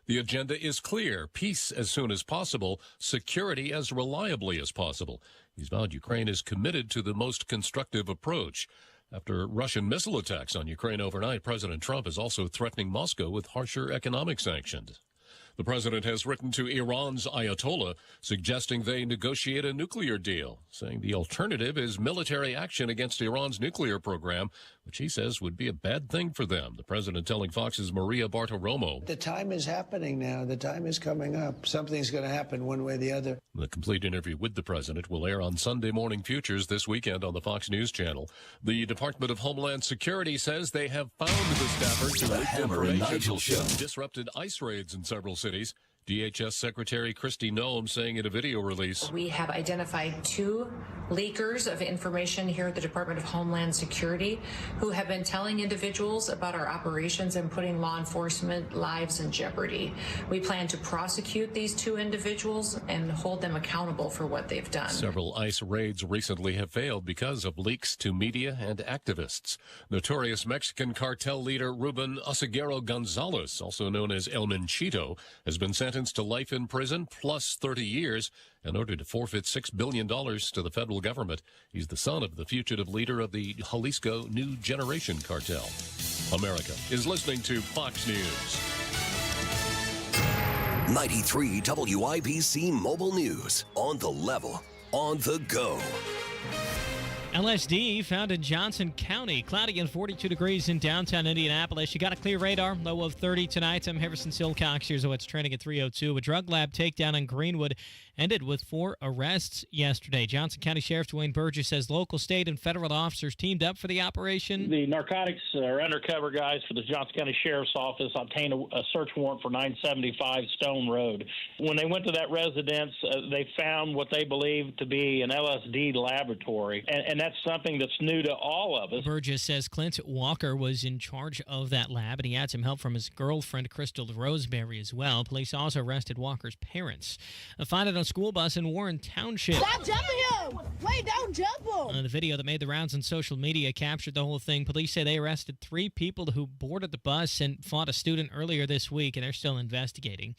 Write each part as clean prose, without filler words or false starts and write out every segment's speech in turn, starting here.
The agenda is clear: peace as soon as possible, security as reliably as possible. He's vowed Ukraine is committed to the most constructive approach. After Russian missile attacks on Ukraine overnight, President Trump is also threatening Moscow with harsher economic sanctions. The president has written to Iran's Ayatollah, suggesting they negotiate a nuclear deal, saying the alternative is military action against Iran's nuclear program, which he says would be a bad thing for them. The president telling Fox's Maria Bartiromo. The time is happening now. The time is coming up. Something's going to happen one way or the other. The complete interview with the president will air on Sunday Morning Futures this weekend on the Fox News Channel. The Department of Homeland Security says they have found the staffers who leaked information, disrupted ICE raids in several cities. DHS Secretary Kristi Noem saying in a video release, "We have identified 2 leakers of information here at the Department of Homeland Security who have been telling individuals about our operations and putting law enforcement lives in jeopardy. We plan to prosecute these 2 individuals and hold them accountable for what they've done." Several ICE raids recently have failed because of leaks to media and activists. Notorious Mexican cartel leader Ruben Oseguero Gonzalez, also known as El Menchito, has been sentenced to life in prison plus 30 years in order to forfeit $6 billion to the federal government. He's the son of the fugitive leader of the Jalisco New Generation cartel. America is listening to Fox News. 93 WIBC Mobile News. On the level, on the go. LSD found in Johnson County. Cloudy and 42 degrees in downtown Indianapolis. You got a clear radar. Low of 30 tonight. I'm Harrison Silcox. Here's what's trending at 3:02. A drug lab takedown in Greenwood ended with 4 arrests yesterday. Johnson County Sheriff Dwayne Burgess says local, state, and federal officers teamed up for the operation. The narcotics or undercover guys for the Johnson County Sheriff's Office obtained a search warrant for 975 Stone Road. When they went to that residence, they found what they believed to be an LSD laboratory, and that's something that's new to all of us. Burgess says Clint Walker was in charge of that lab, and he had some help from his girlfriend, Crystal Roseberry, as well. Police also arrested Walker's parents. Found it on a school bus in Warren Township. Stop jumping him! Wait, don't jump him! The video that made the rounds on social media captured the whole thing. Police say they arrested 3 people who boarded the bus and fought a student earlier this week, and they're still investigating.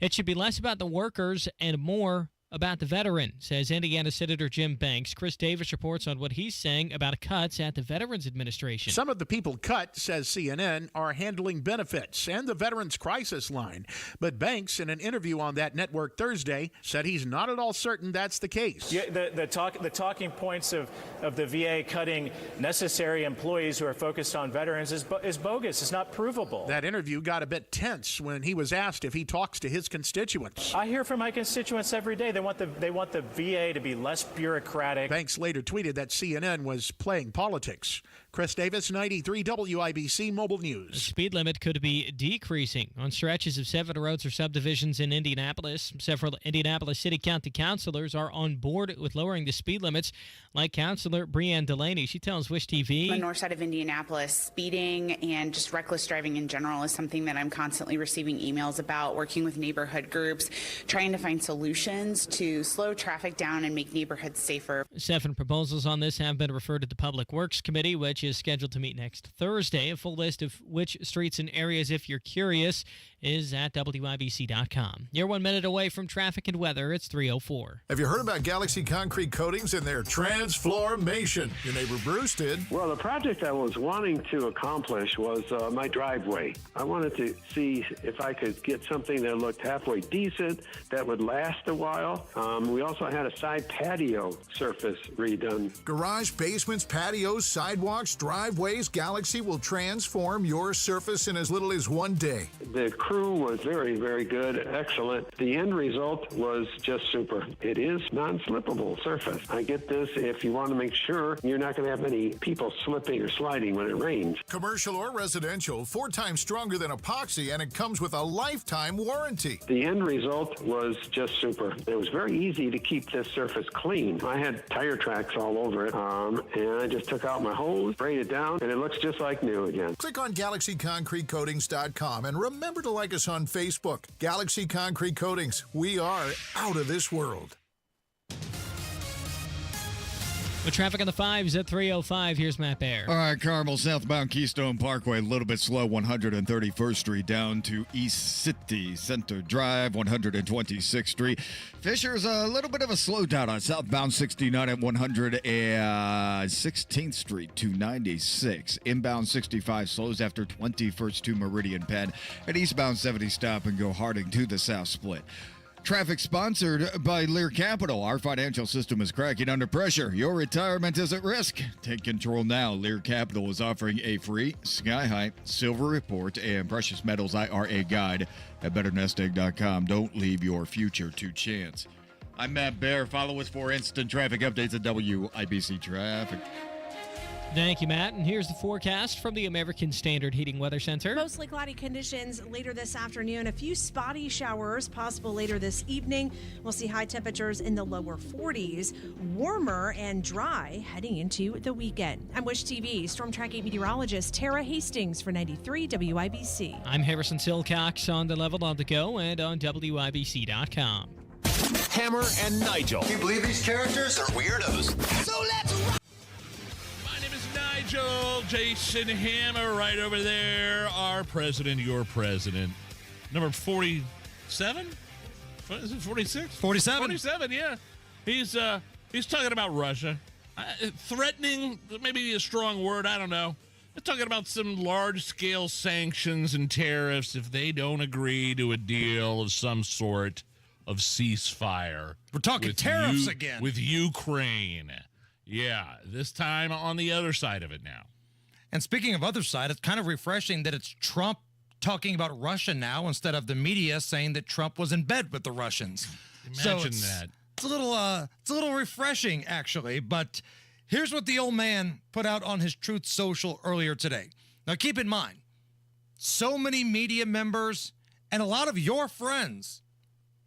It should be less about the workers and more about the veteran, says Indiana Senator Jim Banks. Chris Davis reports on what he's saying about cuts at the Veterans Administration. Some of the people cut, says CNN, are handling benefits and the Veterans Crisis Line. But Banks, in an interview on that network Thursday, said he's not at all certain that's the case. Yeah, the talking points of the VA cutting necessary employees who are focused on veterans is bogus. It's not provable. That interview got a bit tense when he was asked if he talks to his constituents. I hear from my constituents every day. They want the VA to be less bureaucratic. Banks later tweeted that CNN was playing politics. Chris Davis, 93 WIBC Mobile News. The speed limit could be decreasing on stretches of 7 roads or subdivisions in Indianapolis. Several Indianapolis City County councilors are on board with lowering the speed limits, like Councilor Breanne Delaney. She tells Wish TV. On the north side of Indianapolis, speeding and just reckless driving in general is something that I'm constantly receiving emails about, working with neighborhood groups, trying to find solutions to slow traffic down and make neighborhoods safer. 7 proposals on this have been referred to the Public Works Committee, which is scheduled to meet next Thursday. A full list of which streets and areas, if you're curious, is at WIBC.com. You're 1 minute away from traffic and weather. It's 3:04. Have you heard about Galaxy Concrete Coatings and their transformation? Your neighbor Bruce did. Well, the project I was wanting to accomplish was my driveway. I wanted to see if I could get something that looked halfway decent, that would last a while. We also had a side patio surface redone. Garage, basements, patios, sidewalks, driveways, Galaxy will transform your surface in as little as 1 day. The crew was very, very good, excellent. The end result was just super. It is non-slippable surface. I get this if you want to make sure you're not going to have any people slipping or sliding when it rains. Commercial or residential, 4 times stronger than epoxy, and it comes with a lifetime warranty. The end result was just super. It was very easy to keep this surface clean. I had tire tracks all over it, and I just took out my hose, sprayed it down, and it looks just like new again. Click on GalaxyConcreteCoatings.com and remember to like us on Facebook. Galaxy Concrete Coatings. We are out of this world. With traffic on the 5s at 3:05, here's Matt Bear. All right, Carmel, southbound Keystone Parkway, a little bit slow, 131st Street down to East City Center Drive, 126th Street. Fisher's a little bit of a slowdown on southbound 69 at 116th Street to 96. Inbound 65 slows after 21st to Meridian Penn. And eastbound 70 stop and go Harding to the South Split. Traffic sponsored by Lear Capital. Our financial system is cracking under pressure. Your retirement is at risk. Take control now. Lear Capital is offering a free Sky High Silver Report and Precious Metals IRA guide at betternestegg.com. Don't leave your future to chance. I'm Matt Bear. Follow us for instant traffic updates at WIBC Traffic. Thank you, Matt. And here's the forecast from the American Standard Heating Weather Center. Mostly cloudy conditions later this afternoon. A few spotty showers possible later this evening. We'll see high temperatures in the lower 40s. Warmer and dry heading into the weekend. I'm Wish TV Storm Tracking meteorologist Tara Hastings for 93 WIBC. I'm Harrison Silcox on the level on the go and on WIBC.com. Hammer and Nigel. Can you believe these characters are weirdos? So let's rock. Nigel, Jason Hammer right over there. Our president, your president. Number 47? Is it 46? 47. 47, yeah. He's talking about Russia. Threatening, maybe a strong word, I don't know. They're talking about some large-scale sanctions and tariffs if they don't agree to a deal of some sort of ceasefire. We're talking tariffs again. With Ukraine. Yeah, this time on the other side of it now. And speaking of other side, it's kind of refreshing that it's Trump talking about Russia now instead of the media saying that Trump was in bed with the Russians. Imagine that. It's a little refreshing, actually. But here's what the old man put out on his Truth Social earlier today. Now, keep in mind, so many media members and a lot of your friends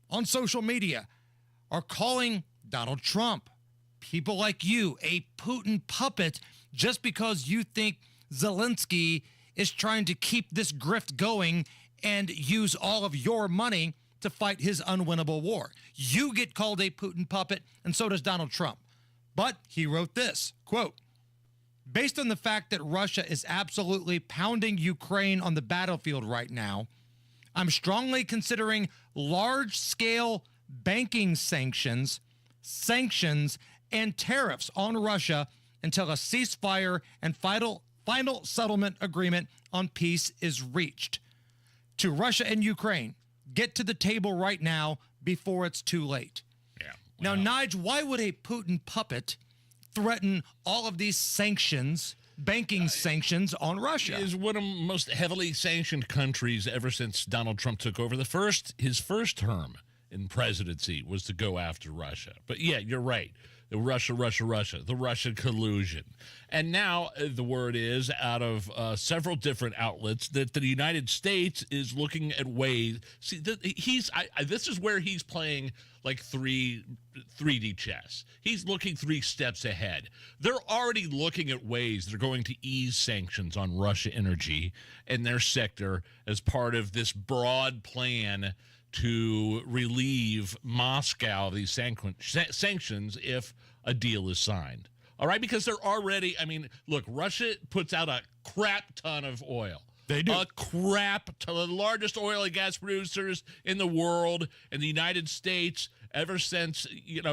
on social media are calling Donald Trump, people like you, a Putin puppet, just because you think Zelensky is trying to keep this grift going and use all of your money to fight his unwinnable war. You get called a Putin puppet, and so does Donald Trump. But he wrote this, quote, based on the fact that Russia is absolutely pounding Ukraine on the battlefield right now, I'm strongly considering large-scale banking sanctions, and tariffs on Russia until a ceasefire and final settlement agreement on peace is reached. To Russia and Ukraine, get to the table right now before it's too late. Yeah. Now, Nigel, why would a Putin puppet threaten all of these sanctions, banking sanctions on Russia? Is one of the most heavily sanctioned countries ever since Donald Trump took over. His first term in presidency was to go after Russia. But yeah, you're right. The Russia, the Russian collusion. And now the word is out of several different outlets that the United States is looking at ways. See, this is where he's playing like 3D chess. He's looking 3 steps ahead. They're already looking at ways they're going to ease sanctions on Russia energy and their sector as part of this broad plan to relieve Moscow of these sanctions if a deal is signed. All right? Because they're already, look, Russia puts out a crap ton of oil. They do. A crap ton. The largest oil and gas producers in the world, and the United States, ever since,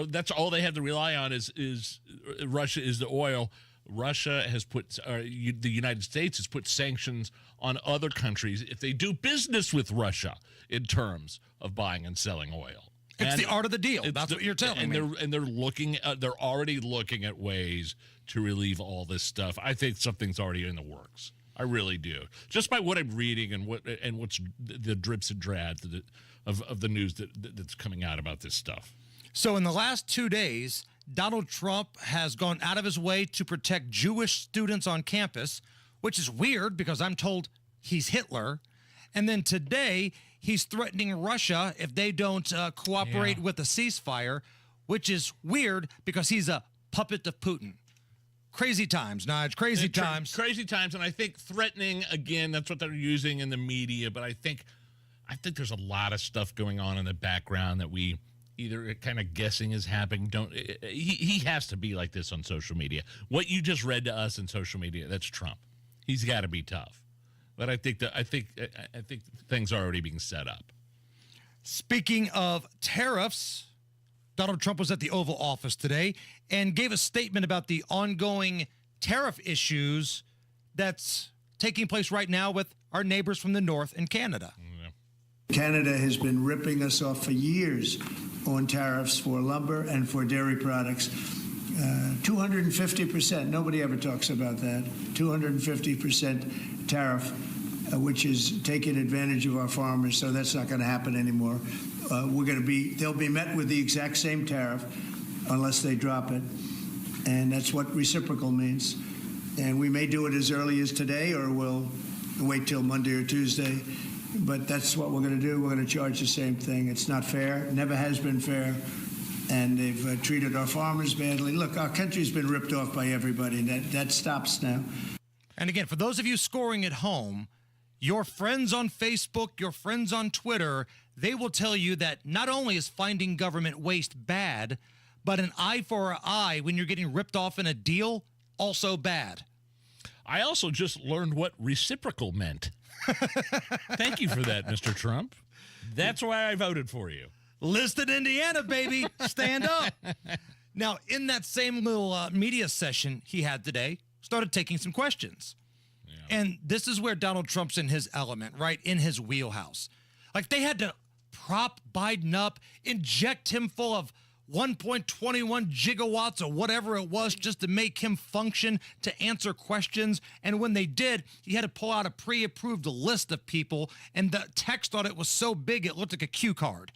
that's all they have to rely on is Russia is the oil. Russia has put, the United States has put sanctions on other countries if they do business with Russia in terms of buying and selling oil. It's the art of the deal. That's what you're telling me. And they're already looking at ways to relieve all this stuff. I think something's already in the works. I really do. Just by what I'm reading and what's the drips and drabs of the news that's coming out about this stuff. So in the last 2 days, Donald Trump has gone out of his way to protect Jewish students on campus, which is weird because I'm told he's Hitler. And then today, he's threatening Russia if they don't cooperate with a ceasefire, which is weird because he's a puppet of Putin. Crazy times, Nige. Crazy times. Crazy times, and I think threatening, again, that's what they're using in the media, but I think there's a lot of stuff going on in the background that we either kind of guessing is happening. He has to be like this on social media. What you just read to us in social media, that's Trump. He's got to be tough. But I think things are already being set up. Speaking of tariffs, Donald Trump was at the Oval Office today and gave a statement about the ongoing tariff issues that's taking place right now with our neighbors from the north in Canada. Canada has been ripping us off for years on tariffs for lumber and for dairy products. 250%. Nobody ever talks about that. 250% tariff, which is taking advantage of our farmers. So that's not going to happen anymore. They'll be met with the exact same tariff unless they drop it. And that's what reciprocal means. And we may do it as early as today, or we'll wait till Monday or Tuesday. But that's what we're going to do. We're going to charge the same thing. It's not fair. Never has been fair. And they've treated our farmers badly. Look, our country's been ripped off by everybody. And that stops now. And again, for those of you scoring at home, your friends on Facebook, your friends on Twitter, they will tell you that not only is finding government waste bad, but an eye for an eye when you're getting ripped off in a deal, also bad. I also just learned what reciprocal meant. Thank you for that, Mr. Trump. That's why I voted for you. Listed Indiana, baby. Stand up. Now, in that same little media session he had today, started taking some questions. Yeah. And this is where Donald Trump's in his element, right? In his wheelhouse. Like, they had to prop Biden up, inject him full of 1.21 gigawatts or whatever it was just to make him function to answer questions. And when they did, he had to pull out a pre-approved list of people, and the text on it was so big it looked like a cue card.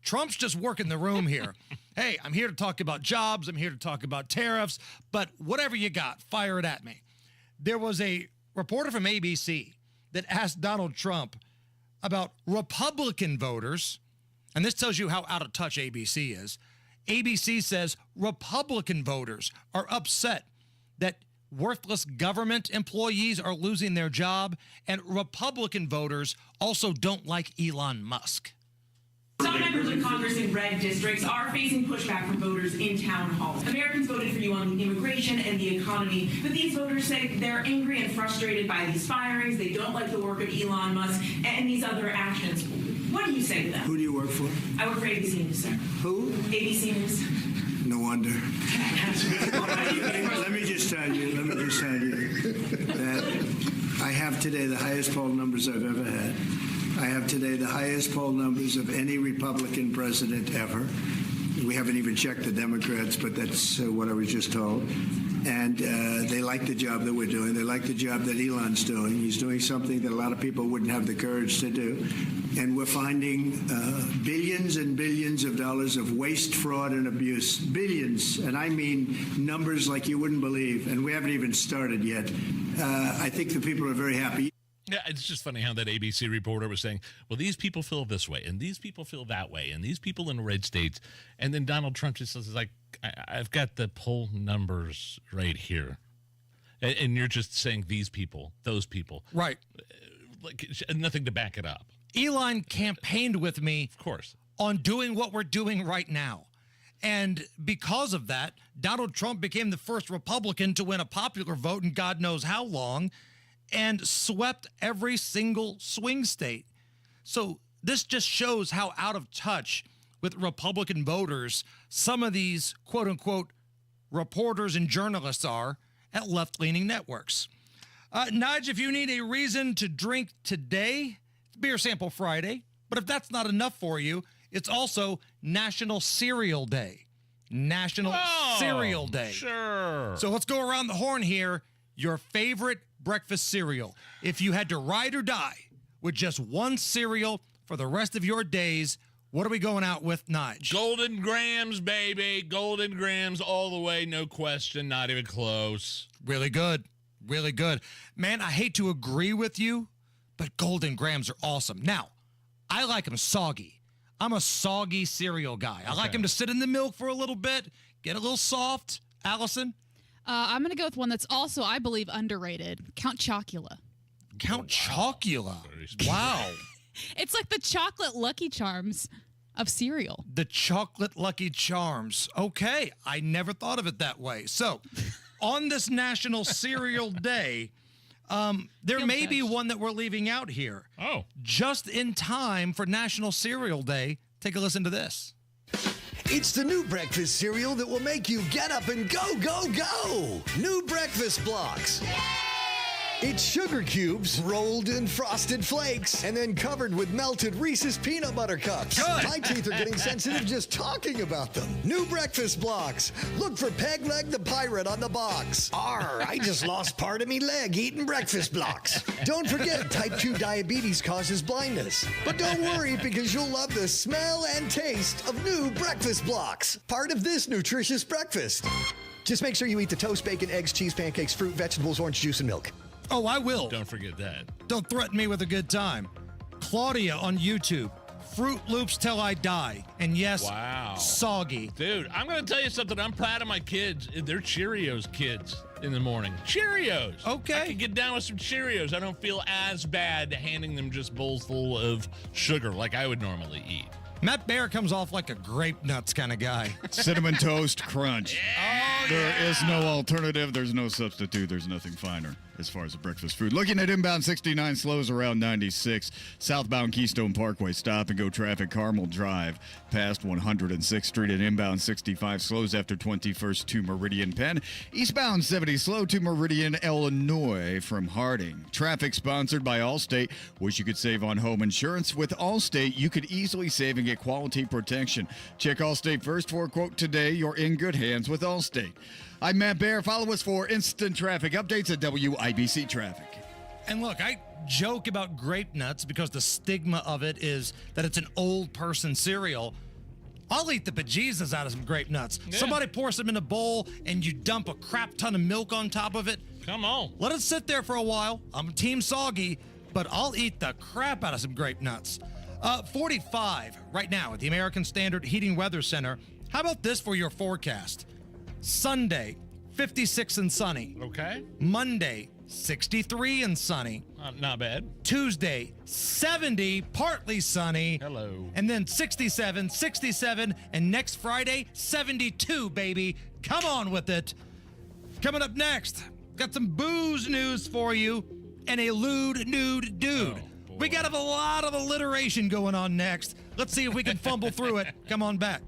Trump's just working the room here. Hey, I'm here to talk about jobs. I'm here to talk about tariffs. But whatever you got, fire it at me. There was a reporter from ABC that asked Donald Trump about Republican voters, and this tells you how out of touch ABC is. ABC says Republican voters are upset that worthless government employees are losing their job, and Republican voters also don't like Elon Musk. Some members of Congress in red districts are facing pushback from voters in town halls. Americans voted for you on immigration and the economy, but these voters say they're angry and frustrated by these firings. They don't like the work of Elon Musk and these other actions. What do you say to them? Who do you work for? I work for ABC News, sir. Who? ABC News. No wonder. Let me just tell you that I have today the highest poll numbers I've ever had. I have today the highest poll numbers of any Republican president ever. We haven't even checked the Democrats, but that's what I was just told. And they like the job that we're doing. They like the job that Elon's doing. He's doing something that a lot of people wouldn't have the courage to do. And we're finding billions and billions of dollars of waste, fraud, and abuse. Billions. And I mean numbers like you wouldn't believe. And we haven't even started yet. I think the people are very happy. Yeah, it's just funny how that ABC reporter was saying, well, these people feel this way, and these people feel that way, and these people in red states. And then Donald Trump just says, like, I've got the poll numbers right here. And you're just saying these people, those people. Right. Like, nothing to back it up. Elon campaigned with me, of course, on doing what we're doing right now. And because of that, Donald Trump became the first Republican to win a popular vote in God knows how long, and swept every single swing state. So this just shows how out of touch with Republican voters some of these quote-unquote reporters and journalists are at left-leaning networks. Nigel, if you need a reason to drink today, it's Beer Sample Friday. But if that's not enough for you, it's also National Cereal Day. National Cereal Day. Sure. So let's go around the horn here. Your favorite breakfast cereal. If you had to ride or die with just one cereal for the rest of your days, what are we going out with, Nigel? Golden Grams, baby. Golden Grams all the way, no question, not even close. Really good. Really good. Man, I hate to agree with you, but Golden Grams are awesome. Now, I like them soggy. I'm a soggy cereal guy. I like them to sit in the milk for a little bit, get a little soft. Allison? I'm going to go with one that's also, I believe, underrated. Count Chocula. Count Chocula? Wow. It's like the chocolate Lucky Charms. of cereal. The chocolate Lucky Charms. Okay, I never thought of it that way. So, on this National Cereal Day, there may be one that we're leaving out here. Oh. Just in time for National Cereal Day, take a listen to this. It's the new breakfast cereal that will make you get up and go, go, go. New breakfast blocks. It's sugar cubes rolled in frosted flakes and then covered with melted Reese's peanut butter cups. Good. My teeth are getting sensitive just talking about them. New breakfast blocks. Look for Pegleg the Pirate on the box. I just lost part of me leg eating breakfast blocks. Don't forget, type 2 diabetes causes blindness. But don't worry, because you'll love the smell and taste of new breakfast blocks. Part of this nutritious breakfast. Just make sure you eat the toast, bacon, eggs, cheese, pancakes, fruit, vegetables, orange juice, and milk. Oh, I will. Don't forget that. Don't threaten me with a good time. Claudia on YouTube. Fruit Loops Till I Die. And yes, wow. Soggy. Dude, I'm going to tell you something. I'm proud of my kids. They're Cheerios kids in the morning. Cheerios. Okay. I can get down with some Cheerios. I don't feel as bad handing them just bowls full of sugar like I would normally eat. Matt Bear comes off like a grape nuts kind of guy. Cinnamon Toast Crunch. Oh, There is no alternative. There's no substitute. There's nothing finer as far as a breakfast food. Looking at inbound 69, slows around 96. Southbound Keystone Parkway, stop and go traffic, Carmel Drive, past 106th Street, and inbound 65, slows after 21st to Meridian Penn. Eastbound 70, slow to Meridian, Illinois from Harding. Traffic sponsored by Allstate. Wish you could save on home insurance. With Allstate, you could easily save and get quality protection. Check Allstate first for a quote today. You're in good hands with Allstate. I'm Matt Bear. Follow us for instant traffic updates at WIBC Traffic. And look, I joke about grape nuts because the stigma of it is that it's an old person cereal. I'll eat the bejesus out of some grape nuts. Yeah. Somebody pours them in a bowl and you dump a crap ton of milk on top of it. Come on. Let it sit there for a while. I'm team soggy, but I'll eat the crap out of some grape nuts. 45 right now at the American Standard Heating Weather Center. How about this for your forecast? Sunday, 56 and sunny. Okay. Monday, 63 and sunny. Not bad. Tuesday, 70, partly sunny. Hello. And then 67, 67, and next Friday, 72, baby. Come on with it. Coming up next, got some booze news for you and a lewd, nude dude. Oh, we got a lot of alliteration going on next. Let's see if we can fumble through it. Come on back.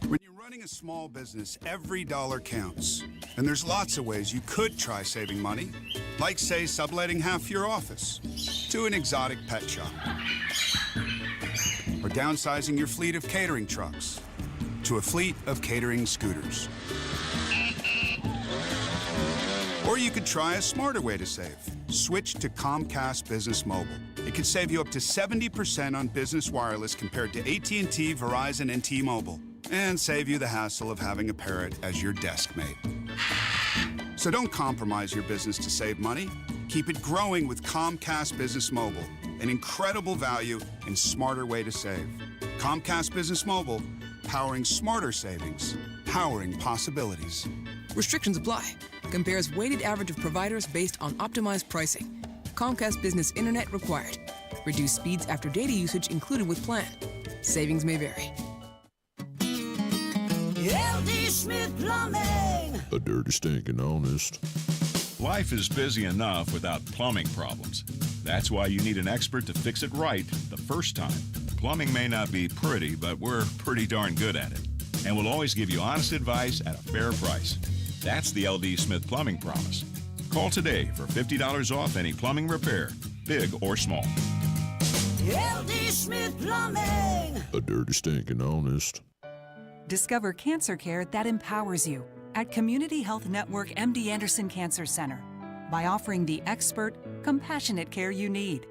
When you're running a small business, every dollar counts. And there's lots of ways you could try saving money, like, say, subletting half your office to an exotic pet shop, or downsizing your fleet of catering trucks to a fleet of catering scooters. Or you could try a smarter way to save. Switch to Comcast Business Mobile. It could save you up to 70% on business wireless compared to AT&T, Verizon, and T-Mobile, and save you the hassle of having a parrot as your desk mate. So don't compromise your business to save money. Keep it growing with Comcast Business Mobile, an incredible value and smarter way to save. Comcast Business Mobile, powering smarter savings, powering possibilities. Restrictions apply. Compares weighted average of providers based on optimized pricing. Comcast Business Internet required. Reduced speeds after data usage included with plan. Savings may vary. LD Smith Plumbing. A dirty, stinking honest. Life is busy enough without plumbing problems. That's why you need an expert to fix it right the first time. Plumbing may not be pretty, but we're pretty darn good at it. And we'll always give you honest advice at a fair price. That's the LD Smith Plumbing Promise. Call today for $50 off any plumbing repair, big or small. LD Smith Plumbing. A dirty, stinking honest. Discover cancer care that empowers you at Community Health Network MD Anderson Cancer Center by offering the expert, compassionate care you need.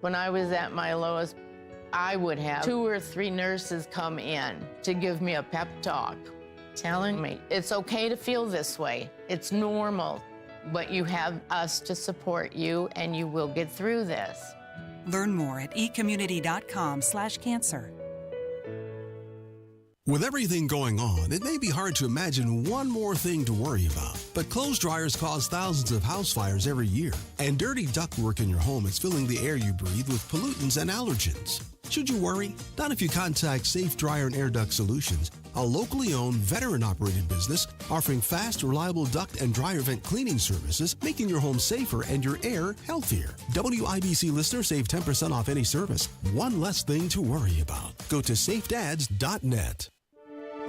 When I was at my lowest, I would have 2 or 3 nurses come in to give me a pep talk, telling me it's okay to feel this way. It's normal, but you have us to support you and you will get through this. Learn more at ecommunity.com/cancer. With everything going on, it may be hard to imagine one more thing to worry about. But clothes dryers cause thousands of house fires every year, and dirty ductwork in your home is filling the air you breathe with pollutants and allergens. Should you worry? Not if you contact Safe Dryer and Air Duct Solutions, a locally owned, veteran-operated business offering fast, reliable duct and dryer vent cleaning services, making your home safer and your air healthier. WIBC listeners save 10% off any service. One less thing to worry about. Go to safedads.net.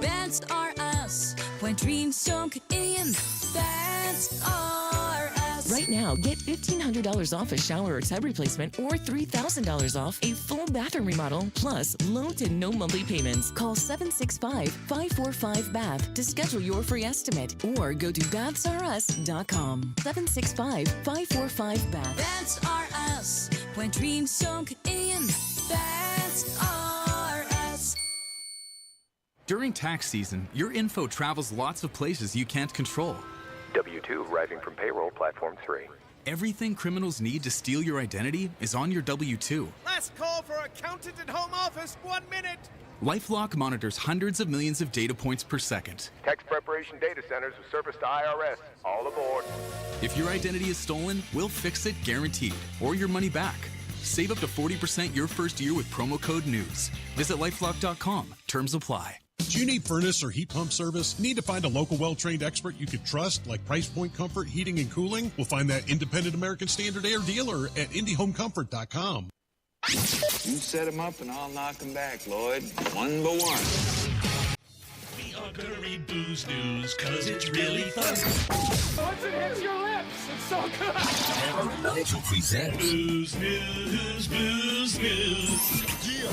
That's are us. When dreams sunk in, that's are us. Right now, get $1,500 off a shower or tub replacement or $3,000 off a full bathroom remodel, plus low to no monthly payments. Call 765-545-BATH to schedule your free estimate or go to bathsareus.com. 765-545-BATH. That's are us. When dreams sunk in, that's are us. During tax season, your info travels lots of places you can't control. W-2 arriving from payroll platform 3. Everything criminals need to steal your identity is on your W-2. Last call for accountant and home office. 1 minute. LifeLock monitors hundreds of millions of data points per second. Tax preparation data centers with service to IRS. All aboard. If your identity is stolen, we'll fix it guaranteed, or your money back. Save up to 40% your first year with promo code NEWS. Visit lifelock.com. Terms apply. Do you need furnace or heat pump service? Need to find a local well-trained expert you can trust, like Price Point Comfort Heating and Cooling? We'll find that independent American Standard Air dealer at IndyHomeComfort.com. You set them up and I'll knock them back, Lloyd. One by one. We are Curry Booze News, cause it's really fun. Once it hits your lips, it's so good. Hammer and Nigel present Booze News, Booze News. Yeah.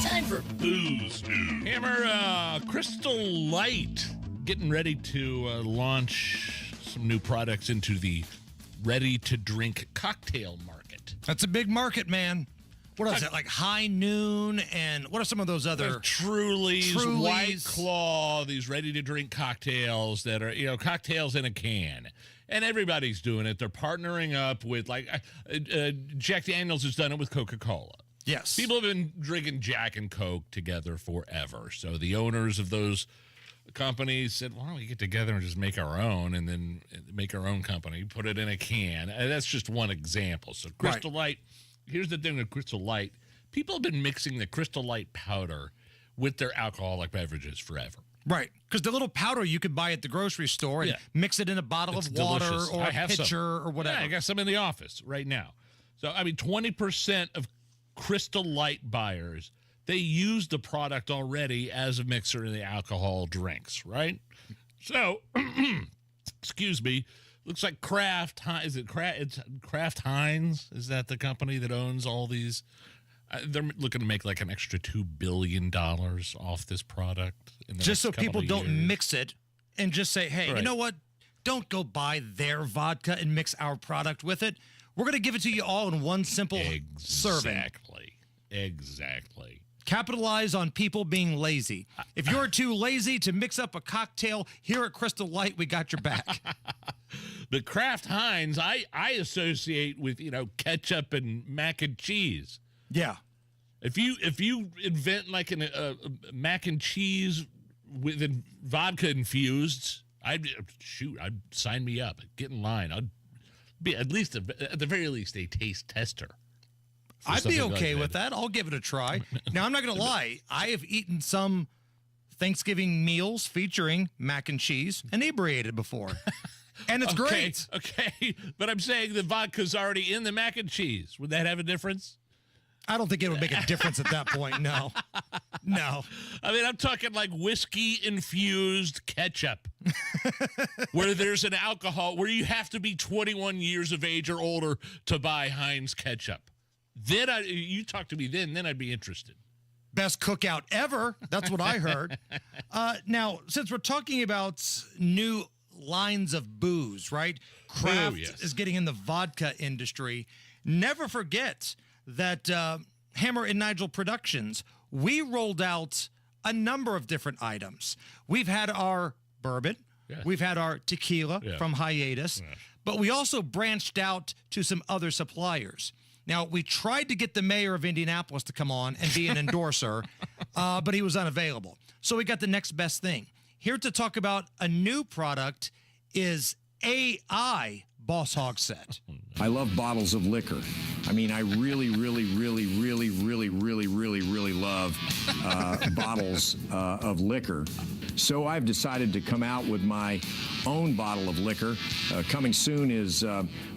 Time for Booze News. Hammer, Crystal Light getting ready to launch some new products into the ready-to-drink cocktail market. That's a big market, man. What is that, like High Noon, and what are some of those other... Truly's, White Claw, these ready-to-drink cocktails that are, cocktails in a can. And everybody's doing it. They're partnering up with, Jack Daniels has done it with Coca-Cola. Yes. People have been drinking Jack and Coke together forever. So the owners of those companies said, why don't we get together and just make our own, and then make our own company, put it in a can. And that's just one example. So Crystal Light, here's the thing with Crystal Light. People have been mixing the Crystal Light powder with their alcoholic beverages forever. Right, because the little powder you could buy at the grocery store and mix it in a bottle of water delicious. or a pitcher or whatever. Yeah, I got some in the office right now. So, 20% of Crystal Light buyers, they use the product already as a mixer in the alcohol drinks, right? So, excuse me, looks like Kraft Heinz? Is that the company that owns all these? They're looking to make like an extra $2 billion off this product. Just so people don't mix it and just say, hey, you know what? Don't go buy their vodka and mix our product with it. We're going to give it to you all in one simple serving. Exactly. Capitalize on people being lazy. If you're too lazy to mix up a cocktail, here at Crystal Light, we got your back. The Kraft Heinz, I associate with, ketchup and mac and cheese. Yeah. If you invent like a mac and cheese with vodka infused, I'd sign me up. Get in line. I'd be at the very least a taste tester. I'd be okay with that. I'll give it a try. Now, I'm not going to lie. I have eaten some Thanksgiving meals featuring mac and cheese inebriated before. And it's great. Okay. But I'm saying the vodka's already in the mac and cheese. Would that have a difference? I don't think it would make a difference at that point. No. I'm talking like whiskey-infused ketchup, where there's an alcohol, where you have to be 21 years of age or older to buy Heinz ketchup. Then you talk to me then I'd be interested. Best cookout ever. That's what I heard. Now, since we're talking about new lines of booze, right? Kraft is getting in the vodka industry. Never forget that Hammer and Nigel Productions, we rolled out a number of different items. We've had our bourbon. Yeah. We've had our tequila from Hiatus. Yeah. But we also branched out to some other suppliers. Now, we tried to get the mayor of Indianapolis to come on and be an endorser, but he was unavailable. So we got the next best thing. Here to talk about a new product is AI Boss Hog said. I love bottles of liquor. I mean, I really love bottles of liquor. So I've decided to come out with my own bottle of liquor. Coming soon is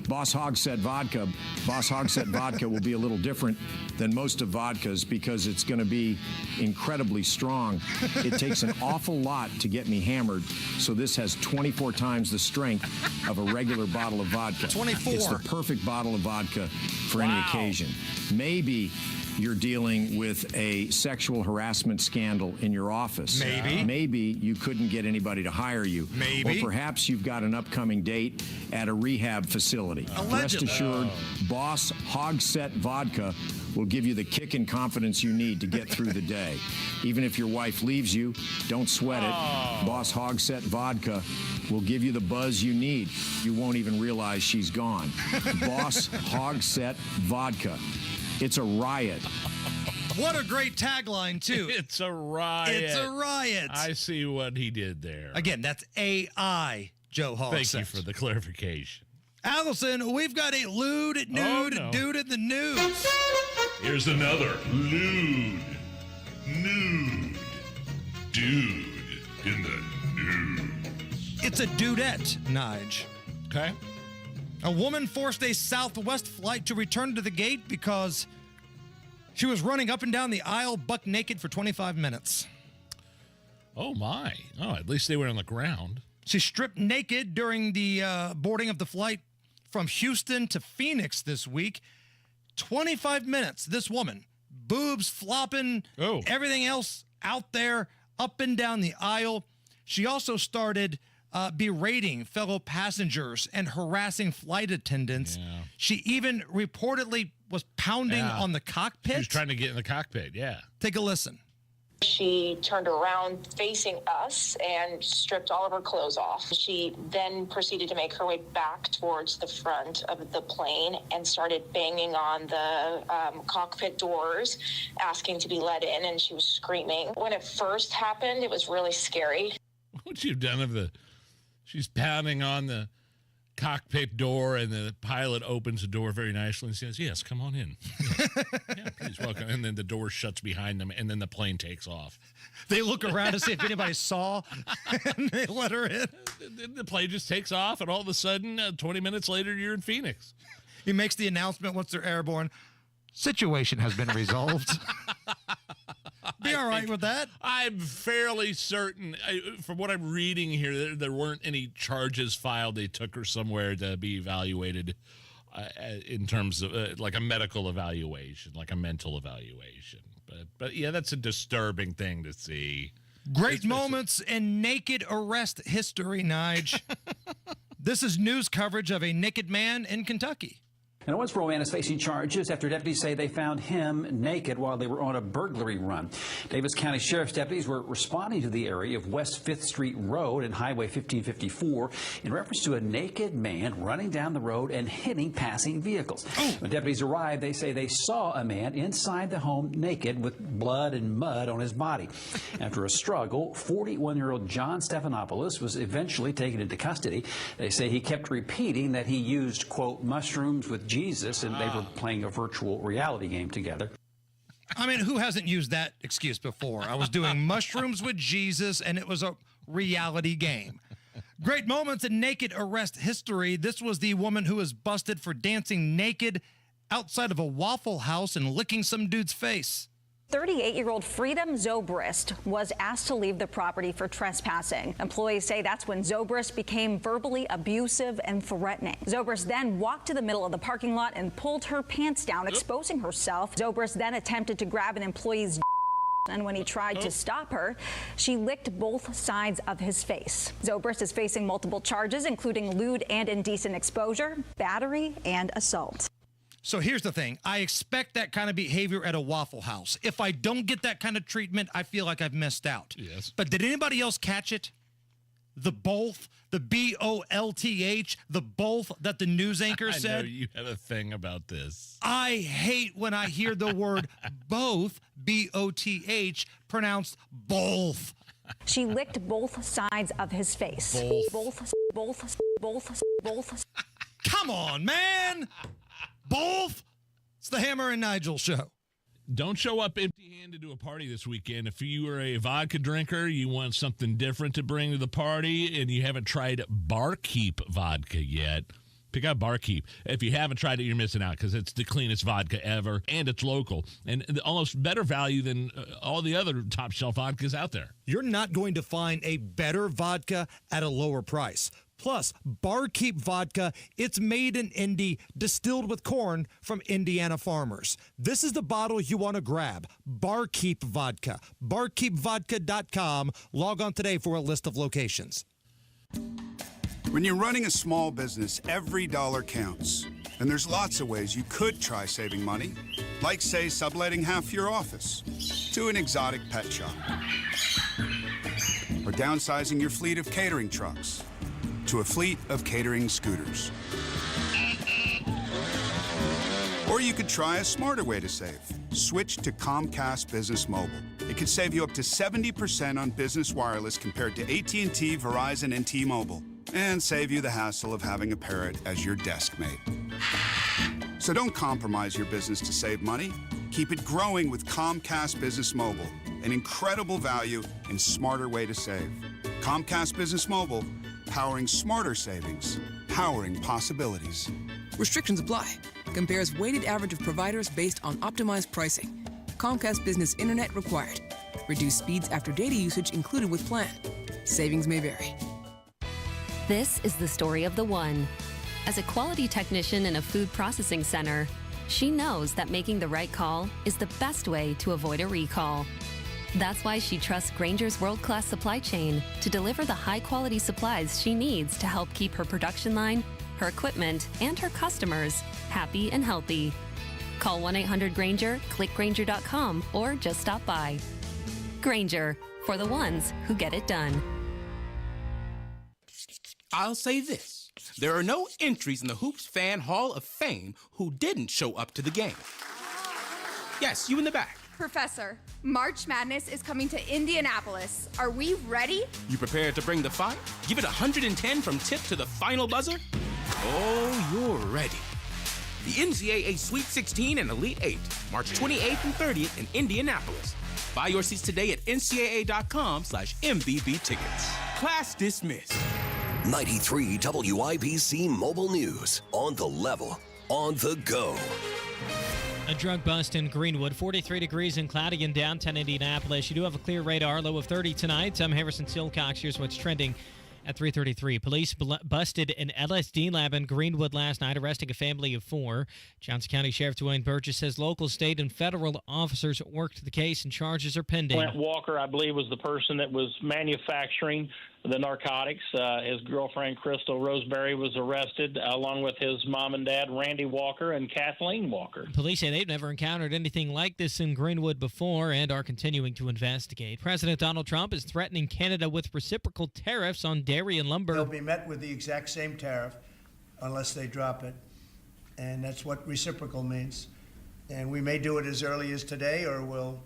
Boss Hogset Vodka. Boss Hogset Vodka will be a little different than most of vodkas because it's going to be incredibly strong. It takes an awful lot to get me hammered, so this has 24 times the strength of a regular bottle of vodka. 24. It's the perfect bottle of vodka for any occasion. Maybe you're dealing with a sexual harassment scandal in your office. Maybe you couldn't get anybody to hire you. Or perhaps you've got an upcoming date at a rehab facility. Rest assured, Boss Hogset Vodka will give you the kick and confidence you need to get through the day. Even if your wife leaves you, don't sweat it. Boss Hogset Vodka will give you the buzz you need. You won't even realize she's gone. Boss Hogset Vodka. It's a riot. What a great tagline, too. It's a riot. It's a riot. I see what he did there. Again, that's AI, Joe Hogset. Thank you for the clarification. Allison, we've got a lewd, nude, dude in the news. Here's another lewd, nude, dude in the news. It's a dudette, Nige. Okay. A woman forced a Southwest flight to return to the gate because she was running up and down the aisle buck naked for 25 minutes. Oh, my. Oh, at least they were on the ground. She stripped naked during the boarding of the flight from Houston to Phoenix this week. 25 minutes, this woman, boobs flopping, everything else out there, up and down the aisle. She also started berating fellow passengers and harassing flight attendants. Yeah. She even reportedly was pounding on the cockpit. She was trying to get in the cockpit, yeah. Take a listen. She turned around facing us and stripped all of her clothes off. She then proceeded to make her way back towards the front of the plane and started banging on the cockpit doors, asking to be let in, and she was screaming. When it first happened, it was really scary. What would you have done if she's pounding on the cockpit door and the pilot opens the door very nicely and says, yes, come on in. Yeah, please welcome. And then the door shuts behind them and then the plane takes off. They look around to see if anybody saw and they let her in. The plane just takes off and all of a sudden, 20 minutes later, you're in Phoenix. He makes the announcement once they're airborne. Situation has been resolved. Be all right with that? I'm fairly certain, from what I'm reading here, there weren't any charges filed. They took her somewhere to be evaluated in terms of like a medical evaluation, like a mental evaluation. But yeah, that's a disturbing thing to see. Great moments in naked arrest history, Nige. This is news coverage of a naked man in Kentucky. And a Westboro man is facing charges after deputies say they found him naked while they were on a burglary run. Davis County Sheriff's deputies were responding to the area of West 5th Street Road and Highway 1554 in reference to a naked man running down the road and hitting passing vehicles. When deputies arrived, they say they saw a man inside the home naked with blood and mud on his body. After a struggle, 41-year-old John Stephanopoulos was eventually taken into custody. They say he kept repeating that he used, quote, mushrooms with Jesus, and they were playing a virtual reality game together. I mean, who hasn't used that excuse before? I was doing mushrooms with Jesus, and it was a reality game. Great moments in naked arrest history. This was the woman who was busted for dancing naked outside of a Waffle House and licking some dude's face. 38-year-old Freedom Zobrist was asked to leave the property for trespassing. Employees say that's when Zobrist became verbally abusive and threatening. Zobrist then walked to the middle of the parking lot and pulled her pants down, exposing herself. Zobrist then attempted to grab an employee's and when he tried to stop her, she licked both sides of his face. Zobrist is facing multiple charges, including lewd and indecent exposure, battery, and assault. So here's the thing. I expect that kind of behavior at a Waffle House. If I don't get that kind of treatment, I feel like I've missed out. Yes. But did anybody else catch it? The both, the B-O-L-T-H, the both that the news anchor said? I know you have a thing about this. I hate when I hear the word both, B-O-T-H, pronounced both. She licked both sides of his face. Both. Both. Come on, man. Both. It's the Hammer and Nigel show. Don't show up empty-handed to a party this weekend. If you are a vodka drinker, you want something different to bring to the party, and you haven't tried Barkeep vodka yet, pick out Barkeep. If you haven't tried it, you're missing out because it's the cleanest vodka ever, and it's local, and almost better value than all the other top-shelf vodkas out there. You're not going to find a better vodka at a lower price. Plus, Barkeep vodka, it's made in Indy, distilled with corn from Indiana farmers. This is the bottle you want to grab. Barkeep vodka. BarkeepVodka.com. Log on today for a list of locations. When you're running a small business, every dollar counts. And there's lots of ways you could try saving money. Like, say, subletting half your office to an exotic pet shop. Or downsizing your fleet of catering trucks to a fleet of catering scooters. Or you could try a smarter way to save. Switch to Comcast Business Mobile. It could save you up to 70% on business wireless compared to AT&T, Verizon, and T-Mobile. And save you the hassle of having a parrot as your desk mate. So don't compromise your business to save money. Keep it growing with Comcast Business Mobile. An incredible value and smarter way to save. Comcast Business Mobile, powering smarter savings, powering possibilities. Restrictions apply. Compares weighted average of providers based on optimized pricing. Comcast Business Internet required. Reduced speeds after data usage included with plan. Savings may vary. This is the story of the one. As a quality technician in a food processing center, she knows that making the right call is the best way to avoid a recall. That's why she trusts Grainger's world-class supply chain to deliver the high-quality supplies she needs to help keep her production line, her equipment, and her customers happy and healthy. Call 1-800-GRAINGER, click Grainger.com, or just stop by. Grainger, for the ones who get it done. I'll say this. There are no entries in the Hoops Fan Hall of Fame who didn't show up to the game. Yes, you in the back. Professor, March Madness is coming to Indianapolis. Are we ready? You prepared to bring the fire? Give it 110 from tip to the final buzzer? Oh, you're ready. The NCAA Sweet 16 and Elite 8, March 28th and 30th in Indianapolis. Buy your seats today at ncaa.com/MVB tickets. Class dismissed. 93 WIBC Mobile News. On the level, on the go. A drug bust in Greenwood, 43 degrees and cloudy in downtown Indianapolis. You do have a clear radar, low of 30 tonight. I'm Harrison Silcox. Here's what's trending at 3:33. Police busted an LSD lab in Greenwood last night, arresting a family of 4. Johnson County Sheriff Dwayne Burgess says local, state, and federal officers worked the case and charges are pending. Clint Walker, I believe, was the person that was manufacturing the narcotics. His girlfriend, Crystal Roseberry, was arrested, along with his mom and dad, Randy Walker and Kathleen Walker. Police say they've never encountered anything like this in Greenwood before and are continuing to investigate. President Donald Trump is threatening Canada with reciprocal tariffs on dairy and lumber. They'll be met with the exact same tariff unless they drop it, and that's what reciprocal means. And we may do it as early as today, or we'll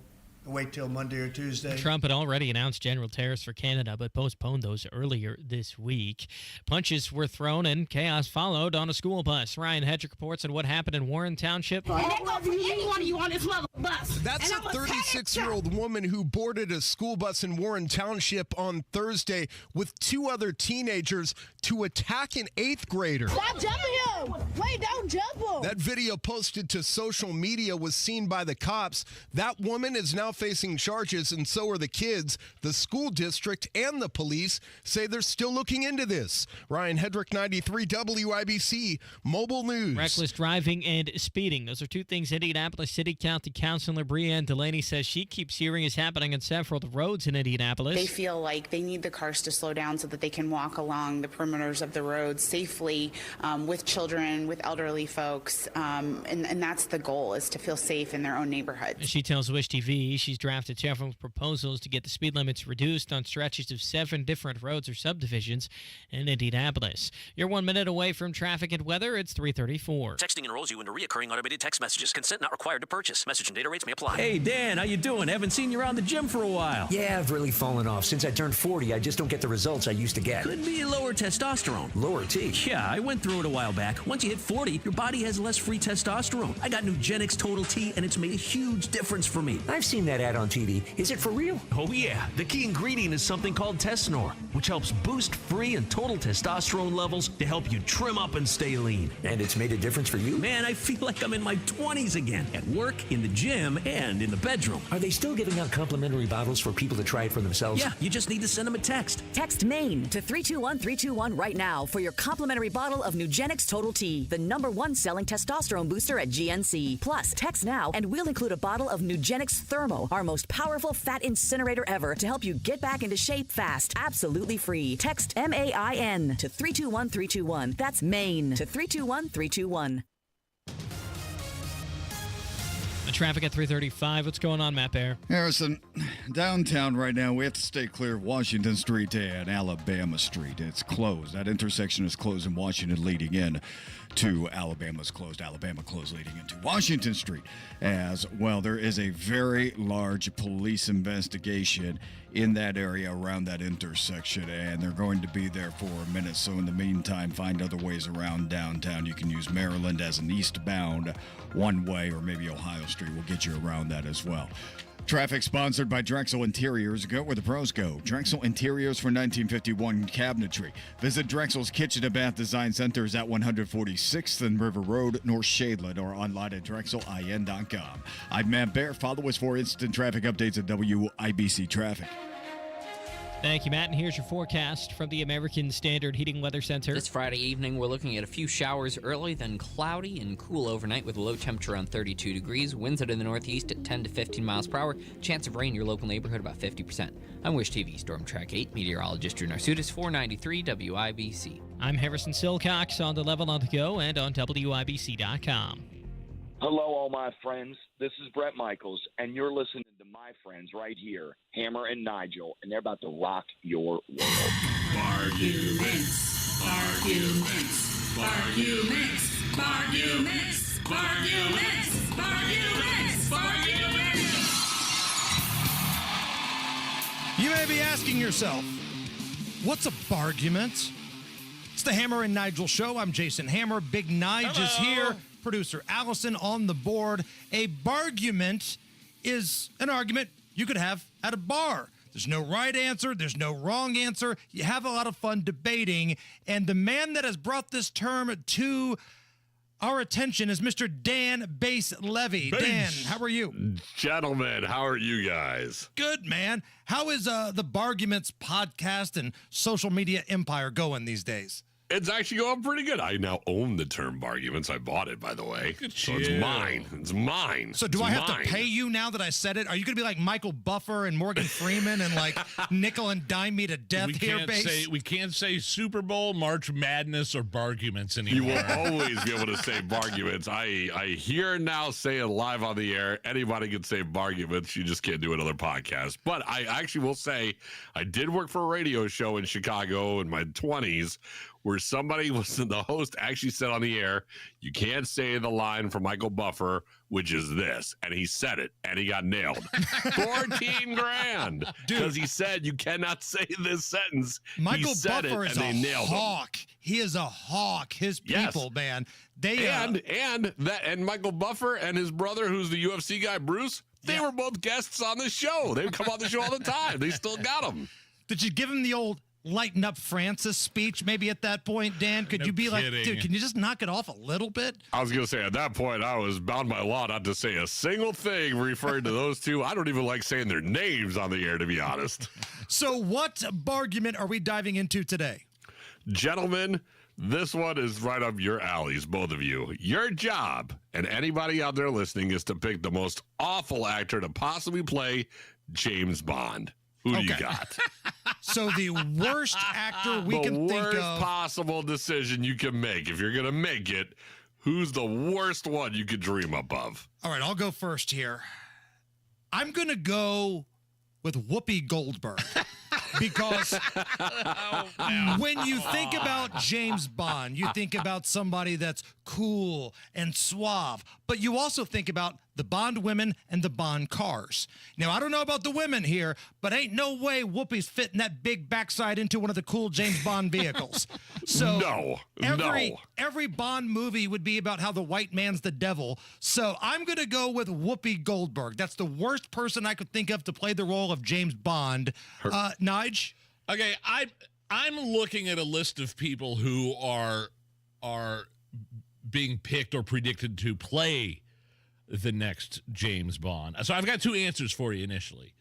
wait till Monday or Tuesday. Trump had already announced general tariffs for Canada, but postponed those earlier this week. Punches were thrown and chaos followed on a school bus. Ryan Hedrick reports on what happened in Warren Township. And they go for any one of you on this mother bus. That's a 36-year-old woman who boarded a school bus in Warren Township on Thursday with 2 other teenagers to attack an 8th grader. Stop jumping him! Wait, don't jump him! That video posted to social media was seen by the cops. That woman is now facing charges, and so are the kids. The school district and the police say they're still looking into this. Ryan Hedrick, 93 WIBC Mobile News. Reckless driving and speeding. Those are 2 things Indianapolis City County Councilor Breanne Delaney says she keeps hearing is happening on several roads in Indianapolis. They feel like they need the cars to slow down so that they can walk along the perimeters of the roads safely with children interaction with elderly folks, and that's the goal, is to feel safe in their own neighborhoods. She tells Wish TV she's drafted several proposals to get the speed limits reduced on stretches of 7 different roads or subdivisions in Indianapolis. You're 1 minute away from traffic and weather. It's 3:34. Texting enrolls you into recurring automated text messages. Consent not required to purchase. Message and data rates may apply. Hey, Dan, how you doing? Haven't seen you around the gym for a while. Yeah, I've really fallen off. Since I turned 40, I just don't get the results I used to get. Could be lower testosterone. Lower T. Yeah, I went through it a while back. Once you hit 40, your body has less free testosterone. I got Nugenix Total T, and it's made a huge difference for me. I've seen that ad on TV. Is it for real? Oh, yeah. The key ingredient is something called Tesnor, which helps boost free and total testosterone levels to help you trim up and stay lean. And it's made a difference for you? Man, I feel like I'm in my 20s again. At work, in the gym, and in the bedroom. Are they still giving out complimentary bottles for people to try it for themselves? Yeah, you just need to send them a text. Text MAINE to 321-321 right now for your complimentary bottle of Nugenix Total T, the #1 selling testosterone booster at GNC. Plus, text now and we'll include a bottle of Nugenix Thermo, our most powerful fat incinerator ever, to help you get back into shape fast. Absolutely free. Text MAIN to 321-321. That's MAINE to 321-321. The traffic at 3:35. What's going on, Matt Bear? Harrison, downtown right now, we have to stay clear of Washington Street and Alabama Street. It's closed. That intersection is closed in Washington leading in to Alabama's closed. Alabama closed leading into Washington Street as well. There is a very large police investigation in that area around that intersection, and they're going to be there for a minute. So in the meantime, find other ways around downtown. You can use Maryland as an eastbound one way, or maybe Ohio Street will get you around that as well. Traffic sponsored by Drexel Interiors. Go where the pros go. Drexel Interiors for 1951 cabinetry. Visit Drexel's Kitchen and Bath Design Centers at 146th and River Road, North Shadeland, or online at drexelin.com. I'm Matt Bear. Follow us for instant traffic updates at WIBC Traffic. Thank you, Matt. And here's your forecast from the American Standard Heating Weather Center. This Friday evening, we're looking at a few showers early, then cloudy and cool overnight with a low temperature around 32 degrees. Winds out of the northeast at 10 to 15 miles per hour. Chance of rain in your local neighborhood about 50%. I'm Wish TV Storm Track 8 meteorologist Drew Narsutis, 493 WIBC. I'm Harrison Silcox on the Level on the Go and on WIBC.com. Hello, all my friends. This is Brett Michaels, and you're listening to my friends right here, Hammer and Nigel, and they're about to rock your world. Barguments, barguments, barguments, barguments, barguments, barguments, barguments. You may be asking yourself, what's a bargument? It's the Hammer and Nigel show. I'm Jason Hammer. Big Nige is here. Producer Allison on the board. A bargument is an argument you could have at a bar. There's no right answer. There's no wrong answer. You have a lot of fun debating. And the man that has brought this term to our attention is Mr. Dan Bass Levy. Dan, how are you? Gentlemen, how are you guys? Good, man. How is the Barguments podcast and social media empire going these days? It's actually going pretty good. I now own the term Barguments. I bought it, by the way. So it's mine. It's mine. So do I have to pay you now that I said it? Are you going to be like Michael Buffer and Morgan Freeman and like nickel and dime me to death We can't say Super Bowl, March Madness, or Barguments anymore. You will always be able to say Barguments. I hear now say it live on the air. Anybody can say Barguments. You just can't do another podcast. But I actually will say I did work for a radio show in Chicago in my 20s where somebody the host actually said on the air, you can't say the line from Michael Buffer, which is this. And he said it, and he got nailed. 14 grand. Because he said you cannot say this sentence. Michael he said Buffer it, is and they a nailed hawk. him. He is a hawk. His people, man. They And Michael Buffer and his brother, who's the UFC guy, Bruce, they were both guests on the show. They would come on the show all the time. They still got them. Did you give him the old lighten up Francis speech maybe at that point, Dan? Could you be like, dude, can you just knock it off a little bit? I was going to say, at that point, I was bound by law not to say a single thing referring to those two. I don't even like saying their names on the air, to be honest. So what bargument are we diving into today? Gentlemen, this one is right up your alleys, both of you. Your job, and anybody out there listening, is to pick the most awful actor to possibly play James Bond. Who do you got? So the worst actor we can think The worst of. possible decision you can make. If you're going to make it, who's the worst one you could dream up of? All right, I'll go first here. I'm going to go with Whoopi Goldberg. Because when you think about James Bond, you think about somebody that's cool and suave, but you also think about the Bond women and the Bond cars. Now, I don't know about the women here, but ain't no way Whoopi's fitting that big backside into one of the cool James Bond vehicles. So every Bond movie would be about how the white man's the devil. So I'm going to go with Whoopi Goldberg. That's the worst person I could think of to play the role of James Bond. Nige? Okay, I'm looking at a list of people who are being picked or predicted to play the next James Bond. So I've got two answers for you initially.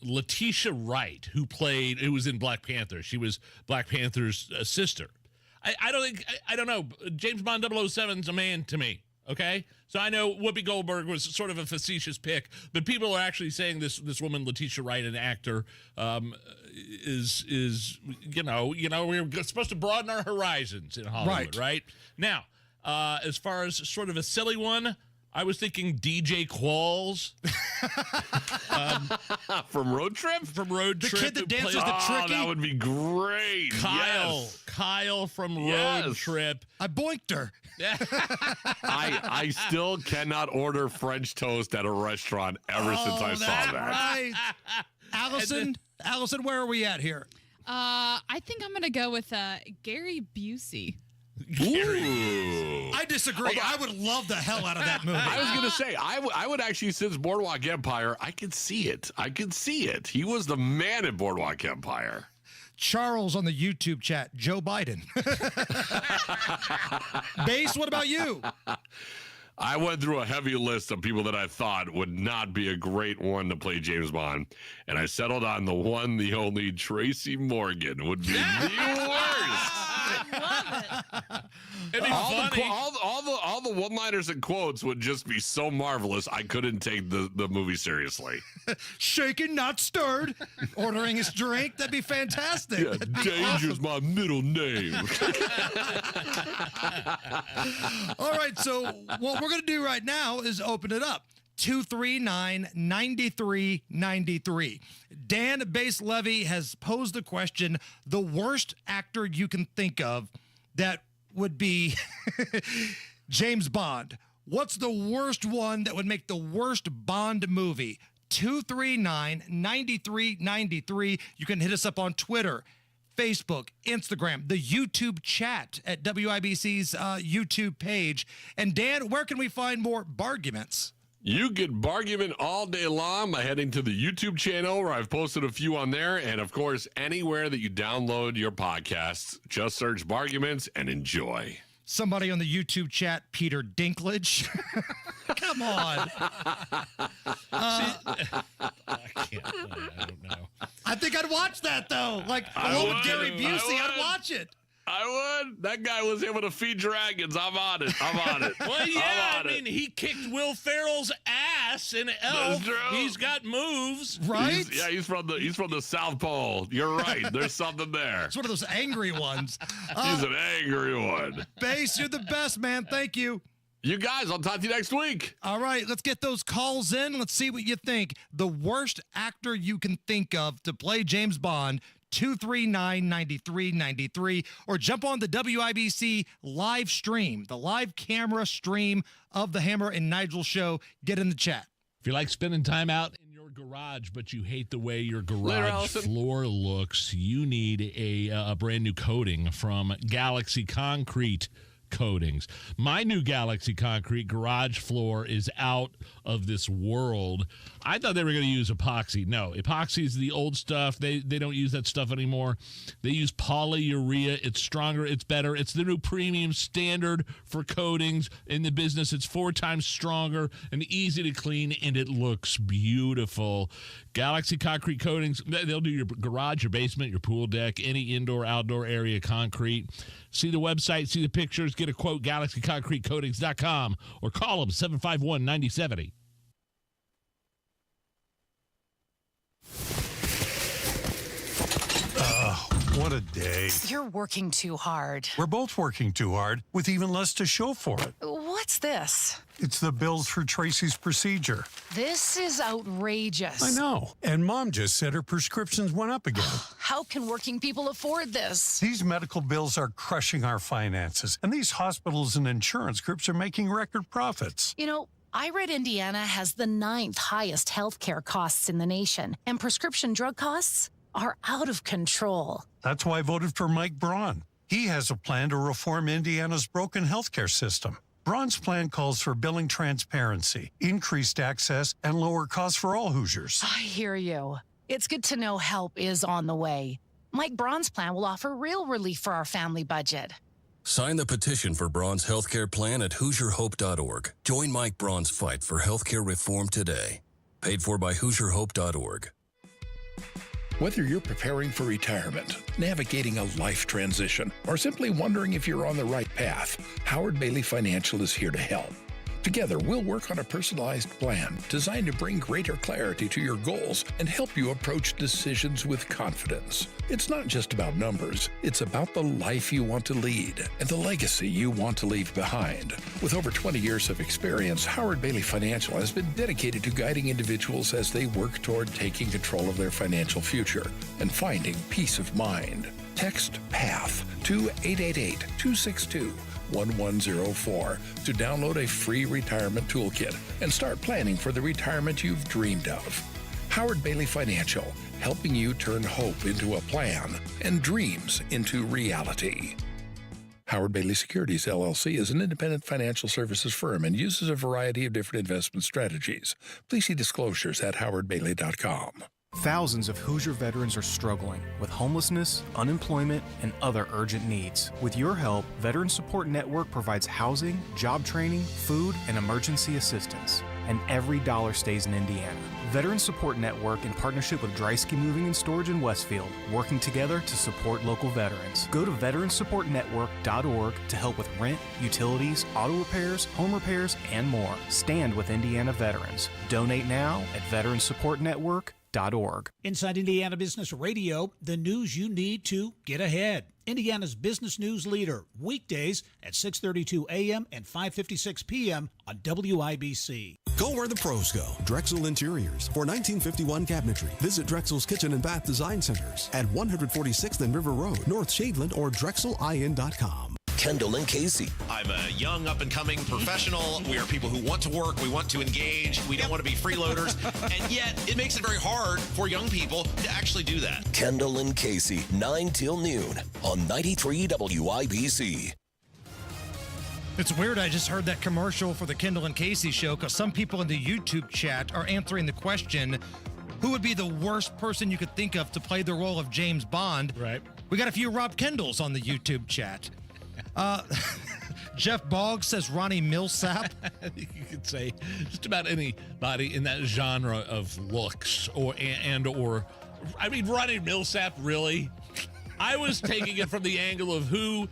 Letitia Wright, who was in Black Panther. She was Black Panther's sister. I don't know. James Bond 007's a man to me. Okay, so I know Whoopi Goldberg was sort of a facetious pick, but people are actually saying this woman Letitia Wright, an actor, is we're supposed to broaden our horizons in Hollywood, right? Now, as far as sort of a silly one, I was thinking DJ Qualls from Road Trip. The kid that dances the tricky. That would be great. Kyle from Road Trip. I boinked her. I still cannot order French toast at a restaurant ever since I saw that. Right. Allison, where are we at here? I think I'm going to go with Gary Busey. Ooh. I disagree. I would love the hell out of that movie. I was going to say, I would actually, since Boardwalk Empire, I could see it. He was the man in Boardwalk Empire. Charles on the YouTube chat, Joe Biden. Base, what about you? I went through a heavy list of people that I thought would not be a great one to play James Bond, and I settled on the one, the only Tracy Morgan would be the worst. It'd be funny. All the one-liners and quotes would just be so marvelous. I couldn't take the movie seriously. Shaken, not stirred. Ordering his drink. That'd be fantastic. Yeah, Danger's my middle name. All right, so what we're going to do right now is open it up. 239-9393. Dan Base Levy has posed the question, the worst actor you can think of that would be James Bond. What's the worst one that would make the worst Bond movie? 239-9393. You can hit us up on Twitter, Facebook, Instagram, the YouTube chat at WIBC's YouTube page. And Dan, where can we find more Barguments? You can bargument all day long by heading to the YouTube channel where I've posted a few on there. And of course, anywhere that you download your podcasts, just search Barguments and enjoy. Somebody on the YouTube chat, Peter Dinklage. Come on. I don't know. I think I'd watch that, though. Like, along with Gary Busey, I'd watch it. I would. That guy was able to feed dragons. I'm on it. Well, yeah, I mean, he kicked Will Ferrell's ass in Elf. He's got moves, right? He's from the South Pole. You're right. There's something there. It's one of those angry ones. He's an angry one. Base, you're the best, man. Thank you. You guys, I'll talk to you next week. All right, let's get those calls in. Let's see what you think. The worst actor you can think of to play James Bond. 239-9393, or jump on the WIBC live stream, the live camera stream of the Hammer and Nigel show. Get in the chat. If you like spending time out in your garage, but you hate the way your garage floor looks, you need a brand new coating from Galaxy Concrete Coatings. My new Galaxy Concrete garage floor is out of this world. I thought they were going to use epoxy. No, epoxy is the old stuff. They don't use that stuff anymore. They use polyurea. It's stronger. It's better. It's the new premium standard for coatings in the business. It's 4 times stronger and easy to clean, and it looks beautiful. Galaxy Concrete Coatings, they'll do your garage, your basement, your pool deck, any indoor, outdoor area concrete. See the website, see the pictures, get a quote, galaxyconcretecoatings.com, or call them 751-9070. What a day. You're working too hard. We're both working too hard with even less to show for it. What's this? It's the bills for Tracy's procedure. This is outrageous. I know. And Mom just said her prescriptions went up again. How can working people afford this? These medical bills are crushing our finances, and these hospitals and insurance groups are making record profits. You know, I read Indiana has the 9th highest healthcare costs in the nation, and prescription drug costs are out of control. That's why I voted for Mike Braun. He has a plan to reform Indiana's broken healthcare system. Braun's plan calls for billing transparency, increased access, and lower costs for all Hoosiers. I hear you. It's good to know help is on the way. Mike Braun's plan will offer real relief for our family budget. Sign the petition for Braun's healthcare plan at HoosierHope.org. Join Mike Braun's fight for healthcare reform today. Paid for by HoosierHope.org. Whether you're preparing for retirement, navigating a life transition, or simply wondering if you're on the right path, Howard Bailey Financial is here to help. Together, we'll work on a personalized plan designed to bring greater clarity to your goals and help you approach decisions with confidence. It's not just about numbers, it's about the life you want to lead and the legacy you want to leave behind. With over 20 years of experience, Howard Bailey Financial has been dedicated to guiding individuals as they work toward taking control of their financial future and finding peace of mind. Text PATH to 888-262-1104 to download a free retirement toolkit and start planning for the retirement you've dreamed of. Howard Bailey Financial, helping you turn hope into a plan and dreams into reality. Howard Bailey Securities, LLC is an independent financial services firm and uses a variety of different investment strategies. Please see disclosures at howardbailey.com. Thousands of Hoosier veterans are struggling with homelessness, unemployment, and other urgent needs. With your help, Veteran Support Network provides housing, job training, food, and emergency assistance. And every dollar stays in Indiana. Veteran Support Network, in partnership with Dreisky Moving and Storage in Westfield, working together to support local veterans. Go to veteransupportnetwork.org to help with rent, utilities, auto repairs, home repairs, and more. Stand with Indiana veterans. Donate now at veteransupportnetwork.org. Inside Indiana Business Radio, the news you need to get ahead. Indiana's business news leader, weekdays at 6:32 a.m. and 5:56 p.m. on WIBC. Go where the pros go. Drexel Interiors for 1951 cabinetry. Visit Drexel's Kitchen and Bath Design Centers at 146th and River Road, North Shadeland, or DrexelIN.com. Kendall and Casey. I'm a young, up-and-coming professional. We are people who want to work. We want to engage. We don't want to be freeloaders. And yet, it makes it very hard for young people to actually do that. Kendall and Casey, 9 till noon on 93 WIBC. It's weird. I just heard that commercial for the Kendall and Casey show because some people in the YouTube chat are answering the question, who would be the worst person you could think of to play the role of James Bond? Right. We got a few Rob Kendalls on the YouTube chat. Jeff Boggs says Ronnie Millsap. You could say just about anybody in that genre of looks or I mean, Ronnie Millsap, really? I was taking it from the angle of who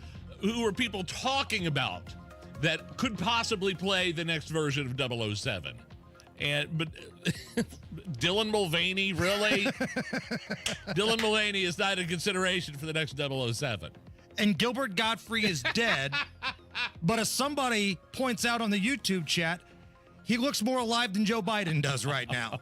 are people talking about that could possibly play the next version of 007. But Dylan Mulvaney, really? Dylan Mulvaney is not in consideration for the next 007. And Gilbert Godfrey is dead, but as somebody points out on the YouTube chat, he looks more alive than Joe Biden does right now.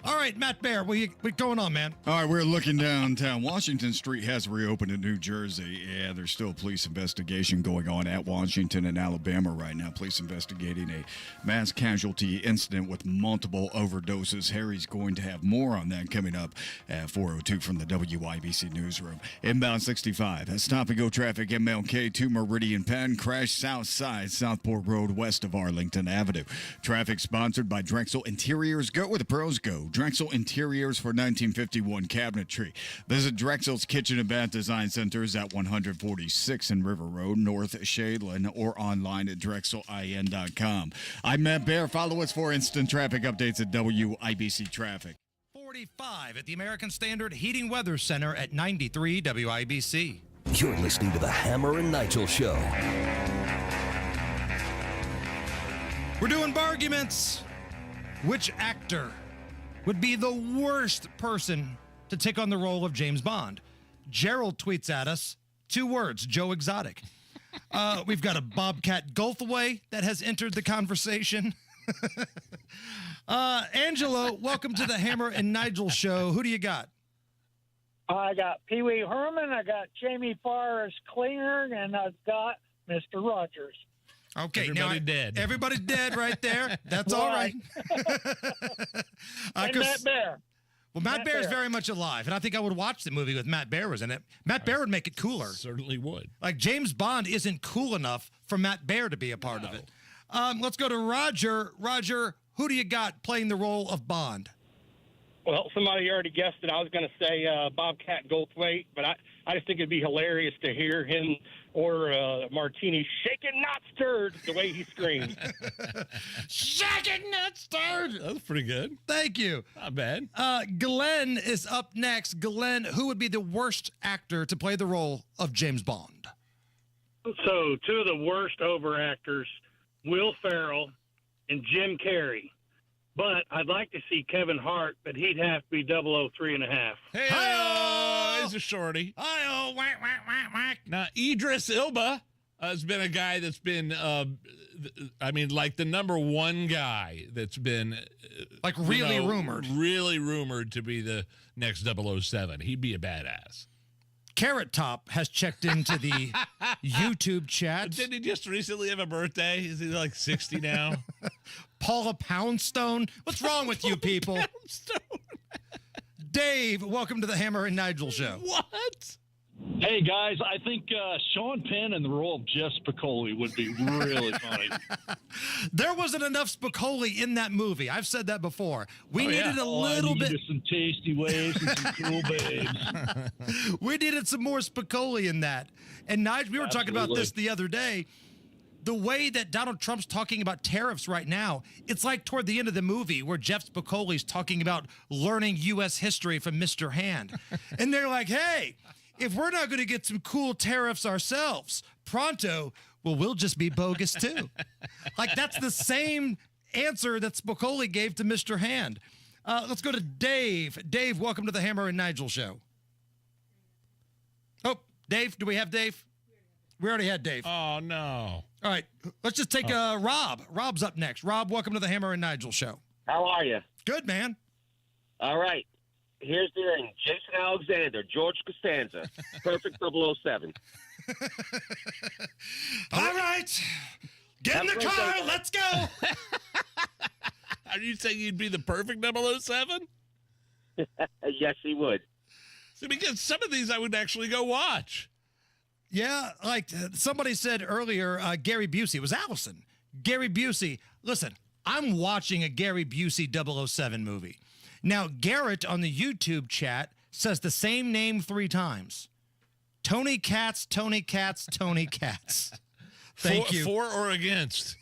All right, Matt Bear, what's going on, man? All right, we're looking downtown. Washington Street has reopened in New Jersey. Yeah, there's still a police investigation going on at Washington and Alabama right now. Police investigating a mass casualty incident with multiple overdoses. Harry's going to have more on that coming up at 4:02 from the WIBC newsroom. Inbound 65, stop-and-go traffic, MLK to Meridian Penn. Crash south side, Southport Road west of Arlington Avenue. Traffic sponsored by Drexel Interiors. Go where the pros go. Drexel Interiors for 1951 cabinetry. Visit Drexel's Kitchen and Bath Design Centers at 146 and River Road, North Shadeland, or online at DrexelIN.com. I'm Matt Bear. Follow us for instant traffic updates at WIBC Traffic. 45 at the American Standard Heating Weather Center at 93 WIBC. You're listening to the Hammer and Nigel Show. We're doing Barguments. Which actor would be the worst person to take on the role of James Bond? Gerald tweets at us, 2 words, Joe Exotic. We've got a Bobcat Goldthway that has entered the conversation. Angelo, welcome to the Hammer and Nigel show. Who do you got? I got Pee Wee Herman, I got Jamie Forrest Klinger, and I've got Mr. Rogers. Okay, Everybody dead. Everybody's dead right there. That's all right. And Matt Bear. Well, Matt Bear is very much alive, and I think I would watch the movie with Matt Bear was in it. Matt Bear would make it cooler. Certainly would. Like James Bond isn't cool enough for Matt Bear to be a part of it. Let's go to Roger. Roger, who do you got playing the role of Bond? Well, somebody already guessed it. I was going to say Bobcat Goldthwait, but I just think it'd be hilarious to hear him order a martini, shaken, not stirred, the way he screams. Shaken, not stirred. That was pretty good. Thank you. Not bad. Glenn is up next. Glenn, who would be the worst actor to play the role of James Bond? So, 2 of the worst overactors, Will Ferrell and Jim Carrey. But I'd like to see Kevin Hart, but he'd have to be 003.5. Hey, he's a shorty. Hi-oh, whack, whack, whack, whack. Now, Idris Elba has been a guy that's been, like the number 1 guy that's been... like really rumored. Really rumored to be the next 007. He'd be a badass. Carrot Top has checked into the YouTube chat. Didn't he just recently have a birthday? Is he like 60 now? Paula Poundstone. What's wrong with you people? Dave, welcome to the Hammer and Nigel show. What? Hey, guys, I think Sean Penn in the role of Jeff Spicoli would be really funny. There wasn't enough Spicoli in that movie. I've said that before. We needed a little bit. Some tasty waves and some cool babes. We needed some more Spicoli in that. And Nigel, we were talking about this the other day. The way that Donald Trump's talking about tariffs right now, it's like toward the end of the movie where Jeff Spicoli's talking about learning U.S. history from Mr. Hand. And they're like, hey, if we're not going to get some cool tariffs ourselves, pronto, well, we'll just be bogus too. Like that's the same answer that Spicoli gave to Mr. Hand. Let's go to Dave. Dave, welcome to the Hammer and Nigel show. Oh, Dave, do we have Dave? We already had Dave. Oh, no. All right, let's just take Rob. Rob's up next. Rob, welcome to the Hammer and Nigel show. How are you? Good, man. All right. Here's the ring. Jason Alexander, George Costanza, perfect 007. All right. Get in the car. Let's go. Are you saying you'd be the perfect 007? Yes, he would. See, because some of these I would actually go watch. Yeah, like somebody said earlier, Gary Busey. It was Allison. Gary Busey. Listen, I'm watching a Gary Busey 007 movie. Now, Garrett on the YouTube chat says the same name 3 times. Tony Katz, Tony Katz, Tony Katz. Thank you. For or against?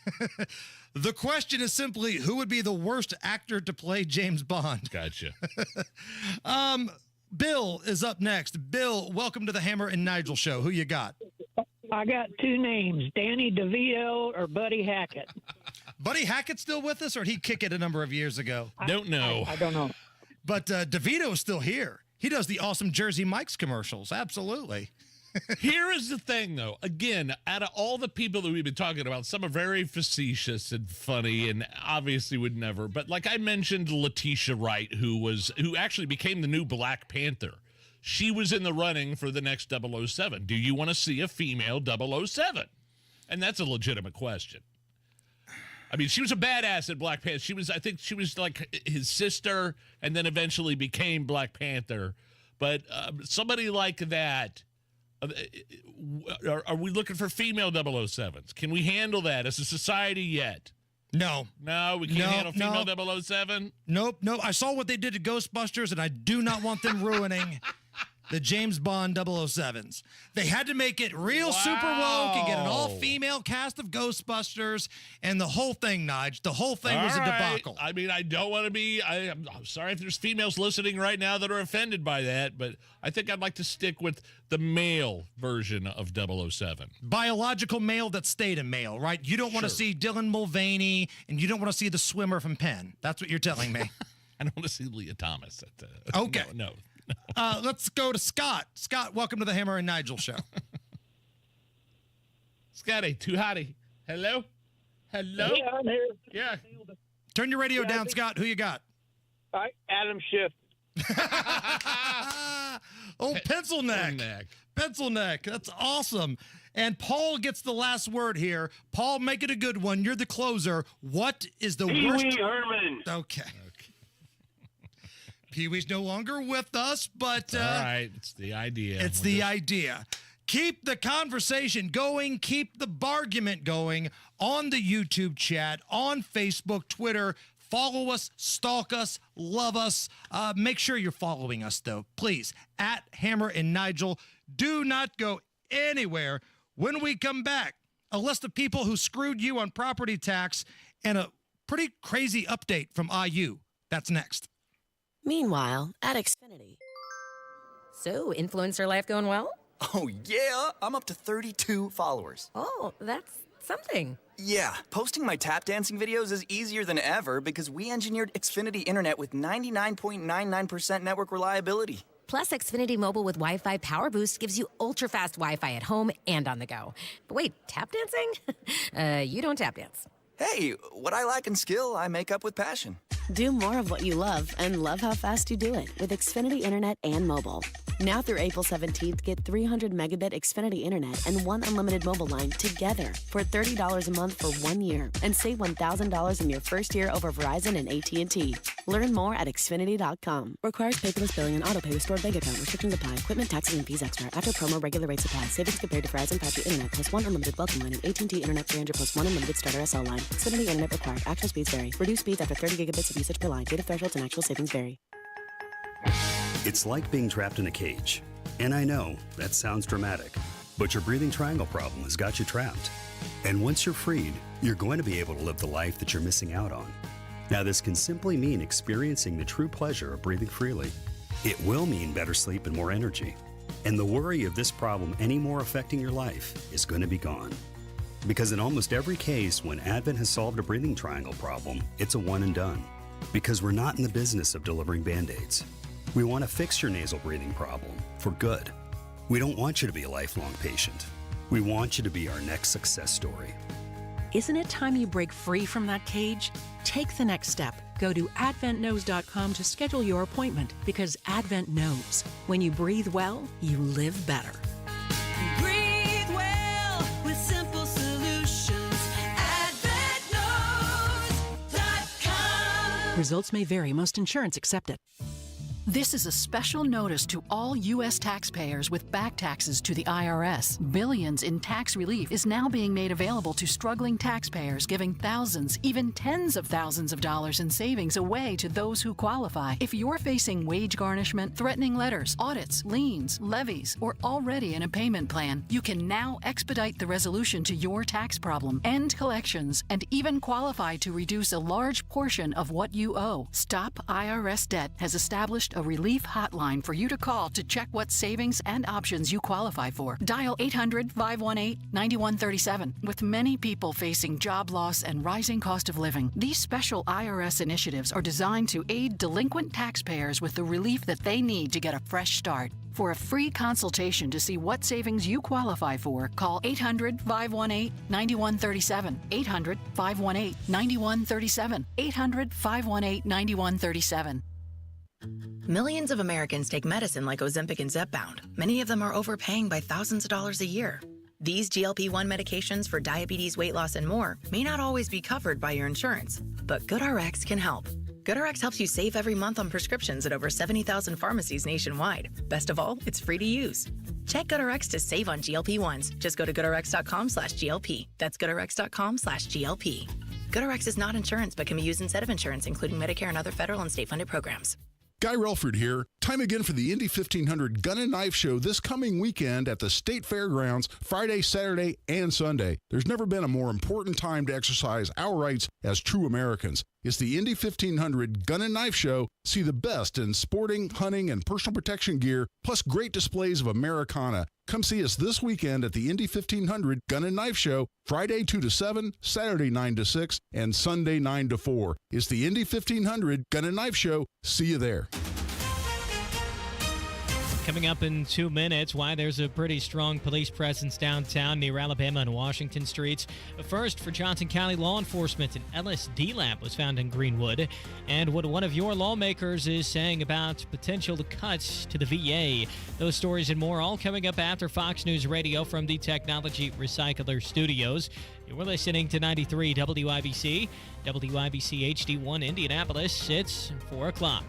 The question is simply, who would be the worst actor to play James Bond? Gotcha. Bill is up next. Bill, welcome to the Hammer and Nigel show. Who you got? I got 2 names, Danny DeVito or Buddy Hackett. Buddy Hackett still with us, or did he kick it a number of years ago? Don't know. I don't know. But DeVito is still here. He does the awesome Jersey Mike's commercials. Absolutely. Here is the thing, though. Again, out of all the people that we've been talking about, some are very facetious and funny and obviously would never. But like I mentioned, Letitia Wright, who actually became the new Black Panther. She was in the running for the next 007. Do you want to see a female 007? And that's a legitimate question. I mean, she was a badass at Black Panther. I think she was like his sister and then eventually became Black Panther. But somebody like that, are we looking for female 007s? Can we handle that as a society yet? No. No, we can't handle female 007? Nope. I saw what they did to Ghostbusters, and I do not want them ruining the James Bond 007s. They had to make it real super woke and get an all-female cast of Ghostbusters, and the whole thing, Nige, the whole thing was a debacle. I mean, I don't want to be, I'm sorry if there's females listening right now that are offended by that, but I think I'd like to stick with the male version of 007. Biological male that stayed a male, right? You don't want to see Dylan Mulvaney, and you don't want to see the swimmer from Penn. That's what you're telling me. I don't want to see Leah Thomas. Okay. No. Let's go to Scott. Scott, welcome to the Hammer and Nigel show. Scotty, too hotty. Hello? Hello? Yeah, I'm here. Yeah. Turn your radio down, Scott. Who you got? All right, Adam Schiff. Oh, pencil neck. Pencil neck. That's awesome. And Paul gets the last word here. Paul, make it a good one. You're the closer. What is the worst? Pee-wee Herman. Okay. Pee-wee's no longer with us, but... all right. It's the idea. It's the idea. Keep the conversation going. Keep the bargument going on the YouTube chat, on Facebook, Twitter. Follow us, stalk us, love us. Make sure you're following us, though. Please, at Hammer and Nigel. Do not go anywhere. When we come back, a list of people who screwed you on property tax and a pretty crazy update from IU. That's next. Meanwhile, at Xfinity. So, influencer life going well? Oh, yeah. I'm up to 32 followers. Oh, that's something. Yeah, posting my tap dancing videos is easier than ever because we engineered Xfinity Internet with 99.99% network reliability. Plus, Xfinity Mobile with Wi-Fi Power Boost gives you ultra-fast Wi-Fi at home and on the go. But wait, tap dancing? You don't tap dance. Hey, what I lack in skill, I make up with passion. Do more of what you love and love how fast you do it with Xfinity Internet and mobile. Now through April 17th, get 300 megabit Xfinity Internet and one unlimited mobile line together for $30 a month for 1 year and save $1,000 in your first year over Verizon and AT&T. Learn more at Xfinity.com. Requires paperless billing and autopay with stored bank account. Restrictions apply. Equipment, taxes, and fees extra. After promo, regular rates apply. Savings compared to Verizon 5G Internet plus one unlimited welcome line and AT&T Internet 300 plus one unlimited starter SL line. Xfinity Internet required. Actual speeds vary. Reduced speeds after 30 gigabits of usage per line. Data thresholds and actual savings vary. It's like being trapped in a cage. And I know, that sounds dramatic, but your breathing triangle problem has got you trapped. And once you're freed, you're going to be able to live the life that you're missing out on. Now, this can simply mean experiencing the true pleasure of breathing freely. It will mean better sleep and more energy. And the worry of this problem any more affecting your life is going to be gone. Because in almost every case, when Advent has solved a breathing triangle problem, it's a one and done. Because we're not in the business of delivering Band-Aids. We want to fix your nasal breathing problem for good. We don't want you to be a lifelong patient. We want you to be our next success story. Isn't it time you break free from that cage? Take the next step. Go to adventknows.com to schedule your appointment because Advent knows when you breathe well, you live better. Breathe well with simple solutions. AdventKnows.com. Results may vary. Most insurance accepted. This is a special notice to all U.S. taxpayers with back taxes to the IRS. Billions in tax relief is now being made available to struggling taxpayers, giving thousands, even tens of thousands of dollars in savings away to those who qualify. If you're facing wage garnishment, threatening letters, audits, liens, levies, or already in a payment plan, you can now expedite the resolution to your tax problem, end collections, and even qualify to reduce a large portion of what you owe. Stop IRS Debt has established a relief hotline for you to call to check what savings and options you qualify for. Dial 800-518-9137. With many people facing job loss and rising cost of living, these special IRS initiatives are designed to aid delinquent taxpayers with the relief that they need to get a fresh start. For a free consultation to see what savings you qualify for, call 800-518-9137. 800-518-9137. 800-518-9137. Millions of Americans take medicine like Ozempic and Zepbound. Many of them are overpaying by thousands of dollars a year. These GLP-1 medications for diabetes, weight loss, and more may not always be covered by your insurance, but GoodRx can help. GoodRx helps you save every month on prescriptions at over 70,000 pharmacies nationwide. Best of all, it's free to use. Check GoodRx to save on GLP-1s. Just go to goodrx.com/GLP. That's goodrx.com/GLP. GoodRx is not insurance but can be used instead of insurance, including Medicare and other federal and state-funded programs. Guy Relford here. Time again for the Indy 1500 Gun and Knife Show this coming weekend at the State Fairgrounds, Friday, Saturday, and Sunday. There's never been a more important time to exercise our rights as true Americans. It's the Indy 1500 Gun and Knife Show. See the best in sporting, hunting, and personal protection gear, plus great displays of Americana. Come see us this weekend at the Indy 1500 Gun and Knife Show, Friday 2 to 7, Saturday 9 to 6, and Sunday 9 to 4. It's the Indy 1500 Gun and Knife Show. See you there. Coming up in 2 minutes, why there's a pretty strong police presence downtown near Alabama and Washington streets. First, for Johnson County law enforcement, an LSD lab was found in Greenwood. And what one of your lawmakers is saying about potential cuts to the VA. Those stories and more all coming up after Fox News Radio from the Technology Recycler Studios. You're listening to 93 WIBC, WIBC HD1 Indianapolis. It's 4 o'clock.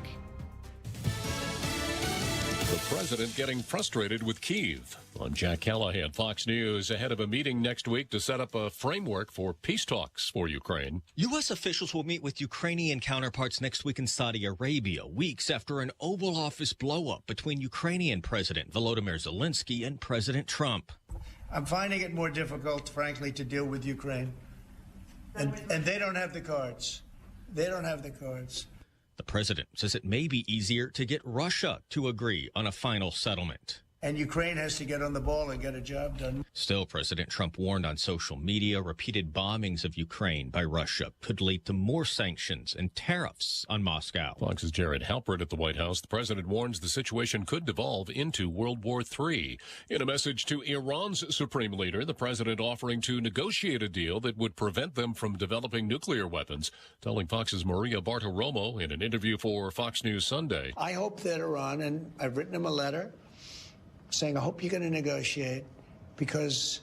The president getting frustrated with Kyiv. I'm Jack Callahan, Fox News, ahead of a meeting next week to set up a framework for peace talks for Ukraine. U.S. officials will meet with Ukrainian counterparts next week in Saudi Arabia, weeks after an Oval Office blow-up between Ukrainian President Volodymyr Zelensky and President Trump. I'm finding it more difficult, frankly, to deal with Ukraine. And they don't have the cards. They don't have the cards. The president says it may be easier to get Russia to agree on a final settlement. And Ukraine has to get on the ball and get a job done. Still, President Trump warned on social media repeated bombings of Ukraine by Russia could lead to more sanctions and tariffs on Moscow. Fox's Jared Halpert at the White House. The president warns the situation could devolve into World War III. In a message to Iran's supreme leader, the president offering to negotiate a deal that would prevent them from developing nuclear weapons, telling Fox's Maria Bartiromo in an interview for Fox News Sunday. I hope that Iran, and I've written him a letter, saying, I hope you're going to negotiate, because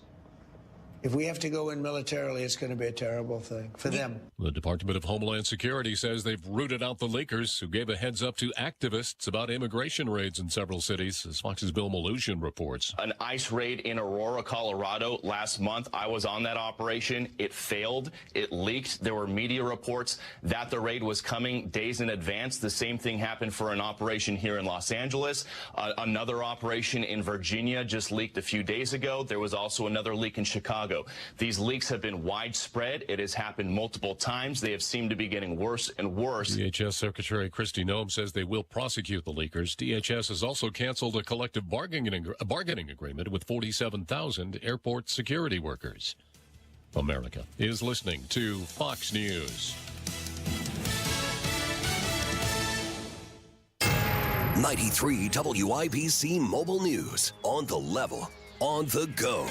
if we have to go in militarily, it's going to be a terrible thing for them. The Department of Homeland Security says they've rooted out the leakers who gave a heads up to activists about immigration raids in several cities, as Fox's Bill Malutian reports. An ICE raid in Aurora, Colorado last month. I was on that operation. It failed. It leaked. There were media reports that the raid was coming days in advance. The same thing happened for an operation here in Los Angeles. Another operation in Virginia just leaked a few days ago. There was also another leak in Chicago. These leaks have been widespread. It has happened multiple times. They have seemed to be getting worse and worse. DHS Secretary Kristi Noem says they will prosecute the leakers. DHS has also canceled a collective bargaining agreement with 47,000 airport security workers. America is listening to Fox News. 93 WIBC Mobile News. On the level, on the go.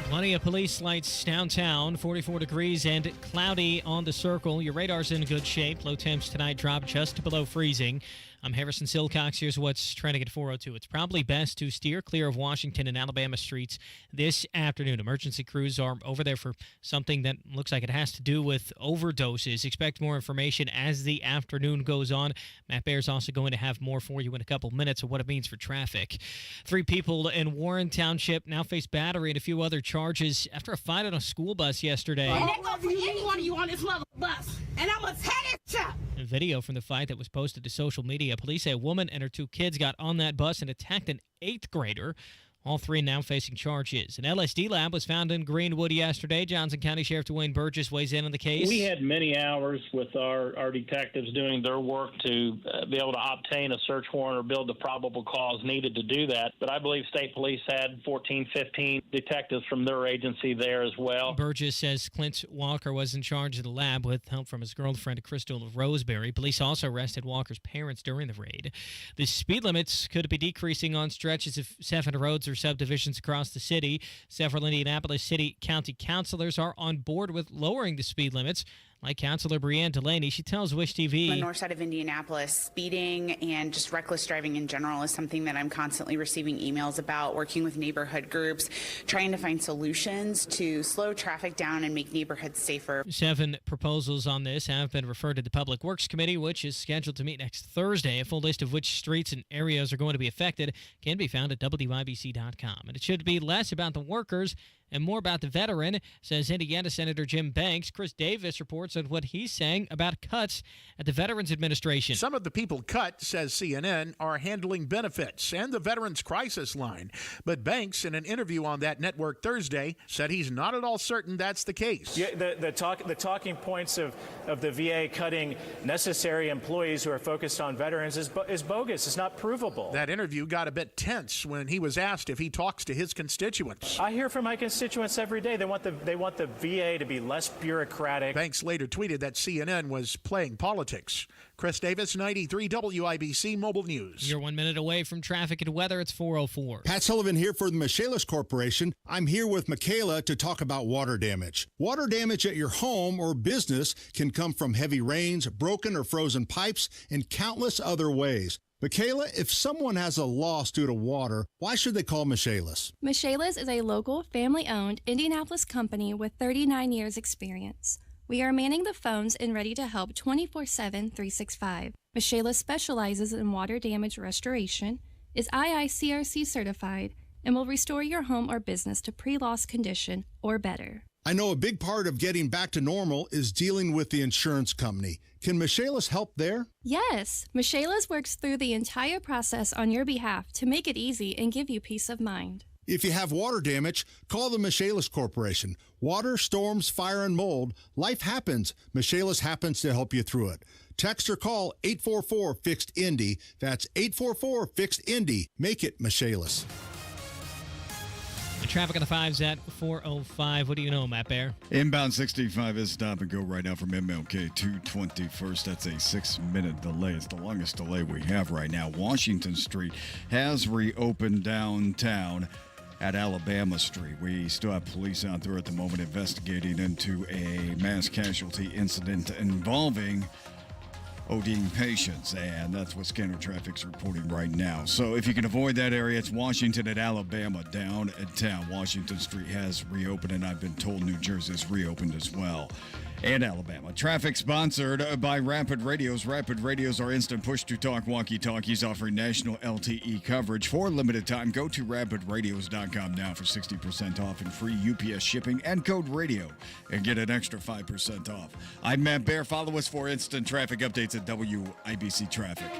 Plenty of police lights downtown, 44 degrees and cloudy on the circle. Your radar's in good shape. Low temps tonight drop just below freezing. I'm Harrison Silcox. Here's what's trending at 4:02. It's probably best to steer clear of Washington and Alabama streets this afternoon. Emergency crews are over there for something that looks like it has to do with overdoses. Expect more information as the afternoon goes on. Matt Baer's also going to have more for you in a couple minutes of what it means for traffic. 3 people in Warren Township now face battery and a few other charges after a fight on a school bus yesterday. And that goes for any one of you on this mother bus. And I'm going to tear this up. A video from the fight that was posted to social media. Police say a woman and her 2 kids got on that bus and attacked an 8th grader. All 3 now facing charges. An LSD lab was found in Greenwood yesterday. Johnson County Sheriff Dwayne Burgess weighs in on the case. We had many hours with our detectives doing their work to be able to obtain a search warrant or build the probable cause needed to do that. But I believe state police had 14, 15 detectives from their agency there as well. Burgess says Clint Walker was in charge of the lab with help from his girlfriend, Crystal Roseberry. Police also arrested Walker's parents during the raid. The speed limits could be decreasing on stretches of 7 roads or subdivisions across the city. Several Indianapolis City County councilors are on board with lowering the speed limits. Like Councilor Breanne Delaney, she tells Wish TV. On the north side of Indianapolis, speeding and just reckless driving in general is something that I'm constantly receiving emails about, working with neighborhood groups, trying to find solutions to slow traffic down and make neighborhoods safer. 7 proposals on this have been referred to the Public Works Committee, which is scheduled to meet next Thursday. A full list of which streets and areas are going to be affected can be found at WIBC.com. And it should be less about the workers and more about the veteran, says Indiana Senator Jim Banks. Chris Davis reports on what he's saying about cuts at the Veterans Administration. Some of the people cut, says CNN, are handling benefits and the Veterans Crisis Line. But Banks, in an interview on that network Thursday, said he's not at all certain that's the case. Yeah, the talking points of the VA cutting necessary employees who are focused on veterans is bogus. It's not provable. That interview got a bit tense when he was asked if he talks to his constituents. I hear from my constituents constituents every day. They want the VA to be less bureaucratic. Banks later tweeted that CNN was playing politics. Chris Davis, 93 WIBC Mobile News. You're 1 minute away from traffic and weather. It's 4:04. Pat Sullivan here for the Michaelis Corporation. I'm here with Michaela to talk about water damage. Water damage at your home or business can come from heavy rains, broken or frozen pipes, and countless other ways. Michaela, if someone has a loss due to water, why should they call Michaelis? Michaelis is a local, family-owned Indianapolis company with 39 years experience. We are manning the phones and ready to help 24/7, 365. Michaelis specializes in water damage restoration, is IICRC certified, and will restore your home or business to pre-loss condition or better. I know a big part of getting back to normal is dealing with the insurance company. Can Michaelis help there? Yes, Michaelis works through the entire process on your behalf to make it easy and give you peace of mind. If you have water damage, call the Michaelis Corporation. Water, storms, fire, and mold, life happens. Michaelis happens to help you through it. Text or call 844-FIXED-INDY. That's 844-FIXED-INDY. Make it Michaelis. The traffic on the 5's at 4:05. What do you know, Matt Bear? Inbound 65 is stop and go right now from MLK to 21st. That's a 6-minute delay. It's the longest delay we have right now. Washington Street has reopened downtown at Alabama Street. We still have police out there at the moment investigating into a mass casualty incident involving ODing patients, and that's what Scanner Traffic's reporting right now. So if you can avoid that area, it's Washington and Alabama downtown. Washington Street has reopened, and I've been told New Jersey has reopened as well. And Alabama. Traffic sponsored by Rapid Radios. Rapid Radios are instant push-to-talk walkie-talkies offering national LTE coverage for a limited time. Go to rapidradios.com now for 60% off and free UPS shipping and code radio and get an extra 5% off. I'm Matt Bear. Follow us for instant traffic updates at WIBC Traffic.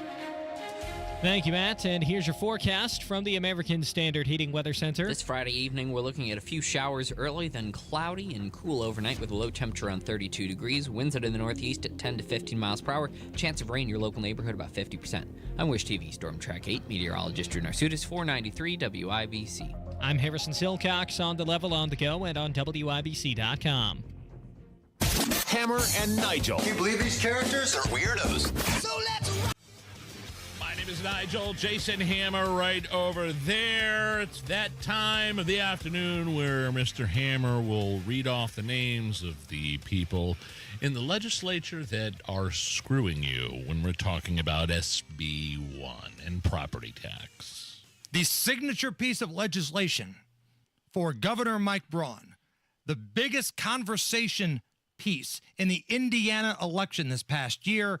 Thank you, Matt. And here's your forecast from the American Standard Heating Weather Center. This Friday evening, we're looking at a few showers early, then cloudy and cool overnight with a low temperature around 32 degrees. Winds out in the northeast at 10 to 15 miles per hour. Chance of rain in your local neighborhood about 50%. I'm Wish TV Storm Track 8 meteorologist Drew Narsutis, 493 WIBC. I'm Harrison Silcox on the level, on the go, and on WIBC.com. Hammer and Nigel. Can you believe these characters are weirdos? So let's rock! My name is Nigel. Jason Hammer right over there. It's that time of the afternoon where Mr. Hammer will read off the names of the people in the legislature that are screwing you when we're talking about SB 1 and property tax. The signature piece of legislation for Governor Mike Braun, the biggest conversation piece in the Indiana election this past year,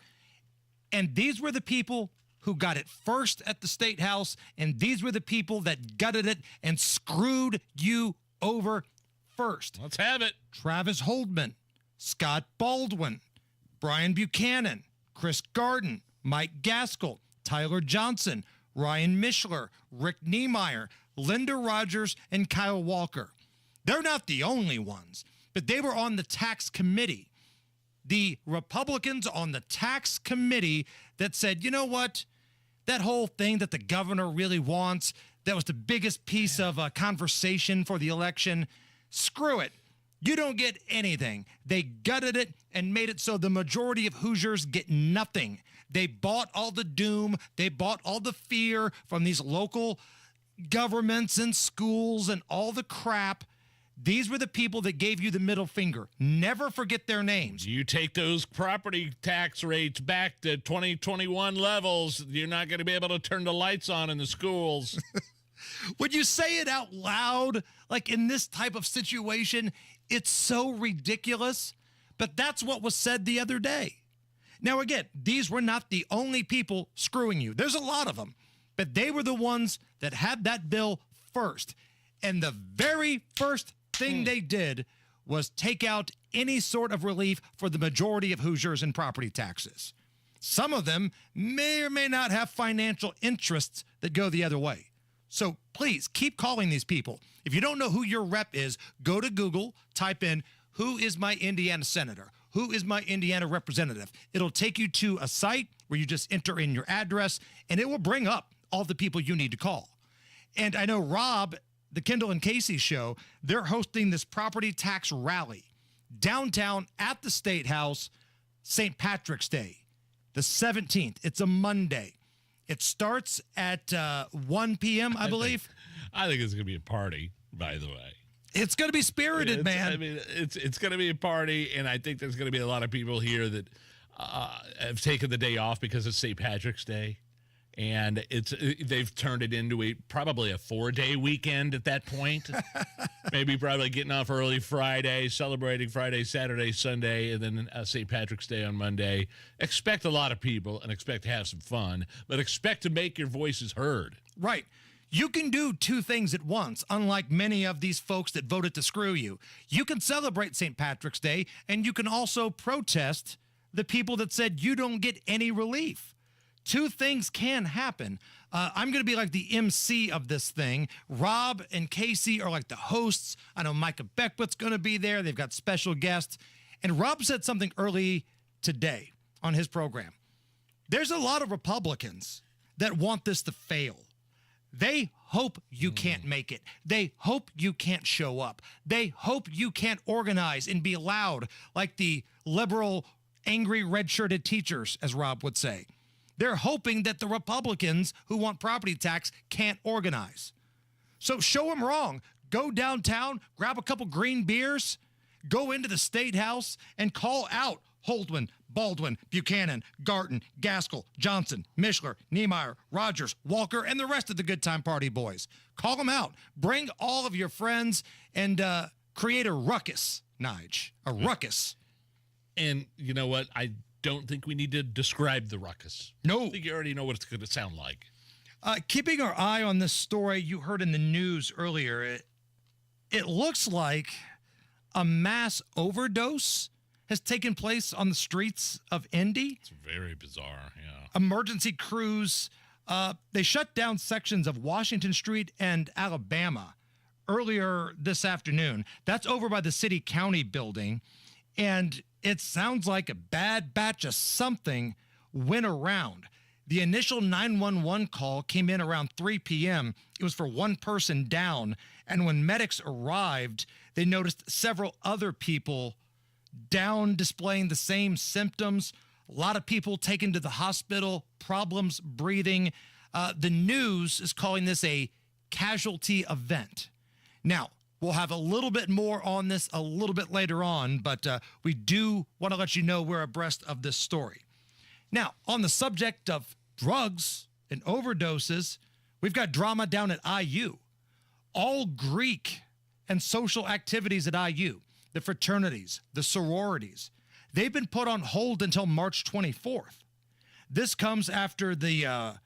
and these were the people who got it first at the State House, and these were the people that gutted it and screwed you over first. Let's have it. Travis Holdman, Scott Baldwin, Brian Buchanan, Chris Garden, Mike Gaskell, Tyler Johnson, Ryan Mishler, Rick Niemeyer, Linda Rogers, and Kyle Walker. They're not the only ones, but they were on the tax committee. The Republicans on the tax committee that said, you know what, that whole thing that the governor really wants, that was the biggest piece of conversation for the election, screw it. You don't get anything. They gutted it and made it so the majority of Hoosiers get nothing. They bought all the doom. They bought all the fear from these local governments and schools and all the crap. These were the people that gave you the middle finger. Never forget their names. You take those property tax rates back to 2021 levels, you're not going to be able to turn the lights on in the schools. When you say it out loud, like in this type of situation, it's so ridiculous. But that's what was said the other day. Now, again, these were not the only people screwing you. There's a lot of them. But they were the ones that had that bill first. And the very first thing they did was take out any sort of relief for the majority of Hoosiers in property taxes. Some of them may or may not have financial interests that go the other way. So please keep calling these people. If you don't know who your rep is, go to Google, type in, who is my Indiana senator? Who is my Indiana representative? It'll take you to a site where you just enter in your address, and it will bring up all the people you need to call. And I know Rob the Kendall and Casey show, they're hosting this property tax rally downtown at the State House, St. Patrick's Day, the 17th. It's a Monday. It starts at 1 p.m., I believe. I think it's going to be a party, by the way. It's going to be spirited, man. I mean, it's going to be a party, and I think there's going to be a lot of people here that have taken the day off because it's St. Patrick's Day. And they've turned it into probably a 4-day weekend at that point. Maybe probably getting off early Friday, celebrating Friday, Saturday, Sunday, and then St. Patrick's Day on Monday. Expect a lot of people and expect to have some fun, but expect to make your voices heard. Right. You can do two things at once, unlike many of these folks that voted to screw you. You can celebrate St. Patrick's Day, and you can also protest the people that said you don't get any relief. Two things can happen. I'm going to be like the MC of this thing. Rob and Casey are like the hosts. I know Micah Beckwith's going to be there. They've got special guests. And Rob said something early today on his program. There's a lot of Republicans that want this to fail. They hope you can't make it. They hope you can't show up. They hope you can't organize and be loud like the liberal, angry, red-shirted teachers, as Rob would say. They're hoping that the Republicans who want property tax can't organize. So show them wrong. Go downtown, grab a couple green beers, go into the State House, and call out Holdman, Baldwin, Buchanan, Garton, Gaskell, Johnson, Mishler, Niemeyer, Rogers, Walker, and the rest of the Good Time Party boys. Call them out. Bring all of your friends and create a ruckus, Nige. A ruckus. And you know what? I don't think we need to describe the ruckus. No. I think you already know what it's going to sound like. Keeping our eye on this story you heard in the news earlier, it looks like a mass overdose has taken place on the streets of Indy. It's very bizarre, yeah. Emergency crews, they shut down sections of Washington Street and Alabama earlier this afternoon. That's over by the city-county building, and it sounds like a bad batch of something went around. The initial 911 call came in around 3 p.m. It was for one person down, and when medics arrived, they noticed several other people down displaying the same symptoms. A lot of people taken to the hospital, problems breathing. The news is calling this a casualty event. Now, we'll have a little bit more on this a little bit later on, but we do want to let you know we're abreast of this story. Now, on the subject of drugs and overdoses, we've got drama down at IU. All Greek and social activities at IU, the fraternities, the sororities, they've been put on hold until March 24th. This comes after the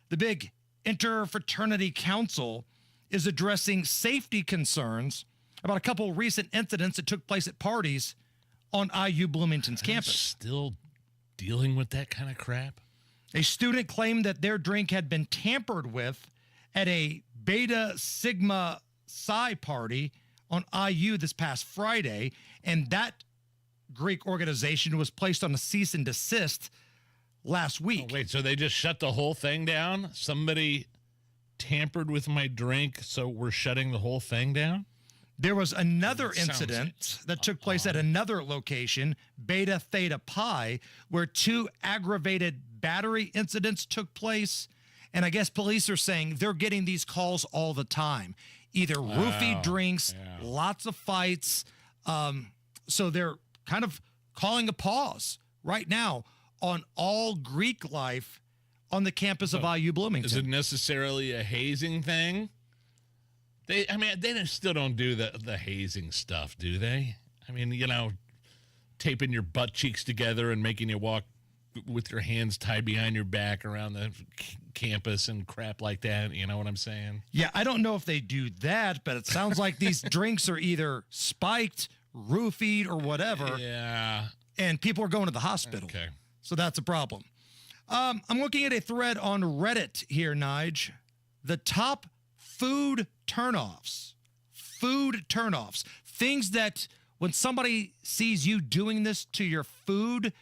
big Interfraternity Council is addressing safety concerns about a couple of recent incidents that took place at parties on IU Bloomington's campus. Still dealing with that kind of crap? A student claimed that their drink had been tampered with at a Beta Sigma Psi party on IU this past Friday, and that Greek organization was placed on a cease and desist last week. Oh, wait, so they just shut the whole thing down? Somebody tampered with my drink, so we're shutting the whole thing down? There was another incident that took place at another location, Beta Theta Pi, where two aggravated battery incidents took place. And I guess police are saying they're getting these calls all the time. Either roofied drinks, lots of fights. So they're kind of calling a pause right now on all Greek life on the campus of IU Bloomington. Is it necessarily a hazing thing? They still don't do the hazing stuff, do they? I mean, taping your butt cheeks together and making you walk with your hands tied behind your back around the campus and crap like that. You know what I'm saying? Yeah, I don't know if they do that, but it sounds like these drinks are either spiked, roofied, or whatever. Yeah. And people are going to the hospital. Okay. So that's a problem. I'm looking at a thread on Reddit here, Nige. The top food turnoffs. Food turnoffs. Things that when somebody sees you doing this to your food,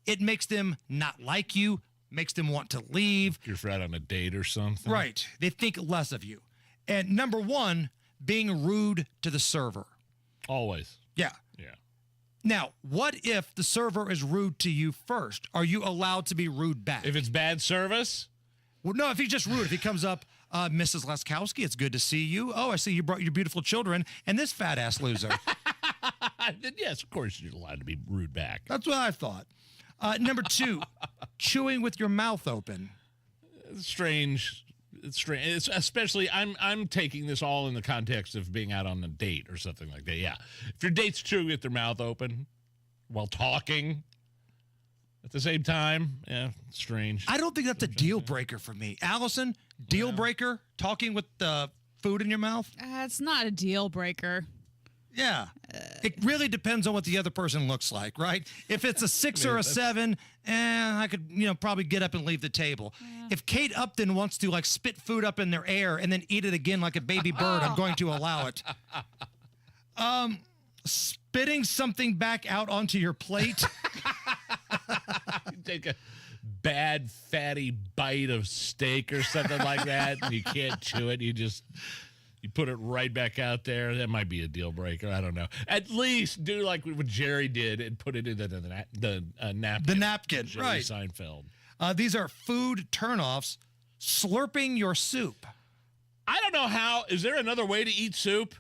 it makes them not like you, makes them want to leave. You're out on a date or something. Right. They think less of you. And number one, being rude to the server. Always. Yeah. Yeah. Now, what if the server is rude to you first? Are you allowed to be rude back? If it's bad service? Well, no, if he's just rude. If he comes up, Mrs. Laskowski, it's good to see you. Oh, I see you brought your beautiful children and this fat-ass loser. Then yes, of course you're allowed to be rude back. That's what I thought. Number 2, chewing with your mouth open. It's strange. It's strange. It's especially, I'm taking this all in the context of being out on a date or something like that. Yeah. If your date's chewing with their mouth open while talking at the same time, yeah, strange. I don't think that's a deal breaker for me. Allison, deal breaker, talking with the food in your mouth? It's not a deal breaker. Yeah. It really depends on what the other person looks like, right? If it's a 6 or a 7, I could, probably get up and leave the table. If Kate Upton wants to spit food up in their air and then eat it again like a baby bird, I'm going to allow it. Spitting something back out onto your plate. You take a bad fatty bite of steak or something like that and you can't chew it. You put it right back out there. That might be a deal breaker. I don't know. At least do like what Jerry did and put it in the napkin. The napkin, Jerry right. Seinfeld. These are food turnoffs. Slurping your soup. I don't know how. Is there another way to eat soup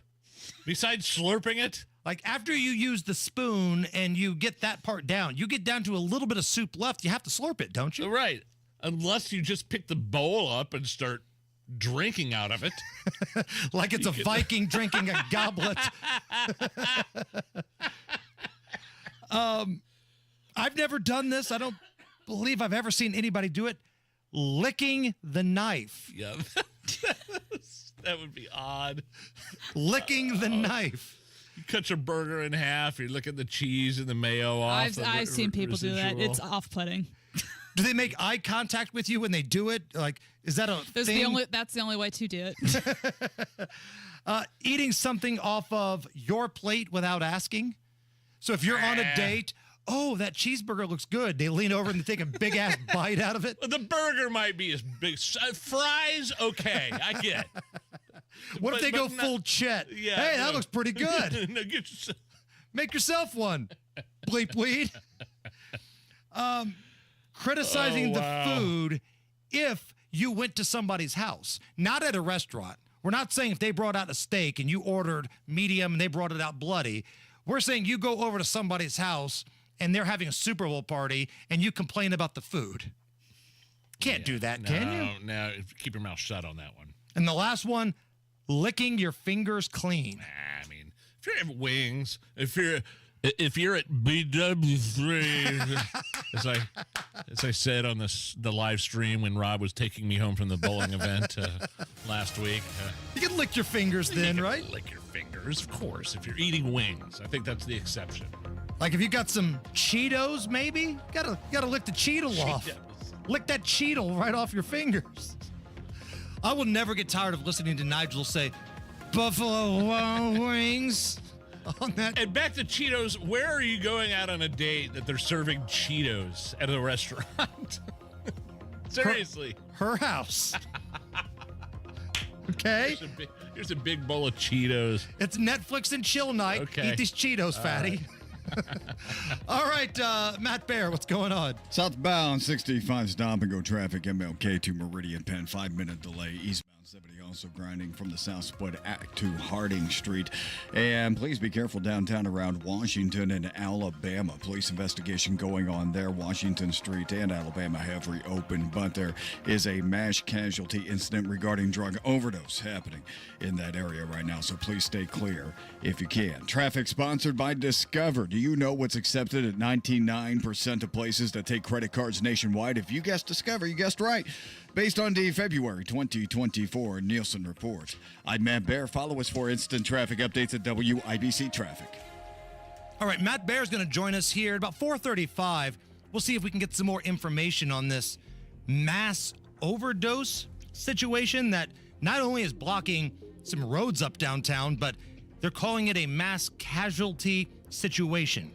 besides slurping it? Like after you use the spoon and you get that part down, you get down to a little bit of soup left, you have to slurp it, don't you? Right. Unless you just pick the bowl up and start drinking out of it. Like it's a Viking drinking a goblet. I've never done this. I don't believe I've ever seen anybody do it. Licking the knife. Yeah. That would be odd. Licking the knife. You cut your burger in half. You're licking the cheese and the mayo off. I've seen people do that. It's off-putting. Do they make eye contact with you when they do it? Like, is that a thing? That's the only way to do it. Eating something off of your plate without asking. So if you're on a date, oh, that cheeseburger looks good. They lean over and they take a big ass bite out of it. The burger might be as big. Fries, okay, I get. What if they go full Chet? Yeah, hey, that looks pretty good. No, get yourself. Make yourself one. Bleep weed. Criticizing the food if you went to somebody's house, not at a restaurant. We're not saying if they brought out a steak and you ordered medium and they brought it out bloody. We're saying you go over to somebody's house and they're having a Super Bowl party and you complain about the food. Can't do that, can you? No, keep your mouth shut on that one. And the last one, licking your fingers clean. I mean, if you're at Wings, if you're at BW3, as I said on the live stream when Rob was taking me home from the bowling event last week. You can lick your fingers then, right? Lick your fingers, of course, if you're eating wings. I think that's the exception. Like if you got some Cheetos, maybe? Gotta lick the Cheeto off. Lick that Cheeto right off your fingers. I will never get tired of listening to Nigel say, Buffalo Wild Wings. On that. And back to Cheetos, where are you going out on a date that they're serving Cheetos at a restaurant? Seriously. Her house. Okay? Here's a big bowl of Cheetos. It's Netflix and chill night. Okay. Eat these Cheetos, fatty. All right, Matt Bear, what's going on? Southbound 65 stop and go traffic, MLK to Meridian Penn, 5-minute delay. Eastbound 70 also grinding from the south split to Harding Street. And please be careful downtown around Washington and Alabama. Police investigation going on there. Washington Street and Alabama have reopened, but there is a mass casualty incident regarding drug overdose happening in that area right now. So please stay clear if you can. Traffic sponsored by Discover. Do you know what's accepted at 99% of places that take credit cards nationwide? If you guessed Discover, you guessed right. Based on the February 2024 Nielsen report. I'm Matt Bear. Follow us for instant traffic updates at WIBC Traffic. All right, Matt Bear is going to join us here at about 4:35. We'll see if we can get some more information on this mass overdose situation that not only is blocking some roads up downtown, but they're calling it a mass casualty situation.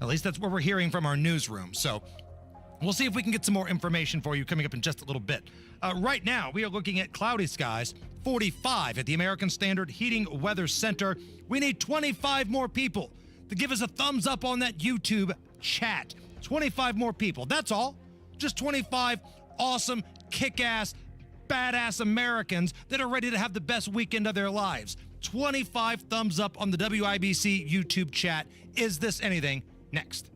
At least that's what we're hearing from our newsroom. So We'll see if we can get some more information for you coming up in just a little bit. Right now, we are looking at cloudy skies, 45 at the American Standard Heating Weather Center. We need 25 more people to give us a thumbs up on that YouTube chat. 25 more people. That's all. Just 25 awesome, kick-ass, badass Americans that are ready to have the best weekend of their lives. 25 thumbs up on the WIBC YouTube chat. Is this anything? Next.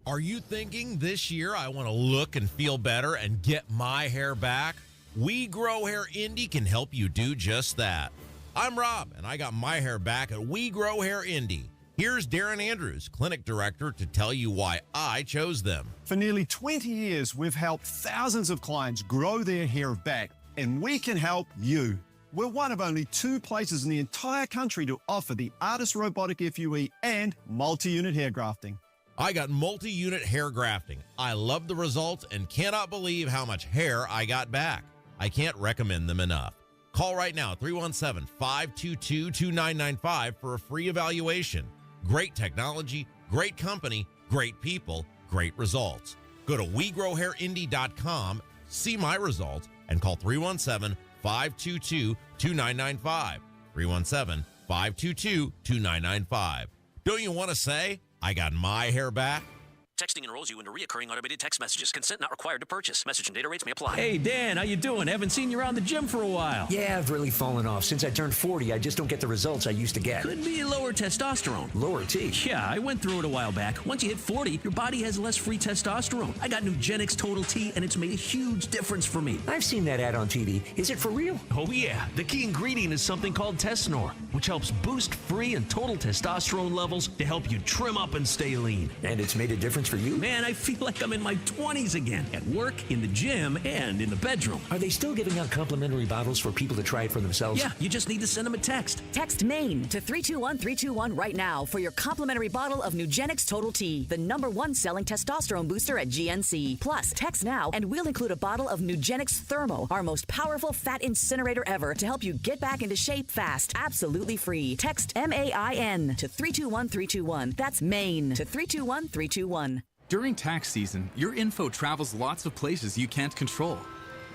Are you thinking this year I want to look and feel better and get my hair back? We Grow Hair Indie can help you do just that. I'm Rob, and I got my hair back at We Grow Hair Indie. Here's Darren Andrews, clinic director, to tell you why I chose them. For nearly 20 years, we've helped thousands of clients grow their hair back, and we can help you. We're one of only 2 places in the entire country to offer the Artist Robotic FUE and multi-unit hair grafting. I got multi-unit hair grafting. I love the results and cannot believe how much hair I got back. I can't recommend them enough. Call right now, 317-522-2995 for a free evaluation. Great technology, great company, great people, great results. Go to WeGrowHairIndie.com, see my results, and call 317-522-2995. 317-522-2995. Don't you want to say, I got my hair back? Texting enrolls you into recurring automated text messages. Consent not required to purchase. Message and data rates may apply. Hey, Dan, how you doing? Haven't seen you around the gym for a while. Yeah, I've really fallen off. Since I turned 40, I just don't get the results I used to get. Could be lower testosterone. Lower T? Yeah, I went through it a while back. Once you hit 40, your body has less free testosterone. I got Nugenix Total T, and it's made a huge difference for me. I've seen that ad on TV. Is it for real? Oh, yeah. The key ingredient is something called Tesnor, which helps boost free and total testosterone levels to help you trim up and stay lean. And it's made a difference for you? Man, I feel like I'm in my 20s again, at work, in the gym, and in the bedroom. Are they still giving out complimentary bottles for people to try it for themselves? Yeah, you just need to send them a text. Text MAIN to 321-321 right now for your complimentary bottle of Nugenix Total T, the #1 selling testosterone booster at GNC. Plus, text now and we'll include a bottle of Nugenix Thermo, our most powerful fat incinerator ever, to help you get back into shape fast, absolutely free. Text MAIN to 321-321. That's MAIN to 321-321. During tax season, your info travels lots of places you can't control.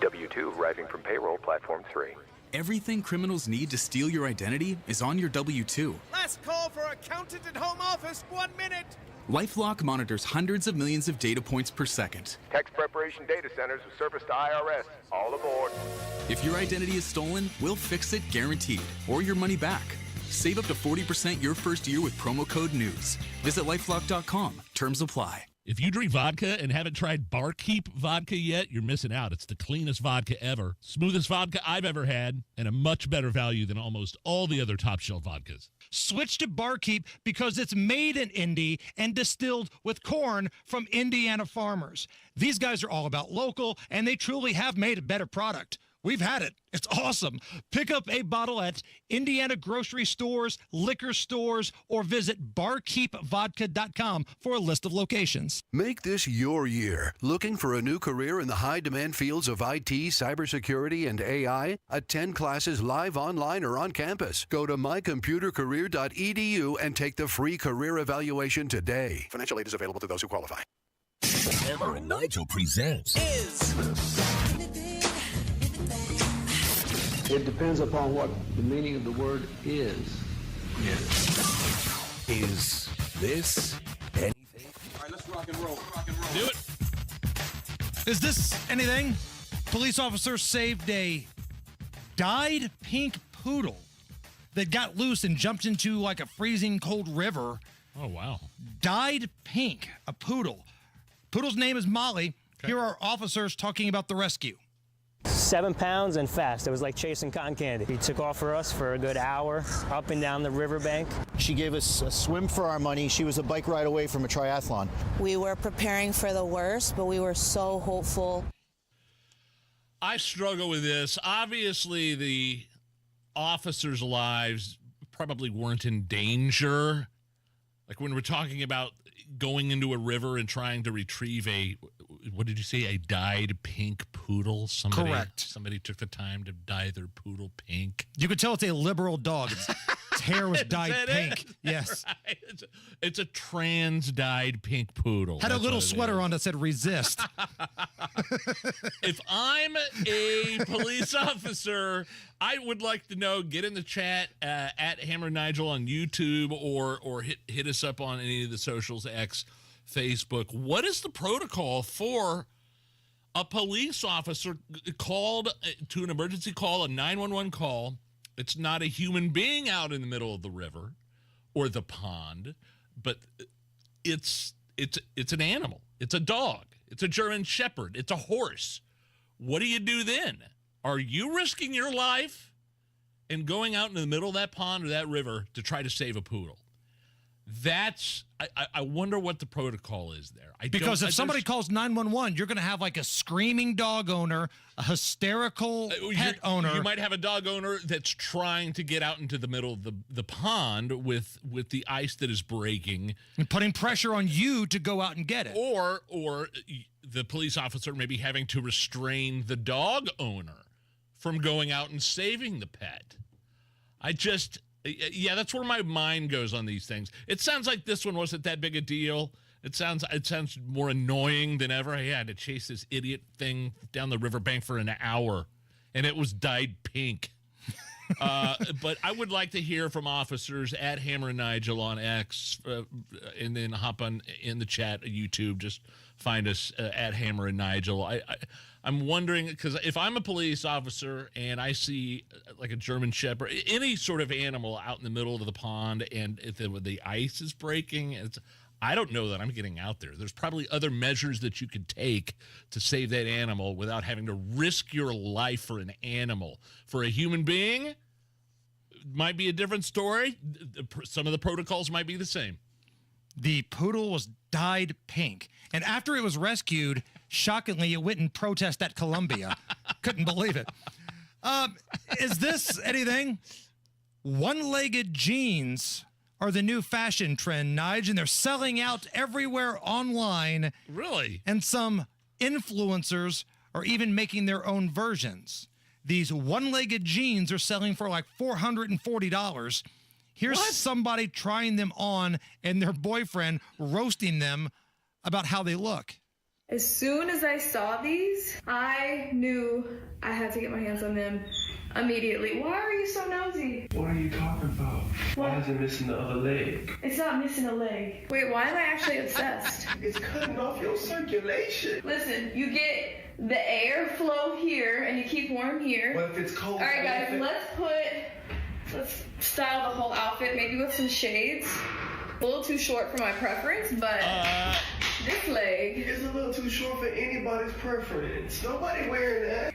W-2 arriving from payroll platform 3. Everything criminals need to steal your identity is on your W-2. Last call for accountant and home office, 1 minute. LifeLock monitors hundreds of millions of data points per second. Tax preparation data centers with service to IRS. All aboard. If your identity is stolen, we'll fix it guaranteed, or your money back. Save up to 40% your first year with promo code NEWS. Visit lifelock.com. Terms apply. If you drink vodka and haven't tried Barkeep vodka yet, you're missing out. It's the cleanest vodka ever, smoothest vodka I've ever had, and a much better value than almost all the other top-shelf vodkas. Switch to Barkeep because it's made in Indy and distilled with corn from Indiana farmers. These guys are all about local, and they truly have made a better product. We've had it. It's awesome. Pick up a bottle at Indiana grocery stores, liquor stores, or visit barkeepvodka.com for a list of locations. Make this your year. Looking for a new career in the high-demand fields of IT, cybersecurity, and AI? Attend classes live online or on campus. Go to mycomputercareer.edu and take the free career evaluation today. Financial aid is available to those who qualify. Hammer and Nigel presents It depends upon what the meaning of the word is. Is this anything? All right, let's rock and roll. Do it. Is this anything? Police officers saved a dyed pink poodle that got loose and jumped into like a freezing cold river. Oh, wow. Dyed pink, a poodle. Poodle's name is Molly. Okay. Here are officers talking about the rescue. 7 pounds and fast. It was like chasing cotton candy. He took off for us for a good hour, up and down the riverbank. She gave us a swim for our money. She was a bike ride away from a triathlon. We were preparing for the worst, but we were so hopeful. I struggle with this. Obviously, the officers' lives probably weren't in danger. Like when we're talking about going into a river and trying to retrieve what did you say, a dyed pink poodle? Correct. Somebody took the time to dye their poodle pink. You could tell it's a liberal dog. It's its hair was dyed Is that pink. it? Yes. Right. It's a trans-dyed pink poodle. Had a That's little what it sweater is. on that said resist. If I'm a police officer, I would like to know, get in the chat at Hammer Nigel on YouTube or hit us up on any of the socials, X, Facebook. What is the protocol for a police officer called to an emergency call, a 911 call? It's not a human being out in the middle of the river or the pond, but it's an animal. It's a dog. It's a German Shepherd. It's a horse. What do you do then? Are you risking your life and going out in the middle of that pond or that river to try to save a poodle? I wonder what the protocol is there. Because if somebody calls 911, you're going to have like a screaming dog owner, a hysterical pet owner. You might have a dog owner that's trying to get out into the middle of the pond with the ice that is breaking. And putting pressure on you to go out and get it. Or the police officer maybe having to restrain the dog owner from going out and saving the pet. Yeah, that's where my mind goes on these things. It sounds like this one wasn't that big a deal. It sounds more annoying than ever. I had to chase this idiot thing down the riverbank for an hour, and it was dyed pink. But I would like to hear from officers at Hammer and Nigel on X, and then hop on in the chat, YouTube. Just find us at Hammer and Nigel. I'm wondering, because if I'm a police officer and I see like a German Shepherd, any sort of animal out in the middle of the pond, and if the ice is breaking, I don't know that I'm getting out there. There's probably other measures that you could take to save that animal without having to risk your life for an animal. For a human being, it might be a different story. Some of the protocols might be the same. The poodle was dyed pink. And after it was rescued, shockingly, it went and protested at Columbia. Couldn't believe it. Is this anything? One-legged jeans are the new fashion trend, Nige, and they're selling out everywhere online. Really? And some influencers are even making their own versions. These one-legged jeans are selling for like $440. Here's somebody trying them on and their boyfriend roasting them about how they look. As soon as I saw these, I knew I had to get my hands on them immediately. Why are you so nosy? What are you talking about? What? Why is it missing the other leg? It's not missing a leg. Wait, why am I actually obsessed? It's cutting off your circulation. Listen, you get the airflow here and you keep warm here. What if it's cold? All right, guys, let's style the whole outfit, maybe with some shades. A little too short for my preference, but this leg is a little too short for anybody's preference. Nobody wearing that.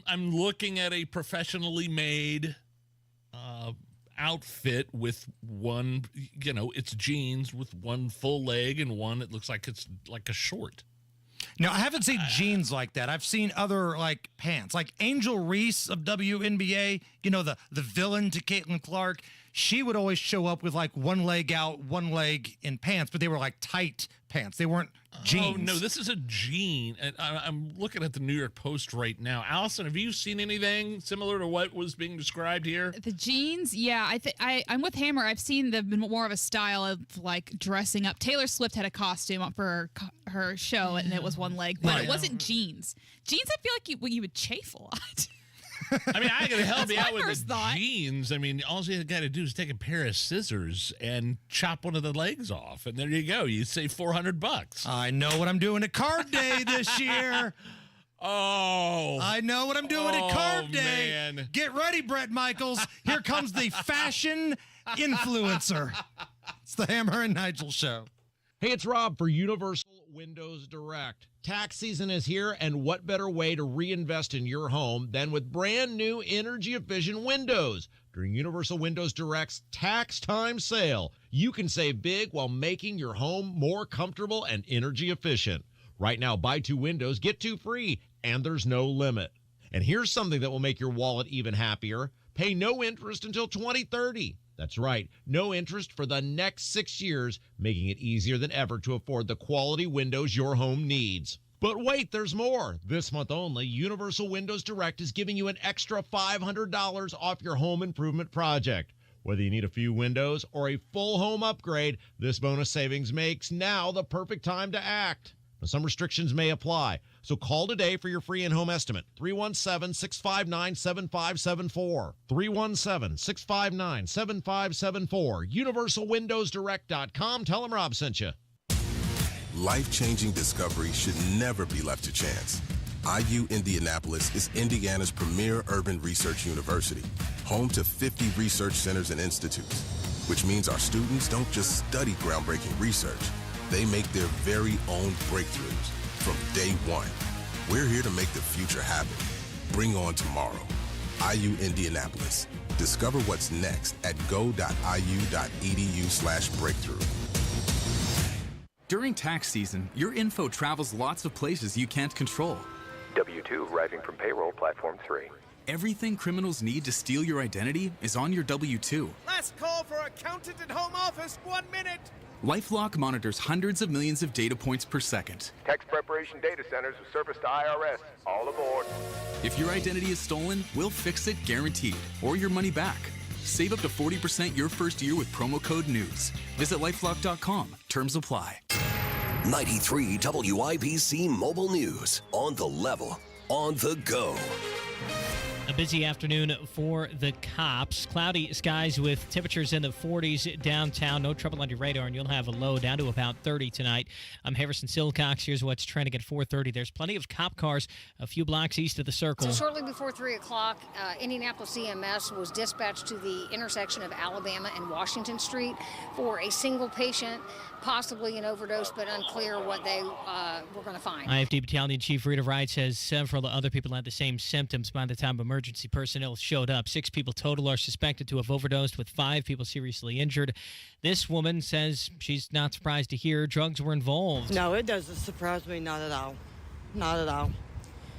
I'm looking at a professionally made outfit with one, it's jeans with one full leg and one it looks like it's like a short. Now, I haven't seen jeans like that. I've seen other like pants, like Angel Reese of WNBA, the villain to Caitlin Clark. She would always show up with like one leg out, one leg in pants, but they were like tight pants. They weren't jeans. Oh, no, this is a jean. And I'm looking at the New York Post right now. Allison, have you seen anything similar to what was being described here? The jeans, yeah. I'm with Hammer. I've seen more of a style of like dressing up. Taylor Swift had a costume for her show, and it was one leg, but it wasn't jeans. Jeans, I feel like you would chafe a lot. I mean, I gotta help you out with the jeans. I mean, all you got to do is take a pair of scissors and chop one of the legs off, and there you go. You save $400. I know what I'm doing at Carb Day this year. I know what I'm doing at Carb Day. Man. Get ready, Brett Michaels. Here comes the fashion influencer. It's the Hammer and Nigel Show. Hey, it's Rob for Universal Windows Direct. Tax season is here, and what better way to reinvest in your home than with brand new energy-efficient windows? During Universal Windows Direct's Tax Time Sale, you can save big while making your home more comfortable and energy efficient. Right now, buy 2 windows, get 2 free, and there's no limit. And here's something that will make your wallet even happier. Pay no interest until 2030. That's right, no interest for the next 6 years, making it easier than ever to afford the quality windows your home needs. But wait, there's more. This month only, Universal Windows Direct is giving you an extra $500 off your home improvement project. Whether you need a few windows or a full home upgrade, this bonus savings makes now the perfect time to act. Now, some restrictions may apply, so call today for your free in-home estimate. 317-659-7574. 317-659-7574. UniversalWindowsDirect.com. Tell them Rob sent you. Life-changing discovery should never be left to chance. IU Indianapolis is Indiana's premier urban research university, home to 50 research centers and institutes, which means our students don't just study groundbreaking research, they make their very own breakthroughs from day one. We're here to make the future happen. Bring on tomorrow. IU Indianapolis. Discover what's next at go.iu.edu/breakthrough. During tax season, your info travels lots of places you can't control. W-2 arriving from payroll platform 3. Everything criminals need to steal your identity is on your W-2. Last call for accountant and home office, 1 minute. LifeLock monitors hundreds of millions of data points per second. Tax preparation data centers with service to IRS. All aboard. If your identity is stolen, we'll fix it guaranteed, or your money back. Save up to 40% your first year with promo code NEWS. Visit lifelock.com. Terms apply. 93 WIBC Mobile News. On the level, on the go. A busy afternoon for the cops. Cloudy skies with temperatures in the 40s downtown. No trouble on your radar, and you'll have a low down to about 30 tonight. I'm Harrison Silcox. Here's what's trending at 4:30. There's plenty of cop cars a few blocks east of the circle. So shortly before 3 o'clock, Indianapolis CMS was dispatched to the intersection of Alabama and Washington Street for a single patient, possibly an overdose, but unclear what they were going to find. IFD Battalion Chief Rita Wright says several other people had the same symptoms by the time emergency personnel showed up. 6 people total are suspected to have overdosed, with 5 people seriously injured. This woman says she's not surprised to hear drugs were involved. No, it doesn't surprise me, not at all. Not at all.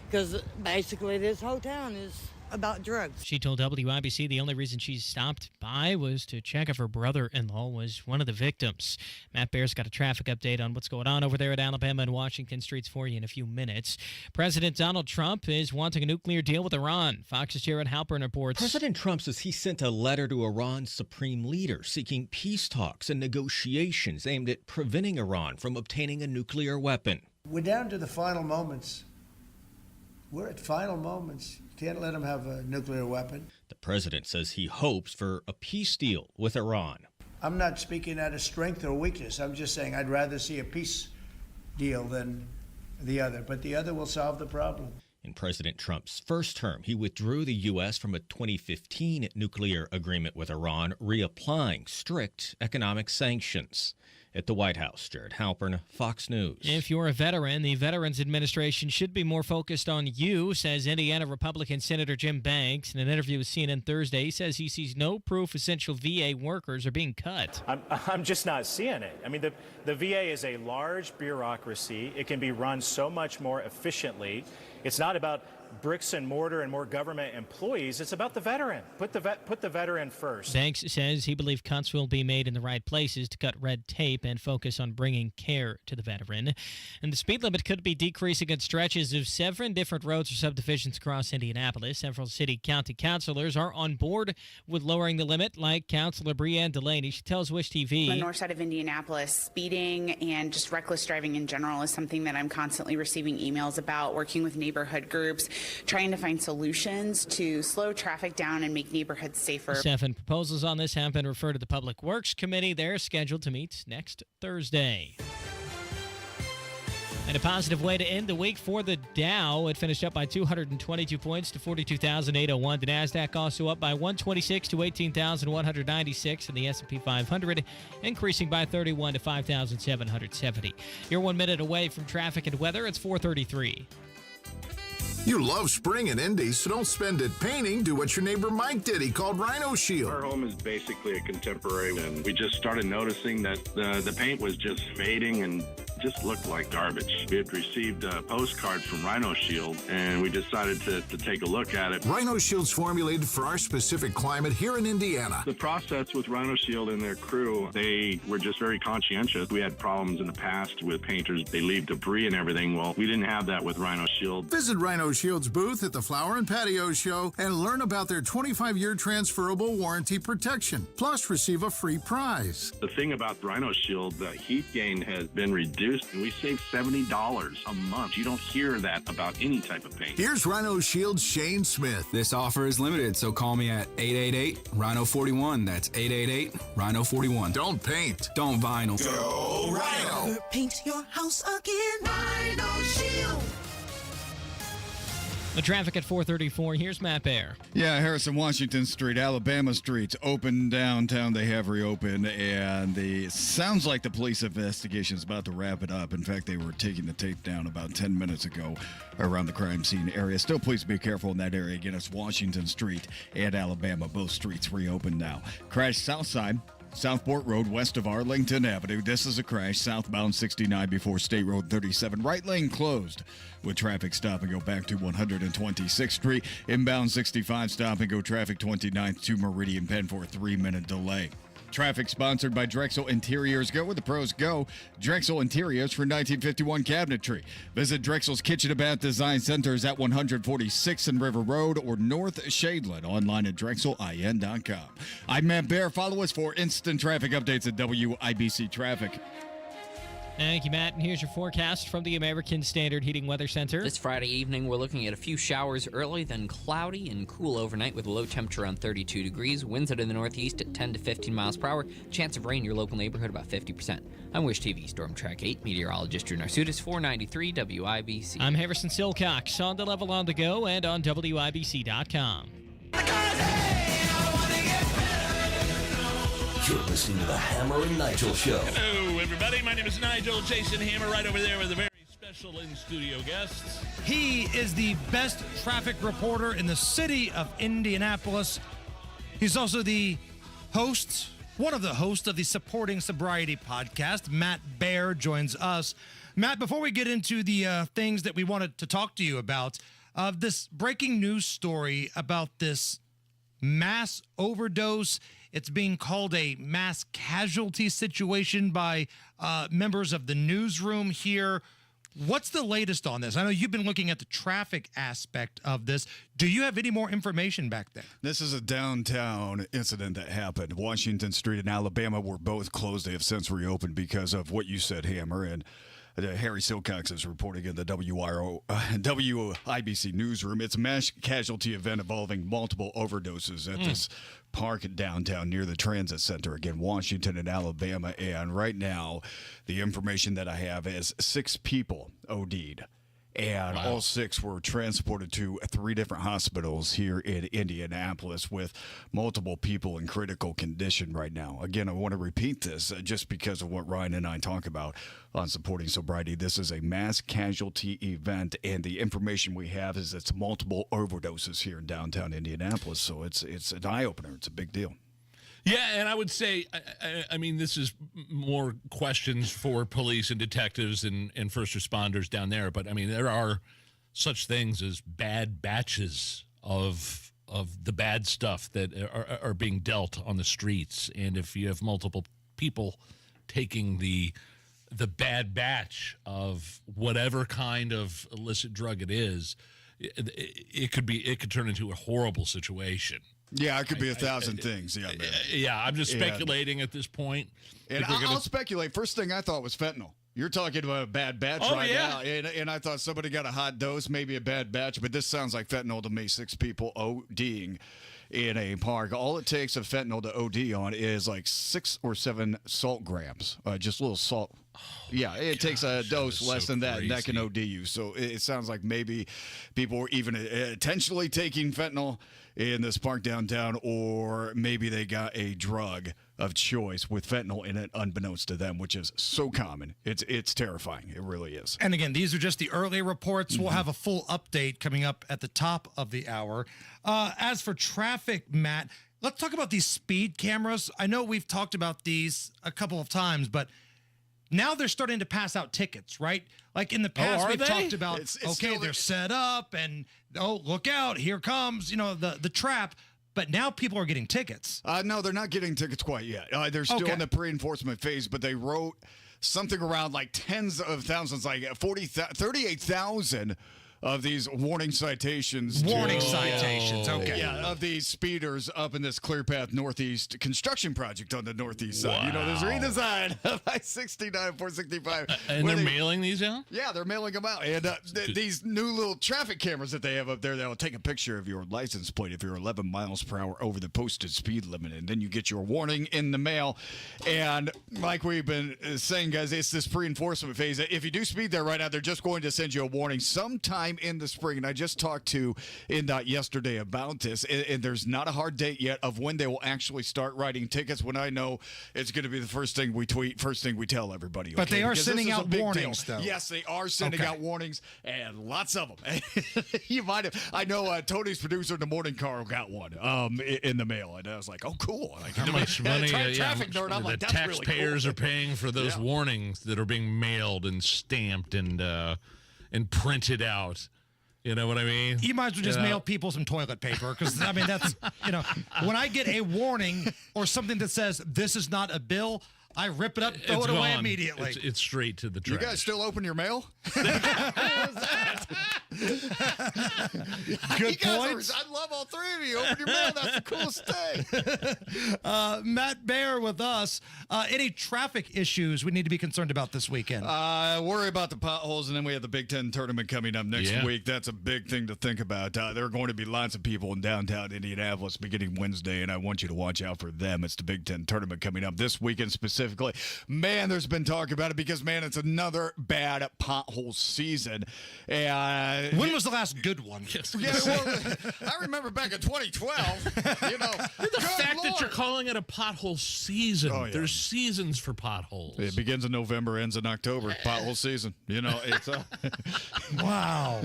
Because basically this whole town is about drugs. She told WIBC the only reason she stopped by was to check if her brother-in-law was one of the victims. Matt Bear's got a traffic update on what's going on over there at Alabama and Washington streets for you in a few minutes. President Donald Trump is wanting a nuclear deal with Iran. Fox's Jared Halpern reports. President Trump says he sent a letter to Iran's supreme leader seeking peace talks and negotiations aimed at preventing Iran from obtaining a nuclear weapon. We're down to the final moments. We're at final moments. Can't let them have a nuclear weapon. The president says he hopes for a peace deal with Iran. I'm not speaking out of strength or weakness. I'm just saying I'd rather see a peace deal than the other. But the other will solve the problem. In President Trump's first term, he withdrew the U.S. from a 2015 nuclear agreement with Iran, reapplying strict economic sanctions. At the White House, Jared Halpern, Fox News. If you're a veteran, the Veterans Administration should be more focused on you, says Indiana Republican Senator Jim Banks. In an interview with CNN Thursday, he says he sees no proof essential VA workers are being cut. I'm just not seeing it. I mean, the VA is a large bureaucracy. It can be run so much more efficiently. It's not about bricks and mortar and more government employees. It's about the veteran. Put the veteran first. Banks says he believes cuts will be made in the right places to cut red tape and focus on bringing care to the veteran. And the speed limit could be decreasing at stretches of 7 different roads or subdivisions across Indianapolis. Several city-county councilors are on board with lowering the limit, like Councilor Breanne Delaney. She tells Wish TV. On the north side of Indianapolis, speeding and just reckless driving in general is something that I'm constantly receiving emails about, working with neighborhood groups, trying to find solutions to slow traffic down and make neighborhoods safer. 7 proposals on this have been referred to the Public Works Committee. They're scheduled to meet next Thursday. And a positive way to end the week for the Dow. It finished up by 222 points to 42,801. The NASDAQ also up by 126 to 18,196. And the S&P 500 increasing by 31 to 5,770. You're 1 minute away from traffic and weather. It's 4:33. You love spring in Indy, so don't spend it painting. Do what your neighbor Mike did. He called Rhino Shield. Our home is basically a contemporary, and we just started noticing that the paint was just fading and just looked like garbage. We had received a postcard from Rhino Shield, and we decided to take a look at it. Rhino Shield's formulated for our specific climate here in Indiana. The process with Rhino Shield and their crew, they were just very conscientious. We had problems in the past with painters. They leave debris and everything. Well, we didn't have that with Rhino Shield. Visit Rhino Shield's booth at the Flower and Patio Show and learn about their 25-year transferable warranty protection. Plus, receive a free prize. The thing about Rhino Shield, the heat gain has been reduced, and we save $70 a month. You don't hear that about any type of paint. Here's Rhino Shield's Shane Smith. This offer is limited, so call me at 888-RHINO-41. That's 888-RHINO-41. Don't paint. Don't vinyl. Go Rhino. Paint your house again. Rhino Shield. The traffic at 434. Here's Matt Bear. Yeah, Harrison, Washington Street, Alabama Street's open downtown. They have reopened, and sounds like the police investigation is about to wrap it up. In fact, they were taking the tape down about 10 minutes ago around the crime scene area. Still, please be careful in that area. Again, it's Washington Street and Alabama. Both streets reopened now. Crash south side. Southport Road west of Arlington Avenue. This is a crash southbound 69 before State Road 37. Right lane closed with traffic stop and go back to 126th Street. Inbound 65 stop and go traffic 29th to Meridian Penn for a 3-minute delay. Traffic sponsored by Drexel Interiors. Go where the pros go. Drexel Interiors for 1951 cabinetry. Visit Drexel's Kitchen and Bath Design Centers at 146th and River Road or North Shadeland. Online at drexelin.com. I'm Matt Bear. Follow us for instant traffic updates at WIBC Traffic. Thank you, Matt. And here's your forecast from the American Standard Heating Weather Center. This Friday evening, we're looking at a few showers early, then cloudy and cool overnight with a low temperature around 32 degrees. Winds out of the northeast at 10 to 15 miles per hour. Chance of rain in your local neighborhood about 50%. I'm Wish TV Storm Track 8 meteorologist Drew Narsutis, 493 WIBC. I'm Harrison Silcox on the level on the go and on WIBC.com. You're listening to the Hammer and Nigel Show. Hello, everybody. My name is Nigel. Jason Hammer right over there with a very special in-studio guest. He is the best traffic reporter in the city of Indianapolis. He's also the host, one of the hosts of the Supporting Sobriety podcast. Matt Bear joins us. Matt, before we get into the things that we wanted to talk to you about, this breaking news story about this mass overdose. It's being called a mass casualty situation by members of the newsroom here. What's the latest on this? I know you've been looking at the traffic aspect of this. Do you have any more information back there? This is a downtown incident that happened. Washington Street and Alabama were both closed. They have since reopened because of what you said, Hammer. And Harry Silcox is reporting in the WIBC newsroom. It's a mass casualty event involving multiple overdoses at this park downtown near the transit center. Again, Washington and Alabama. And right now, the information that I have is 6 people OD'd. And all 6 were transported to 3 different hospitals here in Indianapolis with multiple people in critical condition right now. Again, I want to repeat this just because of what Ryan and I talk about on Supporting Sobriety. This is a mass casualty event, and the information we have is it's multiple overdoses here in downtown Indianapolis. So it's an eye-opener. It's a big deal. Yeah, and I would say, I mean, this is more questions for police and detectives and first responders down there. But, I mean, there are such things as bad batches of the bad stuff that are being dealt on the streets. And if you have multiple people taking the bad batch of whatever kind of illicit drug it is, it could turn into a horrible situation. Yeah, it could be 1,000 things. Yeah, man. Yeah, I'm just speculating at this point. And I'll speculate. First thing I thought was fentanyl. You're talking about a bad batch now. And I thought somebody got a hot dose, maybe a bad batch, but this sounds like fentanyl to me. 6 people ODing in a park. All it takes of fentanyl to OD on is like 6 or 7 salt grams, just a little salt. It takes a dose less than that, and that can OD you. So it sounds like maybe people were even intentionally taking fentanyl in this park downtown, or maybe they got a drug of choice with fentanyl in it unbeknownst to them, which is so common. It's terrifying. It really is. And again, these are just the early reports. We'll have a full update coming up at the top of the hour. As for traffic, Matt, let's talk about these speed cameras. I know we've talked about these a couple of times, but Now they're starting to pass out tickets, right? Like in the past, we've talked about, they're set up and, look out, here comes, the trap. But now people are getting tickets. No, they're not getting tickets quite yet. They're still in the pre-enforcement phase, but they wrote something around like tens of thousands, like 38,000 of these warning citations. Okay. Yeah, of these speeders up in this Clearpath Northeast construction project on the northeast side. Wow. There's redesign of I-69, 465. And they're mailing these out? Yeah, they're mailing them out. And these new little traffic cameras that they have up there, that'll take a picture of your license plate if you're 11 miles per hour over the posted speed limit. And then you get your warning in the mail. And like we've been saying, guys, it's this pre-enforcement phase. If you do speed there right now, they're just going to send you a warning sometime in the spring. And I just talked to INDOT yesterday about this, and there's not a hard date yet of when they will actually start writing tickets. When I know it's going to be the first thing we tweet, first thing we tell everybody. But they are sending out warnings, though. Yes, they are sending out warnings, and lots of them. You might have. I know Tony's producer in the morning, Carl, got one in the mail, and I was like, oh, cool. Like, how much money traffic nerd, I'm like, the that's taxpayers really cool. are paying for those warnings that are being mailed and stamped and printed out. You know what I mean? You might as well just mail people some toilet paper because, I mean, that's, when I get a warning or something that says this is not a bill, I rip it up, throw it away immediately. It's straight to the trash. You guys still open your mail? Good point. I love all three of you. Open your mail. That's the coolest thing. Matt Baer with us. Any traffic issues we need to be concerned about this weekend? Worry about the potholes, and then we have the Big Ten tournament coming up next week. That's a big thing to think about. There are going to be lots of people in downtown Indianapolis beginning Wednesday, and I want you to watch out for them. It's the Big Ten tournament coming up this weekend specifically. Man, there's been talk about it because, man, it's another bad pothole season. When was the last good one? Yeah, well, I remember back in 2012. The fact that you're calling it a pothole season. Oh, yeah. There's seasons for potholes. It begins in November, ends in October. Pothole season. It's wow.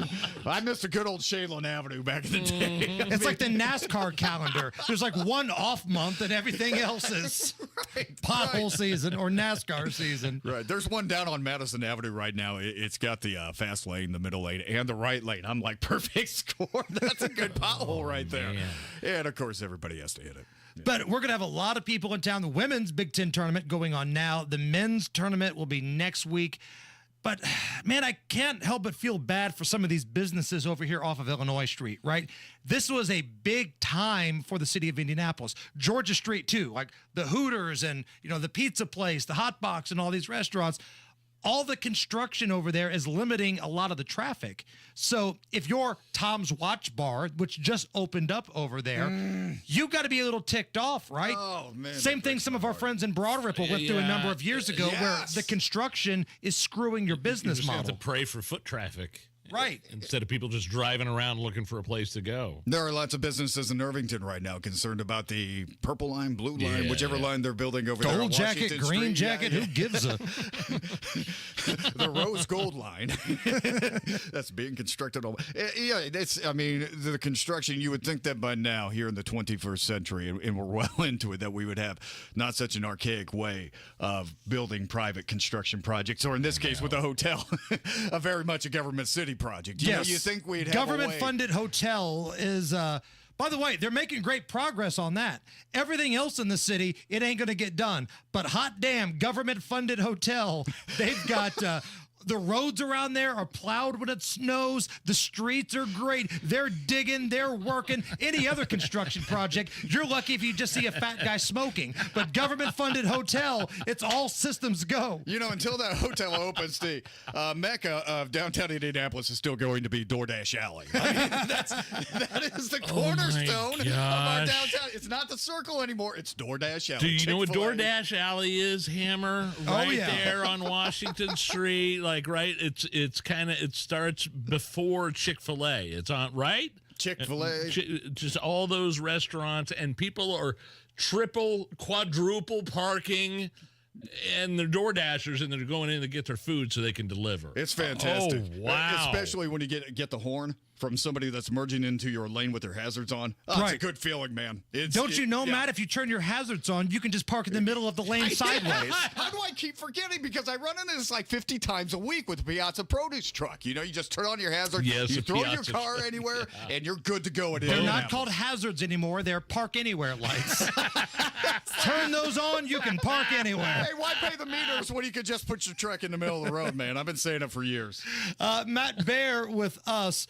I missed a good old Shaylin Avenue back in the day. It's like the NASCAR calendar. There's like one off month and everything else is pothole season or NASCAR season. Right. There's one down on Madison Avenue right now. It's got the fast lane, the middle lane, and the right lane. I'm like, perfect score. That's a good pothole right there. Man. And, of course, everybody has to hit it. But we're going to have a lot of people in town. The women's Big Ten tournament going on now. The men's tournament will be next week. But, man, I can't help but feel bad for some of these businesses over here off of Illinois Street, right? This was a big time for the city of Indianapolis. Georgia Street, too, like the Hooters and, the pizza place, the Hot Box, and all these restaurants. All the construction over there is limiting a lot of the traffic. So if you're Tom's Watch Bar, which just opened up over there, you got to be a little ticked off, right? Oh, man. Same thing some of our friends in Broad Ripple went through a number of years ago where the construction is screwing your business model. You have to pray for foot traffic. Right. Instead of people just driving around looking for a place to go. There are lots of businesses in Irvington right now concerned about the purple line, blue line, whichever line they're building over there. Gold jacket, Washington green Street. jacket, who gives a... The rose gold line that's being constructed. The construction, you would think that by now, here in the 21st century, and we're well into it, that we would have not such an archaic way of building private construction projects, or in this case with a hotel, a very much a government city project. You think we'd have government-funded hotel is... by the way, they're making great progress on that. Everything else in the city, it ain't going to get done. But hot damn, government-funded hotel, they've got... the roads around there are plowed when it snows. The streets are great. They're digging. They're working. Any other construction project, you're lucky if you just see a fat guy smoking. But government-funded hotel, it's all systems go. Until that hotel opens, the mecca of downtown Indianapolis is still going to be DoorDash Alley. I mean, that is the cornerstone of our downtown. It's not the Circle anymore. It's DoorDash Alley. Do you know what DoorDash Alley is, Hammer? Right there on Washington Street. It starts before Chick-fil-A. It's on, right? Chick-fil-A. Just all those restaurants, and people are triple, quadruple parking and they're door dashers, and they're going in to get their food so they can deliver. It's fantastic. Oh, wow. Especially when you get the horn from somebody that's merging into your lane with their hazards on. Oh, It's a good feeling, man. Don't you know, Matt, if you turn your hazards on, you can just park in the middle of the lane sideways. How do I keep forgetting? Because I run into this like 50 times a week with the Piazza produce truck. You know, you just turn on your hazard, Yes, you the throw your Piazza car truck. anywhere, and you're good to go. They're not called hazards anymore. They're park anywhere lights. Turn those on, you can park anywhere. Hey, why pay the meters when you could just put your truck in the middle of the road, man? I've been saying it for years. Matt Baer with us.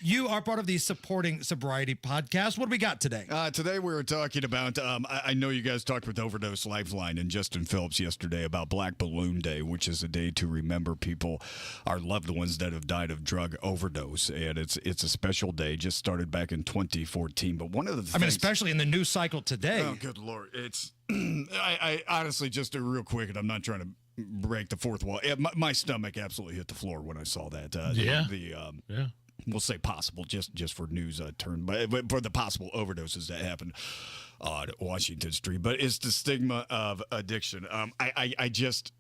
You are part of the Supporting Sobriety podcast. What do we got today? Today we were talking about, I know you guys talked with Overdose Lifeline and Justin Phillips yesterday about Black Balloon Day, which is a day to remember people, our loved ones that have died of drug overdose. And it's a special day, just started back in 2014. But one of the things, especially in the news cycle today. Oh, good Lord. It's, I honestly, just real quick, and I'm not trying to break the fourth wall. My stomach absolutely hit the floor when I saw that. Yeah. We'll say possible, just for news turn, but for the possible overdoses that happened on Washington Street. But it's the stigma of addiction. I just,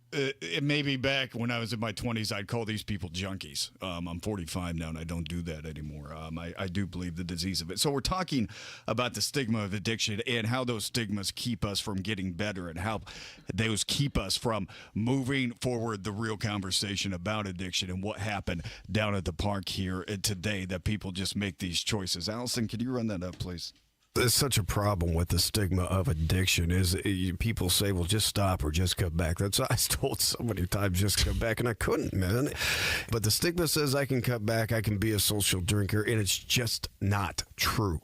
maybe back when I was in my 20s, I'd call these people junkies. I'm 45 now, and I don't do that anymore. I do believe the disease of it. So we're talking about the stigma of addiction and how those stigmas keep us from getting better and how those keep us from moving forward the real conversation about addiction and what happened down at the park here today that people just make these choices. Allison, can you run that up, please? There's such a problem with the stigma of addiction is people say, well, just stop or just come back. That's what I was told so many times, just come back, and I couldn't, man. But the stigma says I can come back, I can be a social drinker, and it's just not true.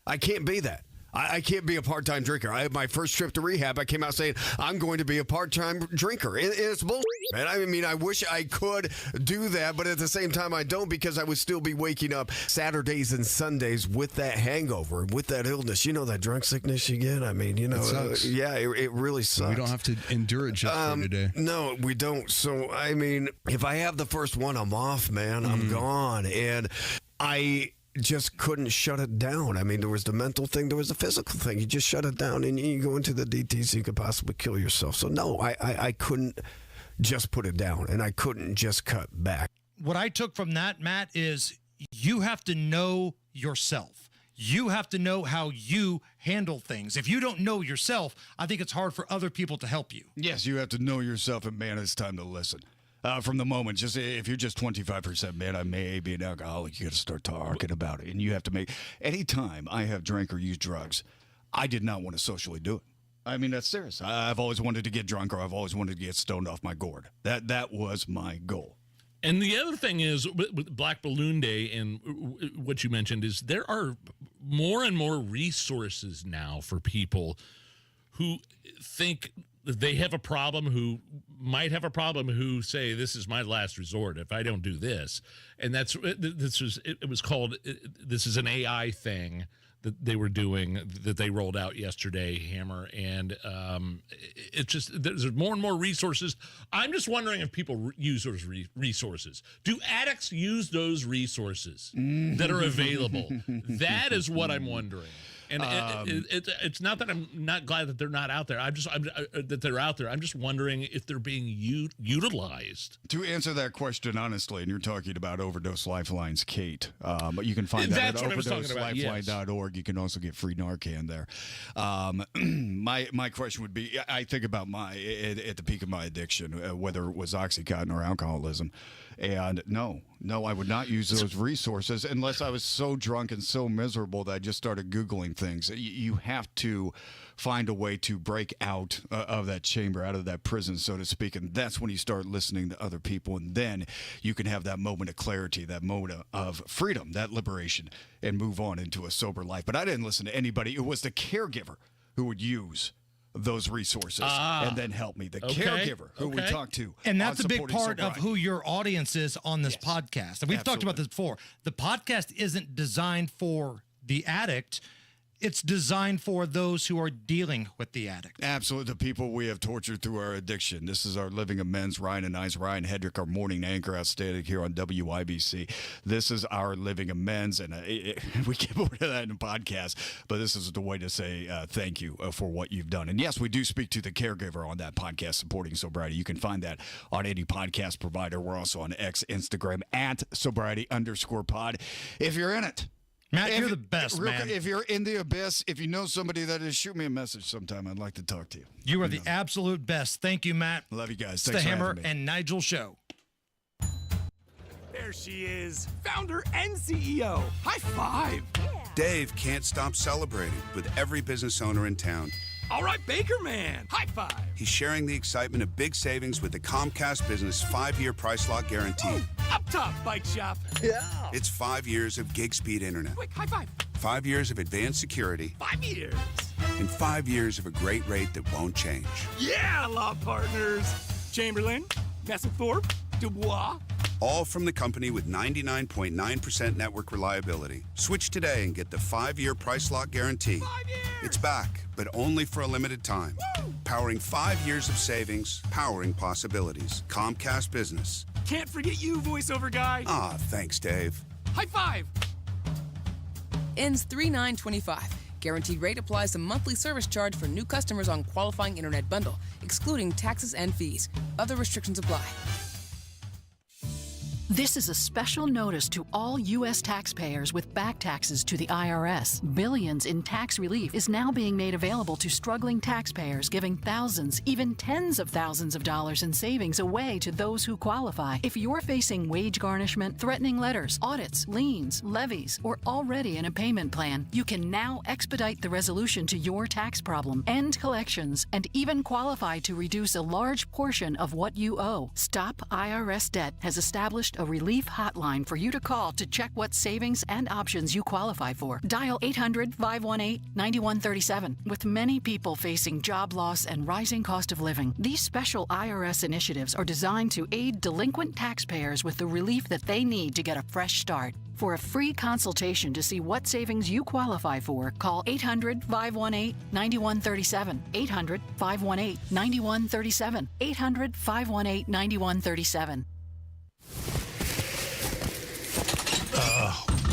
I can't be that. I can't be a part-time drinker. I had my first trip to rehab. I came out saying, I'm going to be a part-time drinker. And it's bullshit, man. I mean, I wish I could do that, but at the same time, I don't, because I would still be waking up Saturdays and Sundays with that hangover, with that illness. You know, that drunk sickness you get? I mean, you know, it sucks. It really sucks. We don't have to endure it just for today. No, we don't. So, I mean, if I have the first one, I'm off, man. I'm gone. And I just couldn't shut it down. I mean, there was the mental thing, there was the physical thing. You just shut it down, and you go into the DTs, you could possibly kill yourself. So no, I couldn't just put it down, and I couldn't just cut back. What I took from that, Matt, is you have to know yourself. You have to know how you handle things. If you don't know yourself, I think it's hard for other people to help you. Yes, you have to know yourself, and man, it's time to listen. From the moment, just if you're just 25%, man, I may be an alcoholic, you got to start talking about it. And you have to make, anytime I have drank or used drugs, I did not want to socially do it. I mean, that's serious. I've always wanted to get drunk, or I've always wanted to get stoned off my gourd. That was my goal. And the other thing is, with Black Balloon Day and what you mentioned, is there are more and more resources now for people who think they have a problem, who might have a problem, who say, this is my last resort if I don't do this. And this is an AI thing that they were doing, that they rolled out yesterday, Hammer. And it's just, there's more and more resources. I'm just wondering if people use those resources. Do addicts use those resources that are available? That is what I'm wondering. And it's not that I'm not glad that they're not out there. That they're out there. I'm just wondering if they're being utilized. To answer that question honestly, and you're talking about Overdose Lifelines, Kate, but you can find that at overdoselifeline.org. You can also get free Narcan there. My question would be, I think about at the peak of my addiction, whether it was OxyContin or alcoholism, and no, I would not use those resources unless I was so drunk and so miserable that I just started Googling things. You have to find a way to break out of that chamber, out of that prison, so to speak, and that's when you start listening to other people, and then you can have that moment of clarity, that moment of freedom, that liberation, and move on into a sober life. But I didn't listen to anybody. It was the caregiver who would use those resources and then help me. The caregiver who we talk to. And that's a big part of who your audience is on this podcast. And we've talked about this before. The podcast isn't designed for the addict. It's designed for those who are dealing with the addict. Absolutely. The people we have tortured through our addiction. This is our Living Amends. Ryan and I's Ryan Hedrick, our morning anchor, outstanding here on WIBC. This is our Living Amends, and we get more to that in the podcast, but this is the way to say thank you for what you've done. And yes, we do speak to the caregiver on that podcast, Supporting Sobriety. You can find that on any podcast provider. We're also on X, Instagram, at sobriety_pod. If you're in it, Matt, you're the best, man. If you're in the abyss, if you know somebody that is, shoot me a message sometime. I'd like to talk to you. You are the absolute best. Thank you, Matt. Love you guys. It's Thanks the for Hammer having me. and Nigel Show. There she is, founder and CEO. High five. Dave can't stop celebrating with every business owner in town. All right, Baker Man. High five. He's sharing the excitement of big savings with the Comcast Business 5-year price lock guarantee. Up top, bike shop. Yeah. It's 5 years of gig speed internet. Quick, high five. 5 years of advanced security. 5 years. And 5 years of a great rate that won't change. Yeah, law partners. Chamberlain, Messelthorpe, Dubois. All from the company with 99.9% network reliability. Switch today and get the 5-year price lock guarantee. 5 years. It's back, but only for a limited time. Woo! Powering 5 years of savings, powering possibilities. Comcast Business. Can't forget you, voiceover guy. Ah, thanks, Dave. High five. Ends 3/9/25. Guaranteed rate applies to monthly service charge for new customers on qualifying internet bundle, excluding taxes and fees. Other restrictions apply. This is a special notice to all U.S. taxpayers with back taxes to the IRS. Billions in tax relief is now being made available to struggling taxpayers, giving thousands, even tens of thousands of dollars in savings away to those who qualify. If you're facing wage garnishment, threatening letters, audits, liens, levies, or already in a payment plan, you can now expedite the resolution to your tax problem, end collections, and even qualify to reduce a large portion of what you owe. Stop IRS Debt has established a relief hotline for you to call to check what savings and options you qualify for. Dial 800-518-9137. With many people facing job loss and rising cost of living, these special IRS initiatives are designed to aid delinquent taxpayers with the relief that they need to get a fresh start. For a free consultation to see what savings you qualify for, call 800-518-9137. 800-518-9137. 800-518-9137.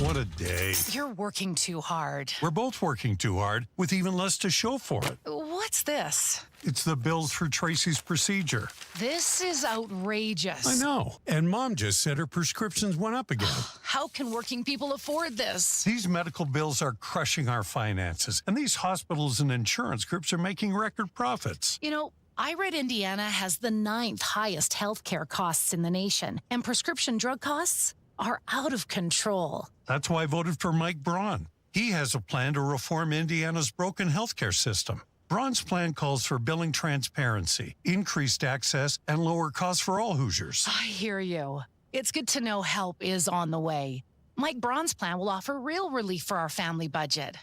What a day. You're working too hard. We're both working too hard, with even less to show for it. What's this? It's the bills for Tracy's procedure. This is outrageous. I know. And Mom just said her prescriptions went up again. How can working people afford this? These medical bills are crushing our finances, and these hospitals and insurance groups are making record profits. You know, I read Indiana has the 9th highest healthcare costs in the nation, and prescription drug costs are out of control. That's why I voted for Mike Braun. He has a plan to reform Indiana's broken healthcare system. Braun's plan calls for billing transparency, increased access, and lower costs for all Hoosiers. I hear you. It's good to know help is on the way. Mike Braun's plan will offer real relief for our family budget.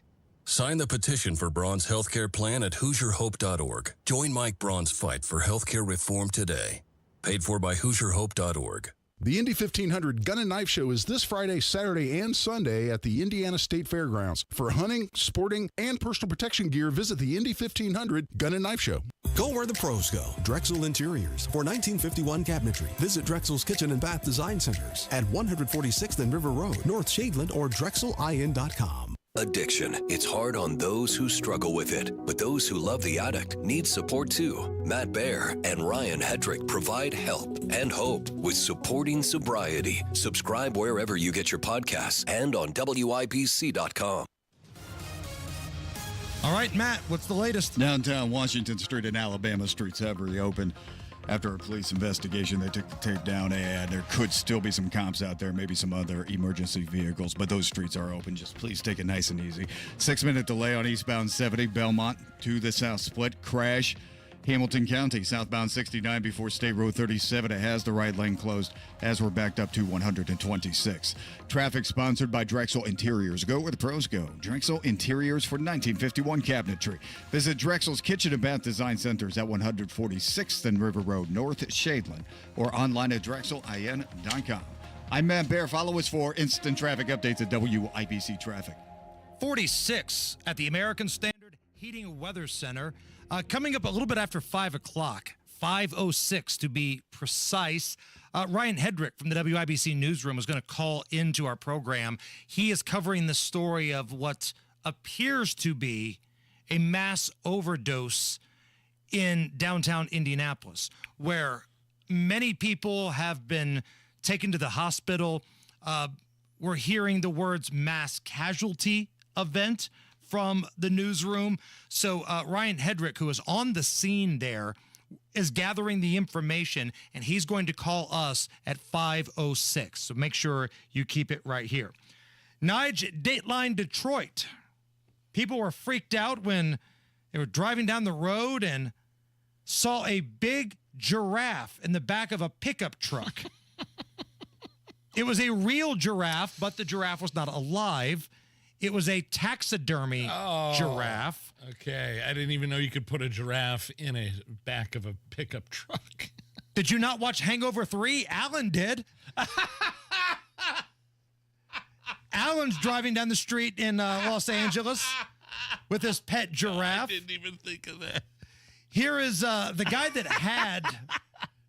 Sign the petition for Braun's healthcare plan at HoosierHope.org. Join Mike Braun's fight for healthcare reform today. Paid for by HoosierHope.org. The Indy 1500 Gun and Knife Show is this Friday, Saturday, and Sunday at the Indiana State Fairgrounds. For hunting, sporting, and personal protection gear, visit the Indy 1500 Gun and Knife Show. Go where the pros go. Drexel Interiors. For 1951 cabinetry, visit Drexel's Kitchen and Bath Design Centers at 146th and River Road, North Shadeland, or DrexelIN.com. Addiction. It's hard on those who struggle with it, but those who love the addict need support too. Matt Baer and Ryan Hedrick provide help and hope with Supporting Sobriety. Subscribe wherever you get your podcasts and on WIBC.com. All right, Matt, what's the latest? Downtown Washington Street and Alabama streets have reopened. After a police investigation, they took the tape down, and there could still be some cops out there, maybe some other emergency vehicles, but those streets are open. Just please take it nice and easy. 6-minute delay on eastbound 70, Belmont to the south split. Crash, Hamilton County, southbound 69 before State Road 37. It has the right lane closed as we're backed up to 126. Traffic sponsored by Drexel Interiors. Go where the pros go. Drexel Interiors for 1951 cabinetry. Visit Drexel's Kitchen and Bath Design Centers at 146th and River Road, North Shadeland, or online at DrexelIN.com. I'm Matt Baer. Follow us for instant traffic updates at WIBC Traffic. 46 at the American Standard Heating Weather Center. Coming up a little bit after 5 o'clock, 5:06 to be precise. Ryan Hedrick from the WIBC Newsroom is going to call into our program. He is covering the story of what appears to be a mass overdose in downtown Indianapolis, where many people have been taken to the hospital. We're hearing the words mass casualty event from the newsroom. So Ryan Hedrick, who is on the scene there, is gathering the information, and he's going to call us at 5:06. So make sure you keep it right here. Nigel, Dateline Detroit. People were freaked out when they were driving down the road and saw a big giraffe in the back of a pickup truck. It was a real giraffe, but the giraffe was not alive. It was a taxidermy giraffe. Okay. I didn't even know you could put a giraffe in a back of a pickup truck. Did you not watch Hangover 3? Alan did. Alan's driving down the street in Los Angeles with his pet giraffe. I didn't even think of that. Here is the guy that had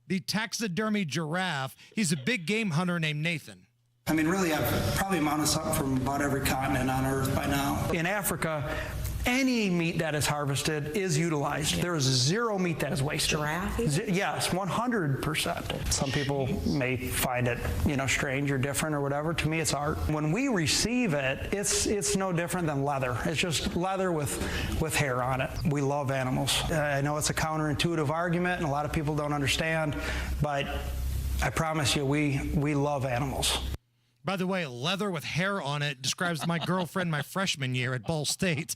the taxidermy giraffe. He's a big game hunter named Nathan. I mean, really, I've probably mounted something from about every continent on Earth by now. In Africa, any meat that is harvested is utilized. There is zero meat that is wasted. Giraffe? Yes, 100%. Some people may find it, strange or different or whatever. To me, it's art. When we receive it, it's no different than leather. It's just leather with hair on it. We love animals. I know it's a counterintuitive argument, and a lot of people don't understand, but I promise you, we love animals. By the way, leather with hair on it describes my girlfriend my freshman year at Ball State.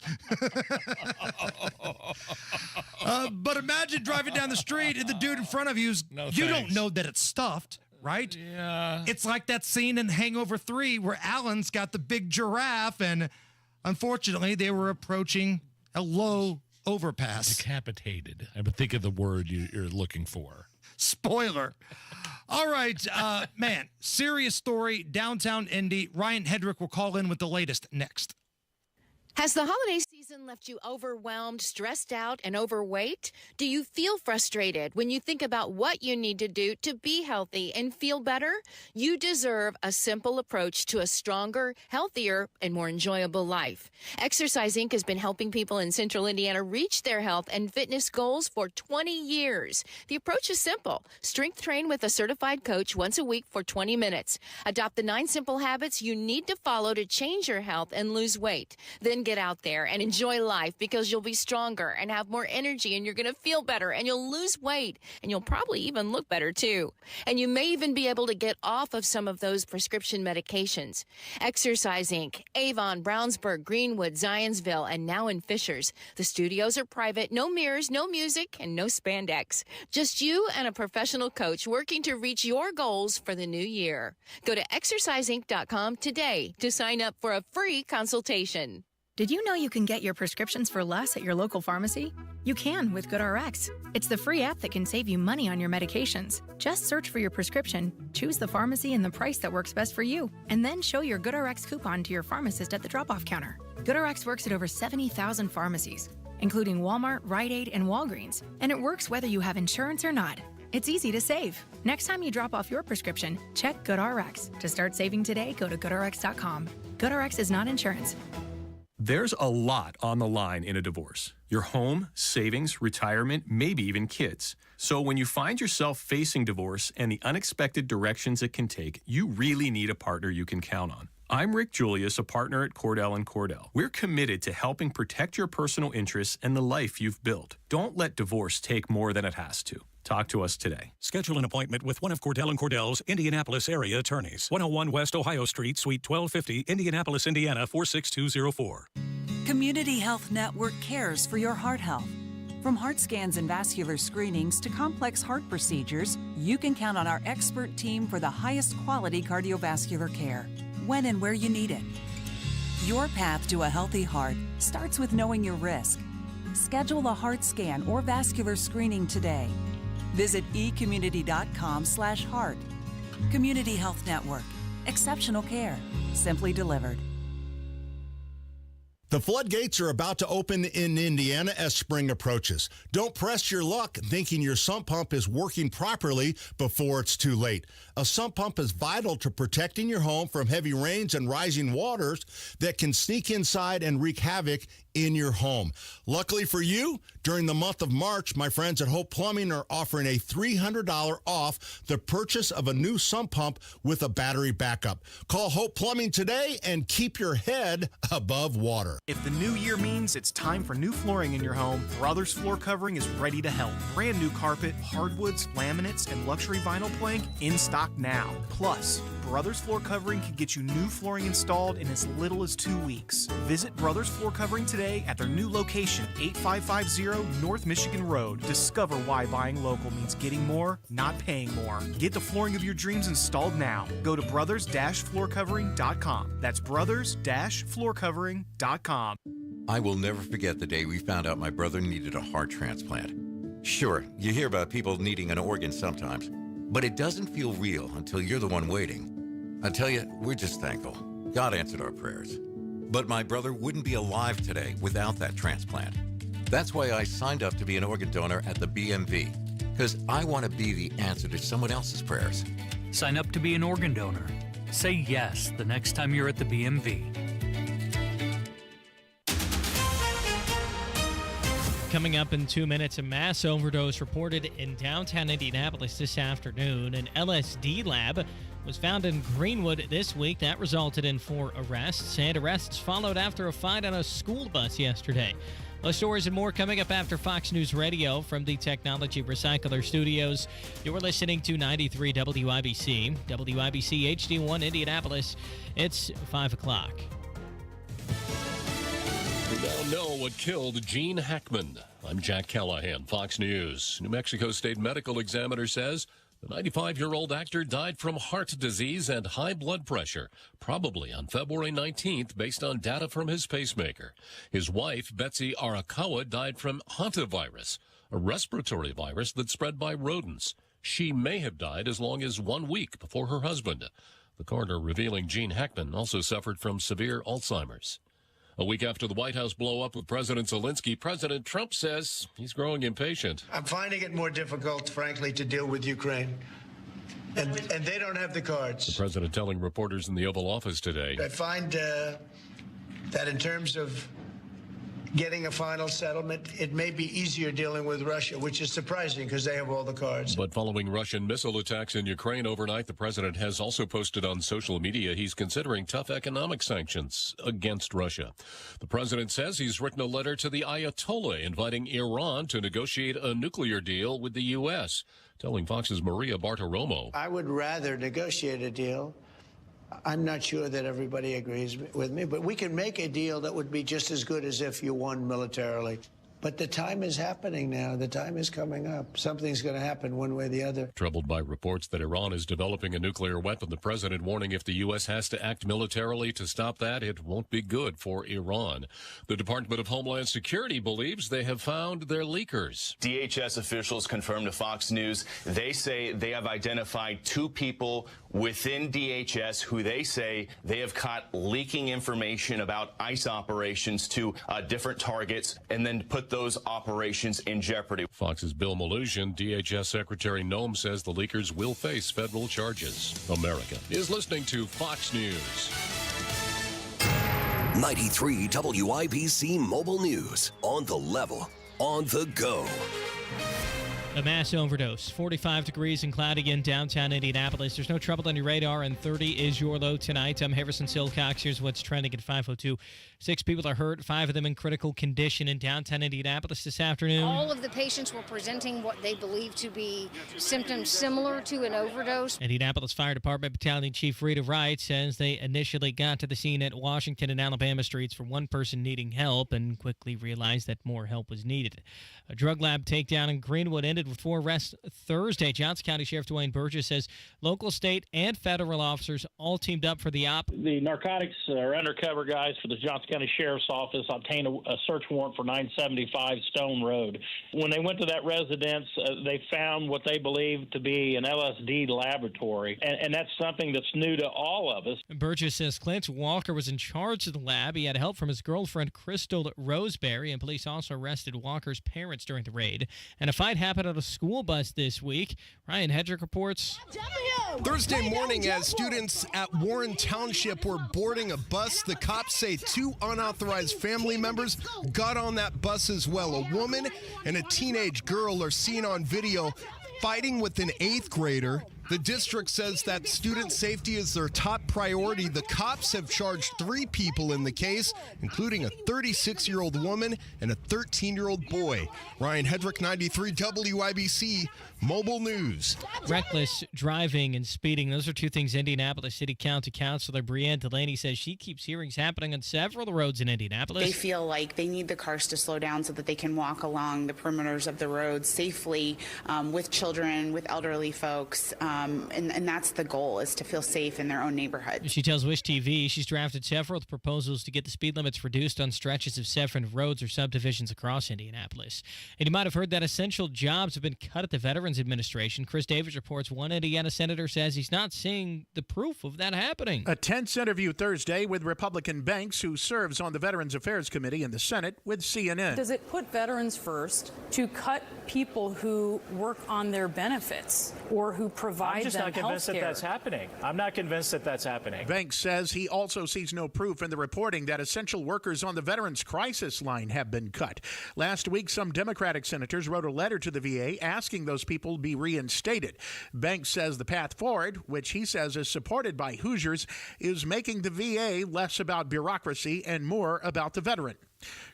But imagine driving down the street and the dude in front of you don't know that it's stuffed, right? Yeah. It's like that scene in Hangover 3 where Alan's got the big giraffe, and unfortunately they were approaching a low overpass. Decapitated. I would think of the word you're looking for. Spoiler. All right, man, serious story, downtown Indy. Ryan Hedrick will call in with the latest next. Has the holiday season left you overwhelmed, stressed out, and overweight? Do you feel frustrated when you think about what you need to do to be healthy and feel better? You deserve a simple approach to a stronger, healthier, and more enjoyable life. Exercise Inc. has been helping people in Central Indiana reach their health and fitness goals for 20 years. The approach is simple. Strength train with a certified coach once a week for 20 minutes. Adopt the 9 simple habits you need to follow to change your health and lose weight. Then get out there and enjoy life, because you'll be stronger and have more energy, and you're going to feel better, and you'll lose weight, and you'll probably even look better too. And you may even be able to get off of some of those prescription medications. Exercise Inc., Avon, Brownsburg, Greenwood, Zionsville, and now in Fishers. The studios are private, no mirrors, no music, and no spandex. Just you and a professional coach working to reach your goals for the new year. Go to exerciseinc.com today to sign up for a free consultation. Did you know you can get your prescriptions for less at your local pharmacy? You can with GoodRx. It's the free app that can save you money on your medications. Just search for your prescription, choose the pharmacy and the price that works best for you, and then show your GoodRx coupon to your pharmacist at the drop-off counter. GoodRx works at over 70,000 pharmacies, including Walmart, Rite Aid, and Walgreens, and it works whether you have insurance or not. It's easy to save. Next time you drop off your prescription, check GoodRx. To start saving today, go to GoodRx.com. GoodRx is not insurance. There's a lot on the line in a divorce. Your home, savings, retirement, maybe even kids. So when you find yourself facing divorce and the unexpected directions it can take, you really need a partner you can count on. I'm Rick Julius, a partner at Cordell & Cordell. We're committed to helping protect your personal interests and the life you've built. Don't let divorce take more than it has to. Talk to us today. Schedule an appointment with one of Cordell & Cordell's Indianapolis area attorneys. 101 West Ohio Street, Suite 1250, Indianapolis, Indiana 46204. Community Health Network cares for your heart health. From heart scans and vascular screenings to complex heart procedures, you can count on our expert team for the highest quality cardiovascular care, when and where you need it. Your path to a healthy heart starts with knowing your risk. Schedule a heart scan or vascular screening today. Visit ecommunity.com/heart. Community Health Network. Exceptional care. Simply delivered. The floodgates are about to open in Indiana as spring approaches. Don't press your luck thinking your sump pump is working properly before it's too late. A sump pump is vital to protecting your home from heavy rains and rising waters that can sneak inside and wreak havoc in your home. Luckily for you, during the month of March, my friends at Hope Plumbing are offering a $300 off the purchase of a new sump pump with a battery backup. Call Hope Plumbing today and keep your head above water. If the new year means it's time for new flooring in your home, Brothers Floor Covering is ready to help. Brand new carpet, hardwoods, laminates, and luxury vinyl plank in stock now. Plus, Brothers Floor Covering can get you new flooring installed in as little as 2 weeks. Visit Brothers Floor Covering today at their new location, 8550 North Michigan Road. Discover why buying local means getting more, not paying more. Get the flooring of your dreams installed now. Go to brothers-floorcovering.com. That's brothers-floorcovering.com. I will never forget the day we found out my brother needed a heart transplant. Sure, you hear about people needing an organ sometimes, but it doesn't feel real until you're the one waiting. I tell you, we're just thankful. God answered our prayers. But my brother wouldn't be alive today without that transplant. That's why I signed up to be an organ donor at the BMV, because I want to be the answer to someone else's prayers. Sign up to be an organ donor. Say yes the next time you're at the BMV. Coming up in 2 minutes, a mass overdose reported in downtown Indianapolis this afternoon. An LSD lab was found in Greenwood this week. That resulted in 4 arrests, and arrests followed after a fight on a school bus yesterday. Those stories and more coming up after Fox News Radio from the Technology Recycler Studios. You're listening to 93 WIBC, WIBC HD1 Indianapolis. It's 5 o'clock. We now know what killed Gene Hackman. I'm Jack Callahan, Fox News. New Mexico State Medical Examiner says the 95-year-old actor died from heart disease and high blood pressure, probably on February 19th, based on data from his pacemaker. His wife, Betsy Arakawa, died from hantavirus, a respiratory virus that's spread by rodents. She may have died as long as 1 week before her husband. The coroner revealing Gene Hackman also suffered from severe Alzheimer's. A week after the White House blow-up with President Zelensky, President Trump says he's growing impatient. I'm finding it more difficult, frankly, to deal with Ukraine. And they don't have the cards. The president telling reporters in the Oval Office today. I find that in terms of getting a final settlement, it may be easier dealing with Russia, which is surprising because they have all the cards. But following Russian missile attacks in Ukraine overnight, the president has also posted on social media he's considering tough economic sanctions against Russia. The president says he's written a letter to the Ayatollah inviting Iran to negotiate a nuclear deal with the U.S., telling Fox's Maria Bartiromo. I would rather negotiate a deal. I'm not sure that everybody agrees with me, but we can make a deal that would be just as good as if you won militarily. But the time is happening now. The time is coming up. Something's going to happen one way or the other. Troubled by reports that Iran is developing a nuclear weapon, the president warning if the U.S. has to act militarily to stop that, it won't be good for Iran. The Department of Homeland Security believes they have found their leakers. DHS officials confirmed to Fox News they say they have identified 2 people within DHS who they say they have caught leaking information about ICE operations to different targets and then put those operations in jeopardy. Fox's Bill Maloogian, DHS Secretary Noem says the leakers will face federal charges. America is listening to Fox News. 93 WIBC Mobile News. On the level, on the go. A mass overdose. 45 degrees and cloudy in downtown Indianapolis. There's no trouble on your radar, and 30 is your low tonight. I'm Harrison Silcox. Here's what's trending at 5:02. 6 people are hurt, 5 of them in critical condition in downtown Indianapolis this afternoon. All of the patients were presenting what they believe to be symptoms similar to an overdose. Indianapolis Fire Department Battalion Chief Rita Wright says they initially got to the scene at Washington and Alabama streets for one person needing help and quickly realized that more help was needed. A drug lab takedown in Greenwood ended ended with 4 arrests Thursday. Johnson County Sheriff Dwayne Burgess says local, state, and federal officers all teamed up for the op. The narcotics or undercover guys for the Johnson County Sheriff's Office obtained a search warrant for 975 Stone Road. When they went to that residence, they found what they believed to be an LSD laboratory, and that's something that's new to all of us. Burgess says Clint Walker was in charge of the lab. He had help from his girlfriend, Crystal Roseberry, and police also arrested Walker's parents during the raid. And a fight happened on a school bus this week. Ryan Hedrick reports. Thursday morning, as students at Warren Township were boarding a bus, the cops say 2 unauthorized family members got on that bus as well. A woman and a teenage girl are seen on video fighting with an 8th grader. The district says that student safety is their top priority. The cops have charged 3 people in the case, including a 36-year-old woman and a 13-year-old boy. Ryan Hedrick, 93 WIBC Mobile News. Reckless driving and speeding, those are 2 things Indianapolis City County Councilor Breanne Delaney says she keeps hearings happening on several roads in Indianapolis. They feel like they need the cars to slow down so that they can walk along the perimeters of the road safely with children, with elderly folks. And that's the goal, is to feel safe in their own neighborhood. She tells Wish TV she's drafted several proposals to get the speed limits reduced on stretches of seven roads or subdivisions across Indianapolis. And you might have heard that essential jobs have been cut at the Veterans Administration. Chris Davis reports one Indiana senator says he's not seeing the proof of that happening. A tense interview Thursday with Republican Banks, who serves on the Veterans Affairs Committee in the Senate, with CNN. Does it put veterans first to cut people who work on their benefits or who provide them not convinced that that's happening. I'm not convinced that that's happening. Banks says he also sees no proof in the reporting that essential workers on the Veterans Crisis Line have been cut. Last week, some Democratic senators wrote a letter to the VA asking those people be reinstated. Banks says the path forward, which he says is supported by Hoosiers, is making the VA less about bureaucracy and more about the veteran.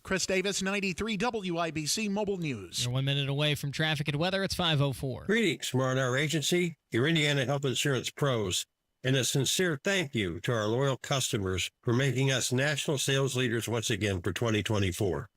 Chris Davis, 93 WIBC Mobile News. You're 1 minute away from traffic and weather. It's 5:04. Greetings from our agency, your Indiana Health Insurance Pros, and a sincere thank you to our loyal customers for making us national sales leaders once again for 2024.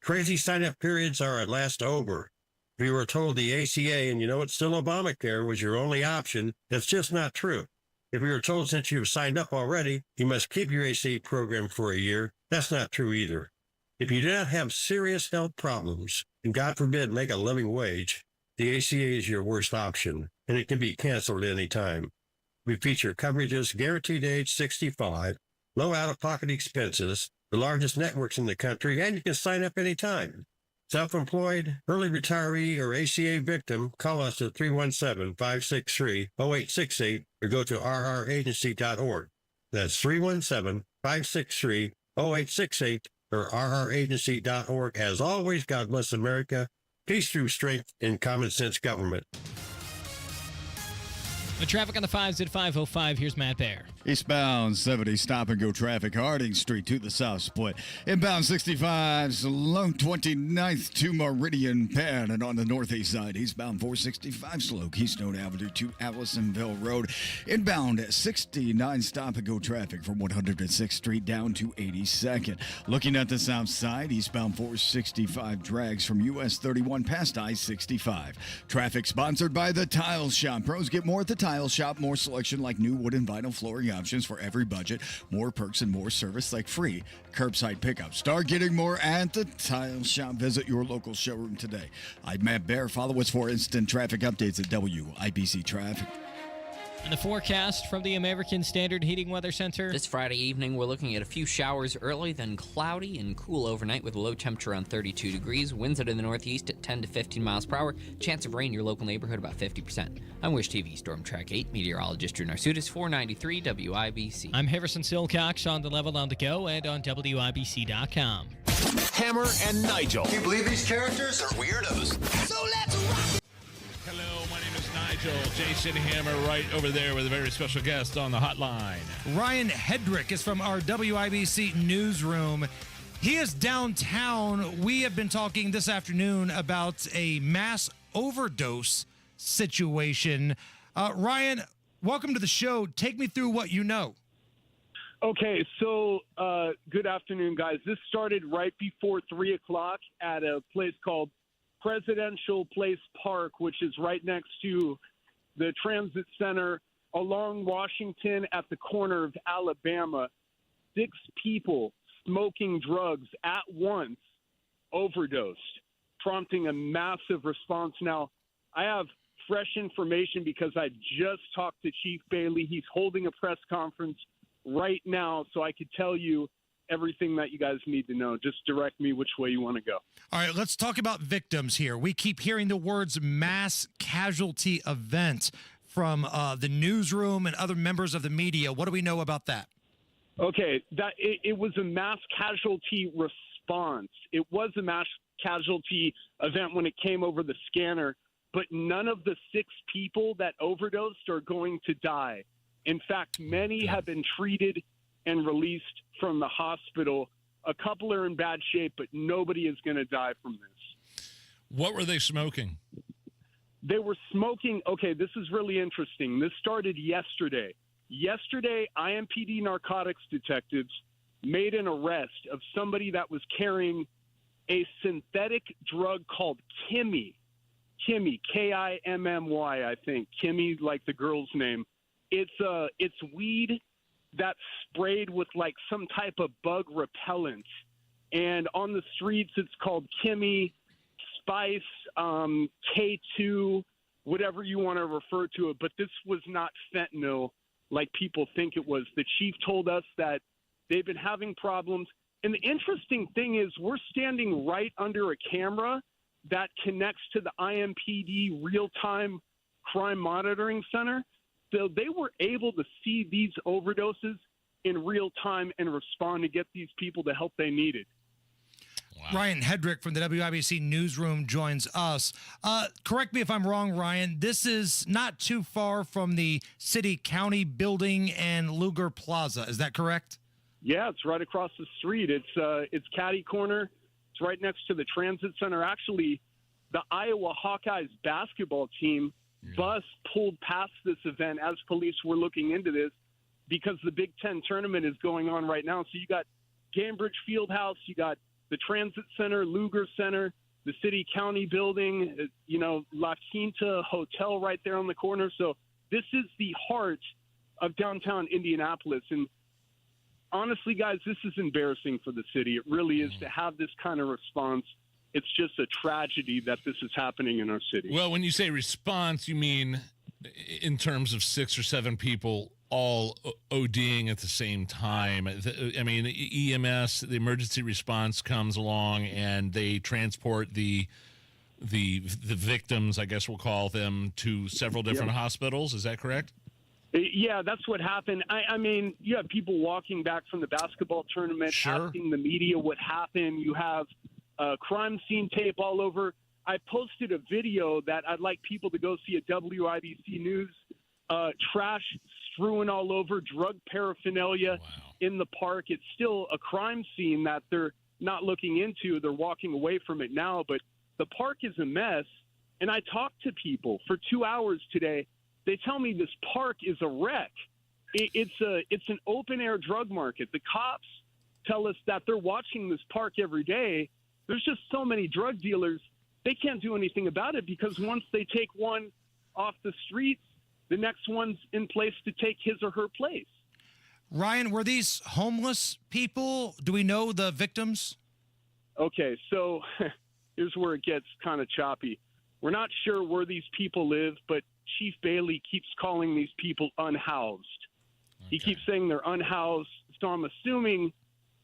Crazy sign-up periods are at last over. If you were told the ACA and it's still Obamacare was your only option, that's just not true. If you were told since you've signed up already, you must keep your ACA program for a year, that's not true either. If you do not have serious health problems, and God forbid make a living wage, the ACA is your worst option, and it can be canceled at any time. We feature coverages guaranteed to age 65, low out-of-pocket expenses, the largest networks in the country, and you can sign up anytime. Self-employed, early retiree, or ACA victim, call us at 317-563-0868 or go to rragency.org. That's 317-563-0868 or rragency.org. As always, God bless America, peace through strength, and common sense government. The traffic on the 5s at 5:05. Here's Matt Bear. Eastbound 70 stop and go traffic, Harding Street to the south split. Inbound 65 along 29th to Meridian Penn, and on the northeast side, eastbound 465 slow Keystone Avenue to Allisonville Road. Inbound 69 stop and go traffic from 106th Street down to 82nd. Looking at the south side, eastbound 465 drags from US 31 past I-65. Traffic sponsored by the Tile Shop. Pros get more at the Tile Shop, more selection like new wood and vinyl flooring options for every budget, more perks and more service like free curbside pickup. Start getting more at the Tile Shop. Visit your local showroom today. I'm Matt Bear. Follow us for instant traffic updates at WIBC Traffic. And the forecast from the American Standard Heating Weather Center. This Friday evening, we're looking at a few showers early, then cloudy and cool overnight with a low temperature around 32 degrees. Winds out in the northeast at 10 to 15 miles per hour. Chance of rain in your local neighborhood about 50%. I'm Wish TV Storm Track 8 meteorologist Drew Narsutis, 493 WIBC. I'm Harrison Silcox on the level on the go and on WIBC.com. Hammer and Nigel. Can you believe these characters are weirdos? So let's rock! Hello, my name is Nigel. Jason Hammer right over there with a very special guest on the hotline. Ryan Hedrick is from our WIBC newsroom. He is downtown. We have been talking this afternoon about a mass overdose situation. Ryan, welcome to the show. Take me through what you know. Okay, so good afternoon, guys. This started right before 3 o'clock at a place called Presidential Place Park, which is right next to the transit center along Washington at the corner of Alabama. 6 people smoking drugs at once overdosed, prompting a massive response. Now, I have fresh information because I just talked to Chief Bailey. He's holding a press conference right now, so I could tell you everything that you guys need to know. Just direct me which way you want to go. All right, let's talk about victims here. We keep hearing the words mass casualty event from the newsroom and other members of the media. What do we know about that? Okay, it was a mass casualty response. It was a mass casualty event when it came over the scanner, but none of the 6 people that overdosed are going to die. In fact, many have been treated and released from the hospital. A couple are in bad shape, but nobody is going to die from this. What were they smoking? They were smoking. Okay, this is really interesting. This started yesterday. Yesterday, IMPD narcotics detectives made an arrest of somebody that was carrying a synthetic drug called Kimmy. Kimmy, Kimmy, I think. Kimmy, like the girl's name. It's weed that's sprayed with like some type of bug repellent. And on the streets, it's called Kimmy, Spice, K2, whatever you want to refer to it. But this was not fentanyl like people think it was. The chief told us that they've been having problems. And the interesting thing is we're standing right under a camera that connects to the IMPD real-time crime monitoring center. So they were able to see these overdoses in real time and respond to get these people the help they needed. Wow. Ryan Hedrick from the WIBC newsroom joins us. Correct me if I'm wrong, Ryan. This is not too far from the city-county building and Luger Plaza. Is that correct? Yeah, it's right across the street. It's catty corner. It's right next to the transit center. Actually, the Iowa Hawkeyes basketball team bus pulled past this event as police were looking into this because the Big Ten tournament is going on right now. So you got Cambridge Fieldhouse, you got the Transit Center, Luger Center, the city-county building, La Quinta Hotel right there on the corner. So this is the heart of downtown Indianapolis. And honestly, guys, this is embarrassing for the city. It really is to have this kind of response. It's just a tragedy that this is happening in our city. Well, when you say response, you mean in terms of 6 or 7 people all ODing at the same time. I mean, EMS, the emergency response comes along and they transport the victims, I guess we'll call them, to several different hospitals. Is that correct? Yeah, that's what happened. I mean, you have people walking back from the basketball tournament asking the media what happened. You have crime scene tape all over. I posted a video that I'd like people to go see at WIBC News. Trash strewn all over, drug paraphernalia in the park. It's still a crime scene that they're not looking into. They're walking away from it now, but the park is a mess. And I talked to people for 2 hours today. They tell me this park is a wreck. It's an open-air drug market. The cops tell us that they're watching this park every day. There's just so many drug dealers. They can't do anything about it because once they take one off the streets, the next one's in place to take his or her place. Ryan, were these homeless people? Do we know the victims? Okay, so here's where it gets kind of choppy. We're not sure where these people live, but Chief Bailey keeps calling these people unhoused. Okay. He keeps saying they're unhoused, so I'm assuming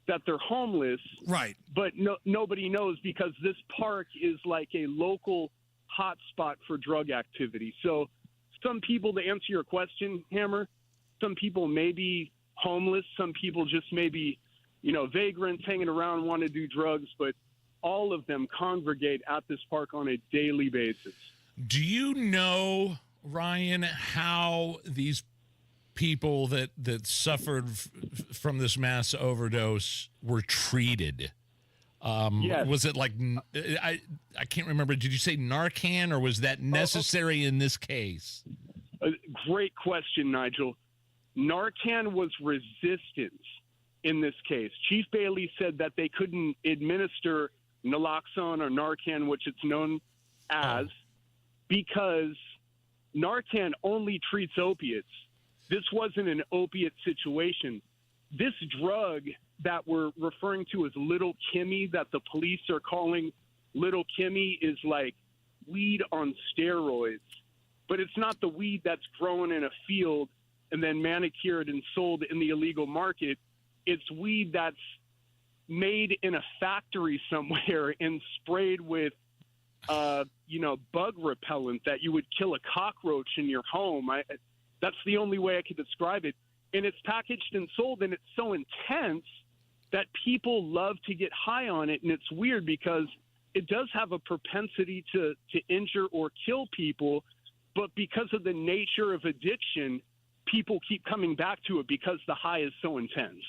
that they're homeless. Right. But nobody knows because this park is like a local hotspot for drug activity. So some people, to answer your question, Hammer, some people may be homeless. Some people just may be, vagrants hanging around, want to do drugs, but all of them congregate at this park on a daily basis. Do you know, Ryan, how these people that suffered from this mass overdose were treated? Yes. Was it like, I can't remember, did you say Narcan, or was that necessary in this case? Great question, Nigel. Narcan was resistant in this case. Chief Bailey said that they couldn't administer naloxone or Narcan, which it's known as, because Narcan only treats opiates. This wasn't an opiate situation. This drug that we're referring to as Little Kimmy, that the police are calling Little Kimmy, is like weed on steroids. But it's not the weed that's grown in a field and then manicured and sold in the illegal market. It's weed that's made in a factory somewhere and sprayed with, bug repellent that you would kill a cockroach in your home. That's the only way I could describe it. And it's packaged and sold, and it's so intense that people love to get high on it. And it's weird because it does have a propensity to injure or kill people, but because of the nature of addiction, people keep coming back to it because the high is so intense.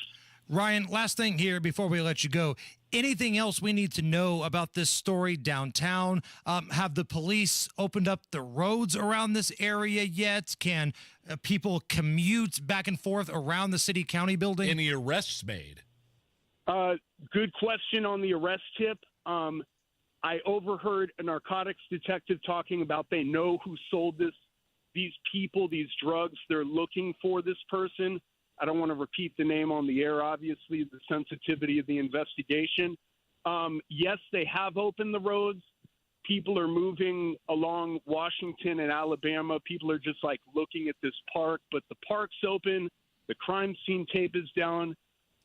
Ryan, last thing here before we let you go. Anything else we need to know about this story downtown? Have the police opened up the roads around this area yet? Can people commute back and forth around the city-county building? Any arrests made? Good question on the arrest tip. I overheard a narcotics detective talking about they know who sold these people, these drugs. They're looking for this person. I don't want to repeat the name on the air, obviously, the sensitivity of the investigation. Yes, they have opened the roads. People are moving along Washington and Alabama. People are just like looking at this park, but the park's open. The crime scene tape is down.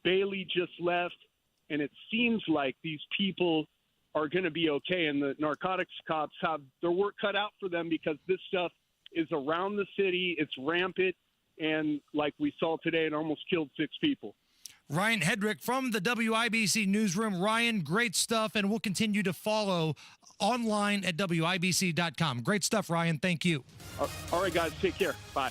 Bailey just left, and it seems like these people are going to be okay. And the narcotics cops have their work cut out for them because this stuff is around the city. It's rampant. And like we saw today, it almost killed 6 people. Ryan Hedrick from the WIBC Newsroom. Ryan, great stuff, and we'll continue to follow online at WIBC.com. Great stuff, Ryan. Thank you. All right, guys. Take care. Bye.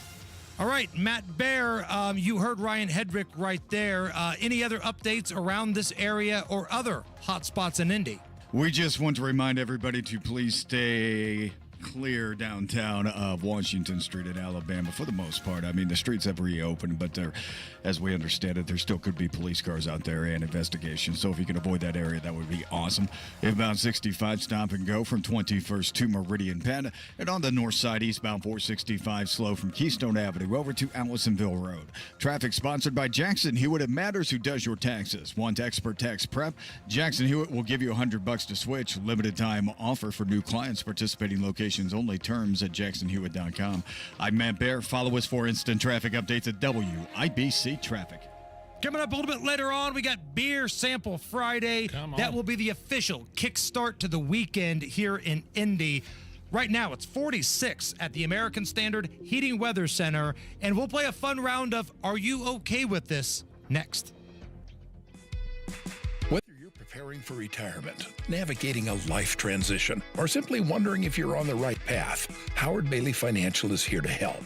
All right, Matt Baer, you heard Ryan Hedrick right there. Any other updates around this area or other hot spots in Indy? We just want to remind everybody to please stay clear downtown of Washington Street in Alabama for the most part. I mean, the streets have reopened, but there, as we understand it, there still could be police cars out there and investigations. So if you can avoid that area, that would be awesome. Inbound 65, stop and go from 21st to Meridian Penn. And on the north side, eastbound 465, slow from Keystone Avenue over to Allisonville Road. Traffic sponsored by Jackson Hewitt. It matters who does your taxes. Want expert tax prep? Jackson Hewitt will give you $100 to switch. Limited time offer for new clients. Participating locations only. Terms at jacksonhewitt.com. I'm Matt Baer. Follow us for instant traffic updates at WIBC Traffic. Coming up a little bit later on, we got Beer Sample Friday. That will be the official kickstart to the weekend here in Indy. Right now, it's 46 at the American Standard Heating Weather Center, and we'll play a fun round of Are You Okay With This? Next. Preparing for retirement, navigating a life transition, or simply wondering if you're on the right path, Howard Bailey Financial is here to help.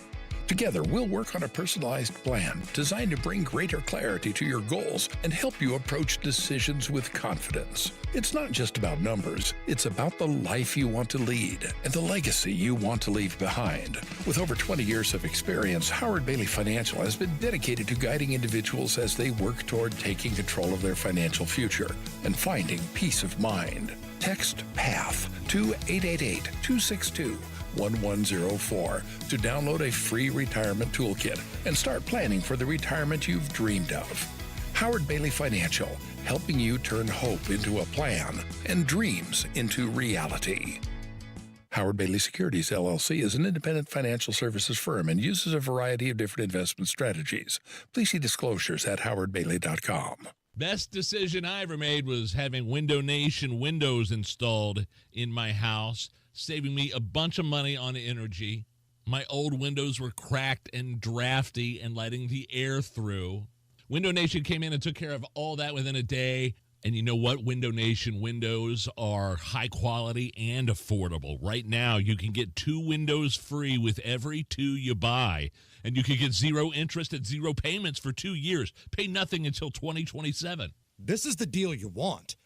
Together, we'll work on a personalized plan designed to bring greater clarity to your goals and help you approach decisions with confidence. It's not just about numbers, it's about the life you want to lead and the legacy you want to leave behind. With over 20 years of experience, Howard Bailey Financial has been dedicated to guiding individuals as they work toward taking control of their financial future and finding peace of mind. Text PATH to 888-262-1104 to download a free retirement toolkit and start planning for the retirement you've dreamed of. Howard Bailey Financial, helping you turn hope into a plan and dreams into reality. Howard Bailey Securities, LLC is an independent financial services firm and uses a variety of different investment strategies. Please see disclosures at howardbailey.com. Best decision I ever made was having Window Nation windows installed in my house, saving me a bunch of money on energy. My old windows were cracked and drafty and letting the air through. Window Nation came in and took care of all that within a day. And you know what? Window Nation windows are high quality and affordable. Right now, you can get 2 windows free with every 2 you buy. And you can get 0 interest and 0 payments for 2 years. Pay nothing until 2027. This is the deal you want.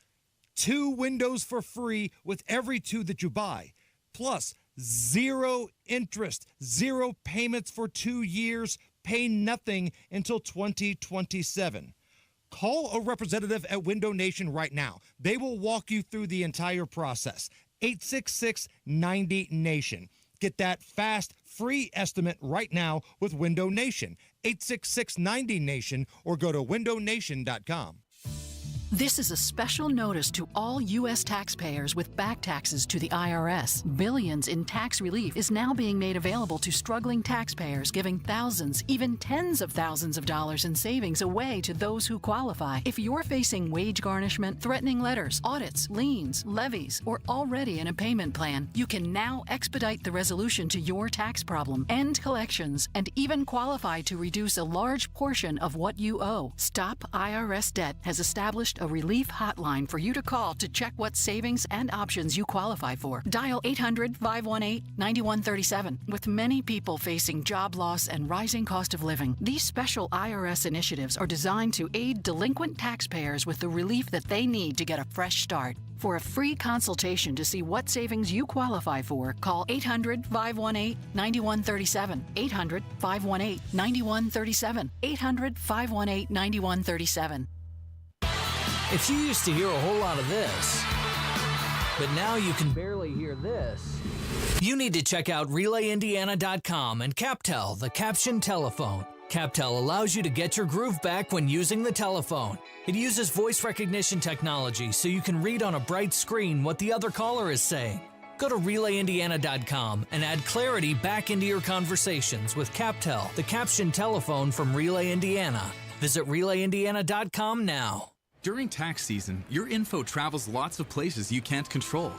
2 windows for free with every 2 that you buy. Plus, 0 interest, 0 payments for 2 years. Pay nothing until 2027. Call a representative at Window Nation right now. They will walk you through the entire process. 866-90-NATION. Get that fast, free estimate right now with Window Nation. 866-90-NATION or go to windownation.com. This is a special notice to all U.S. taxpayers with back taxes to the IRS. Billions in tax relief is now being made available to struggling taxpayers, giving thousands, even tens of thousands of dollars in savings away to those who qualify. If you're facing wage garnishment, threatening letters, audits, liens, levies, or already in a payment plan, you can now expedite the resolution to your tax problem, end collections, and even qualify to reduce a large portion of what you owe. Stop IRS Debt has established a relief hotline for you to call to check what savings and options you qualify for. Dial 800-518-9137. With many people facing job loss and rising cost of living, these special IRS initiatives are designed to aid delinquent taxpayers with the relief that they need to get a fresh start. For a free consultation to see what savings you qualify for, call 800-518-9137. 800-518-9137. 800-518-9137. If you used to hear a whole lot of this, but now you can barely hear this, you need to check out RelayIndiana.com and CapTel, the caption telephone. CapTel allows you to get your groove back when using the telephone. It uses voice recognition technology so you can read on a bright screen what the other caller is saying. Go to RelayIndiana.com and add clarity back into your conversations with CapTel, the caption telephone from Relay Indiana. Visit RelayIndiana.com now. During tax season, your info travels lots of places you can't control.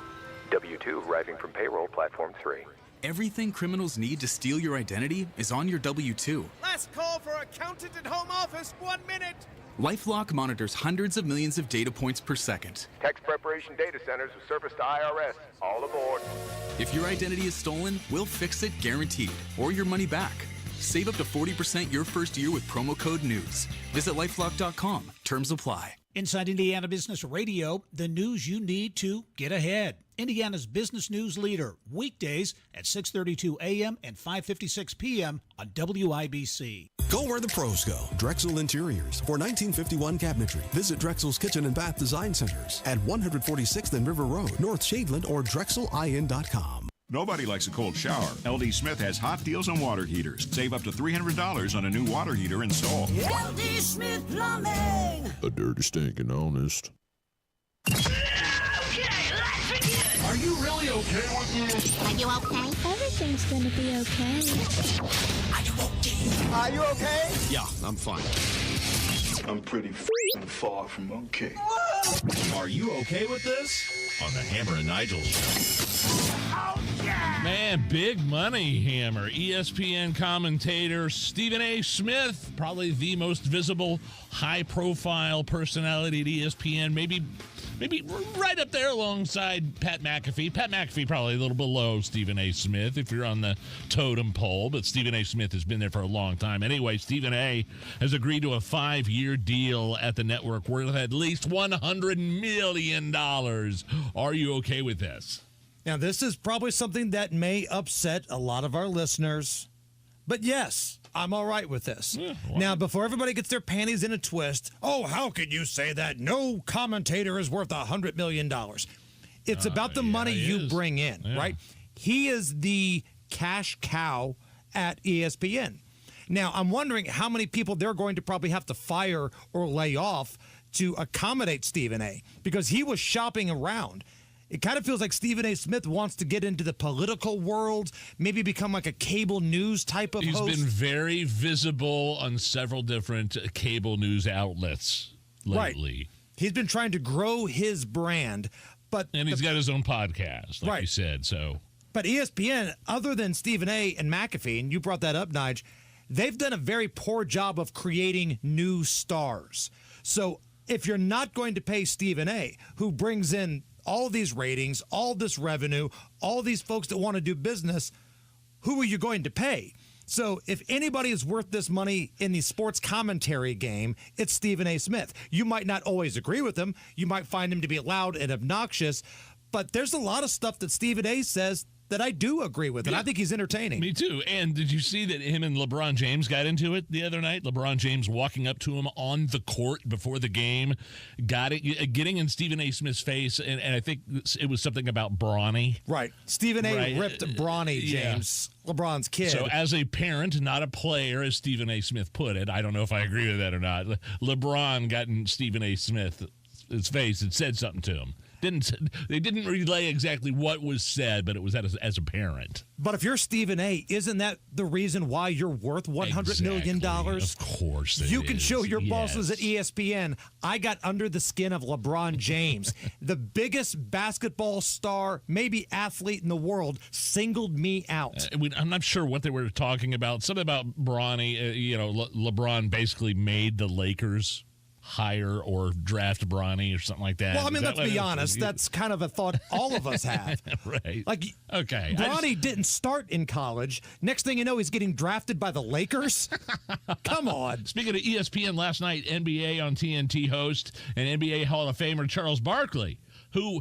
W-2 arriving from payroll platform 3. Everything criminals need to steal your identity is on your W-2. Last call for accountant and home office, 1 minute. LifeLock monitors hundreds of millions of data points per second. Tax preparation data centers with service to IRS. All aboard. If your identity is stolen, we'll fix it guaranteed, or your money back. Save up to 40% your first year with promo code NEWS. Visit lifelock.com. Terms apply. Inside Indiana Business Radio, the news you need to get ahead. Indiana's business news leader, weekdays at 6:32 a.m. and 5:56 p.m. on WIBC. Go where the pros go. Drexel Interiors. For 1951 cabinetry, visit Drexel's Kitchen and Bath Design Centers at 146th and River Road, North Shadeland, or drexelin.com. Nobody likes a cold shower. LD Smith has hot deals on water heaters. Save up to $300 on a new water heater installed. LD Smith Plumbing. A dirty, stinking honest. Are you really okay with this? Are you okay? Everything's gonna be okay. Are you okay? Are you okay? Yeah, I'm fine. I'm pretty far from okay. Are you okay with this? On the Hammer and Nigel show. Oh, yeah! Man, big money, Hammer. ESPN commentator Stephen A. Smith, probably the most visible, high-profile personality at ESPN. Maybe right up there alongside Pat McAfee. Pat McAfee probably a little below Stephen A. Smith if you're on the totem pole, but Stephen A. Smith has been there for a long time. Anyway, Stephen A. has agreed to a 5-year deal at the network worth at least $100 million. Are you okay with this? Now, this is probably something that may upset a lot of our listeners, but yes, I'm all right with this. Yeah, now, before everybody gets their panties in a twist, oh, how could you say that? No commentator is worth $100 million. It's about the money you bring in, right? He is the cash cow at ESPN. Now, I'm wondering how many people they're going to probably have to fire or lay off to accommodate Stephen A. because he was shopping around. It kind of feels like Stephen A. Smith wants to get into the political world, maybe become like a cable news type of host. He's been very visible on several different cable news outlets lately. Right. He's been trying to grow his brand, and he's got his own podcast, like you said. So, but ESPN, other than Stephen A. and McAfee, and you brought that up, Nige, they've done a very poor job of creating new stars. So if you're not going to pay Stephen A., who brings in all these ratings, all this revenue, all these folks that want to do business, who are you going to pay? So if anybody is worth this money in the sports commentary game, it's Stephen A. Smith. You might not always agree with him. You might find him to be loud and obnoxious, but there's a lot of stuff that Stephen A. says that I do agree with, and I think he's entertaining. Me too. And did you see that him and LeBron James got into it the other night? LeBron James walking up to him on the court before the game, getting in Stephen A. Smith's face, and I think it was something about Bronny. Right. Stephen A. ripped Bronny James, LeBron's kid. So as a parent, not a player, as Stephen A. Smith put it, I don't know if I agree with that or not, LeBron got in Stephen A. Smith's face and said something to him. They didn't relay exactly what was said, but it was as a parent. But if you're Stephen A., isn't that the reason why you're worth $100 million? Of course You can show your bosses at ESPN, I got under the skin of LeBron James. The biggest basketball star, maybe athlete in the world, singled me out. I'm not sure what they were talking about. Something about Bronny, LeBron basically made the Lakers hire or draft Bronny or something like that. Well, I mean, let's be honest. That's kind of a thought all of us have. Right. Okay. Bronny didn't start in college. Next thing you know, he's getting drafted by the Lakers? Come on. Speaking of ESPN, last night, NBA on TNT host and NBA Hall of Famer Charles Barkley, who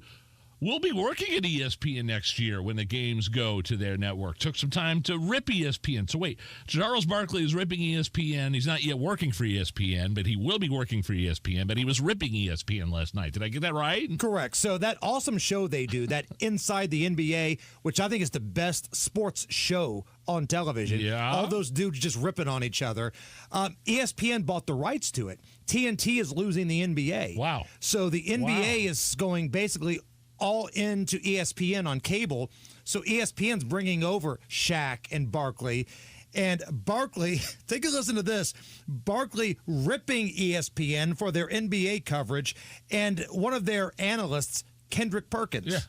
will be working at ESPN next year when the games go to their network. Took some time to rip ESPN. So wait, Charles Barkley is ripping ESPN. He's not yet working for ESPN, but he will be working for ESPN. But he was ripping ESPN last night. Did I get that right? Correct. So that awesome show they do, that Inside the NBA, which I think is the best sports show on television. Yeah. All those dudes just ripping on each other. ESPN bought the rights to it. TNT is losing the NBA. Wow. So the NBA is going basically all into ESPN on cable. So ESPN's bringing over Shaq and Barkley. And Barkley, take a listen to this, Barkley ripping ESPN for their NBA coverage, and one of their analysts, Kendrick Perkins. Yeah.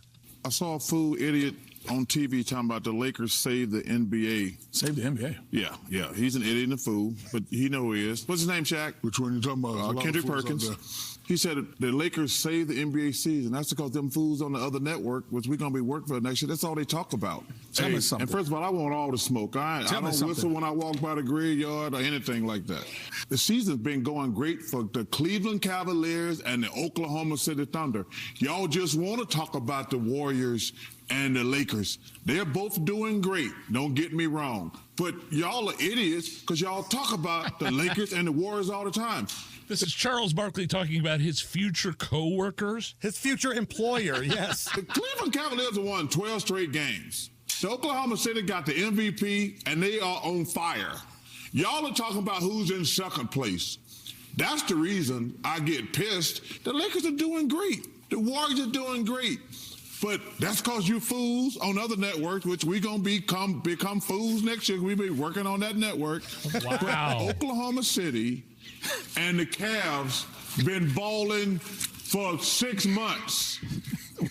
I saw a fool idiot on TV talking about the Lakers save the NBA. Save the NBA? Yeah. He's an idiot and a fool, but he know who he is. What's his name, Shaq? Which one you talking about? Kendrick Perkins. He said the Lakers saved the NBA season. That's because them fools on the other network, which we're going to be working for next year, that's all they talk about. Tell me something. And first of all, I want all the smoke. I don't whistle when I walk by the graveyard or anything like that. The season's been going great for the Cleveland Cavaliers and the Oklahoma City Thunder. Y'all just want to talk about the Warriors and the Lakers. They're both doing great. Don't get me wrong. But y'all are idiots because y'all talk about the Lakers and the Warriors all the time. This is Charles Barkley talking about his future co-workers? His future employer, yes. The Cleveland Cavaliers have won 12 straight games. The Oklahoma City got the MVP, and they are on fire. Y'all are talking about who's in second place. That's the reason I get pissed. The Lakers are doing great. The Warriors are doing great. But that's because you fools on other networks, which we're going to become fools next year. We'll be working on that network. Wow. But Oklahoma City and the Cavs been balling for 6 months.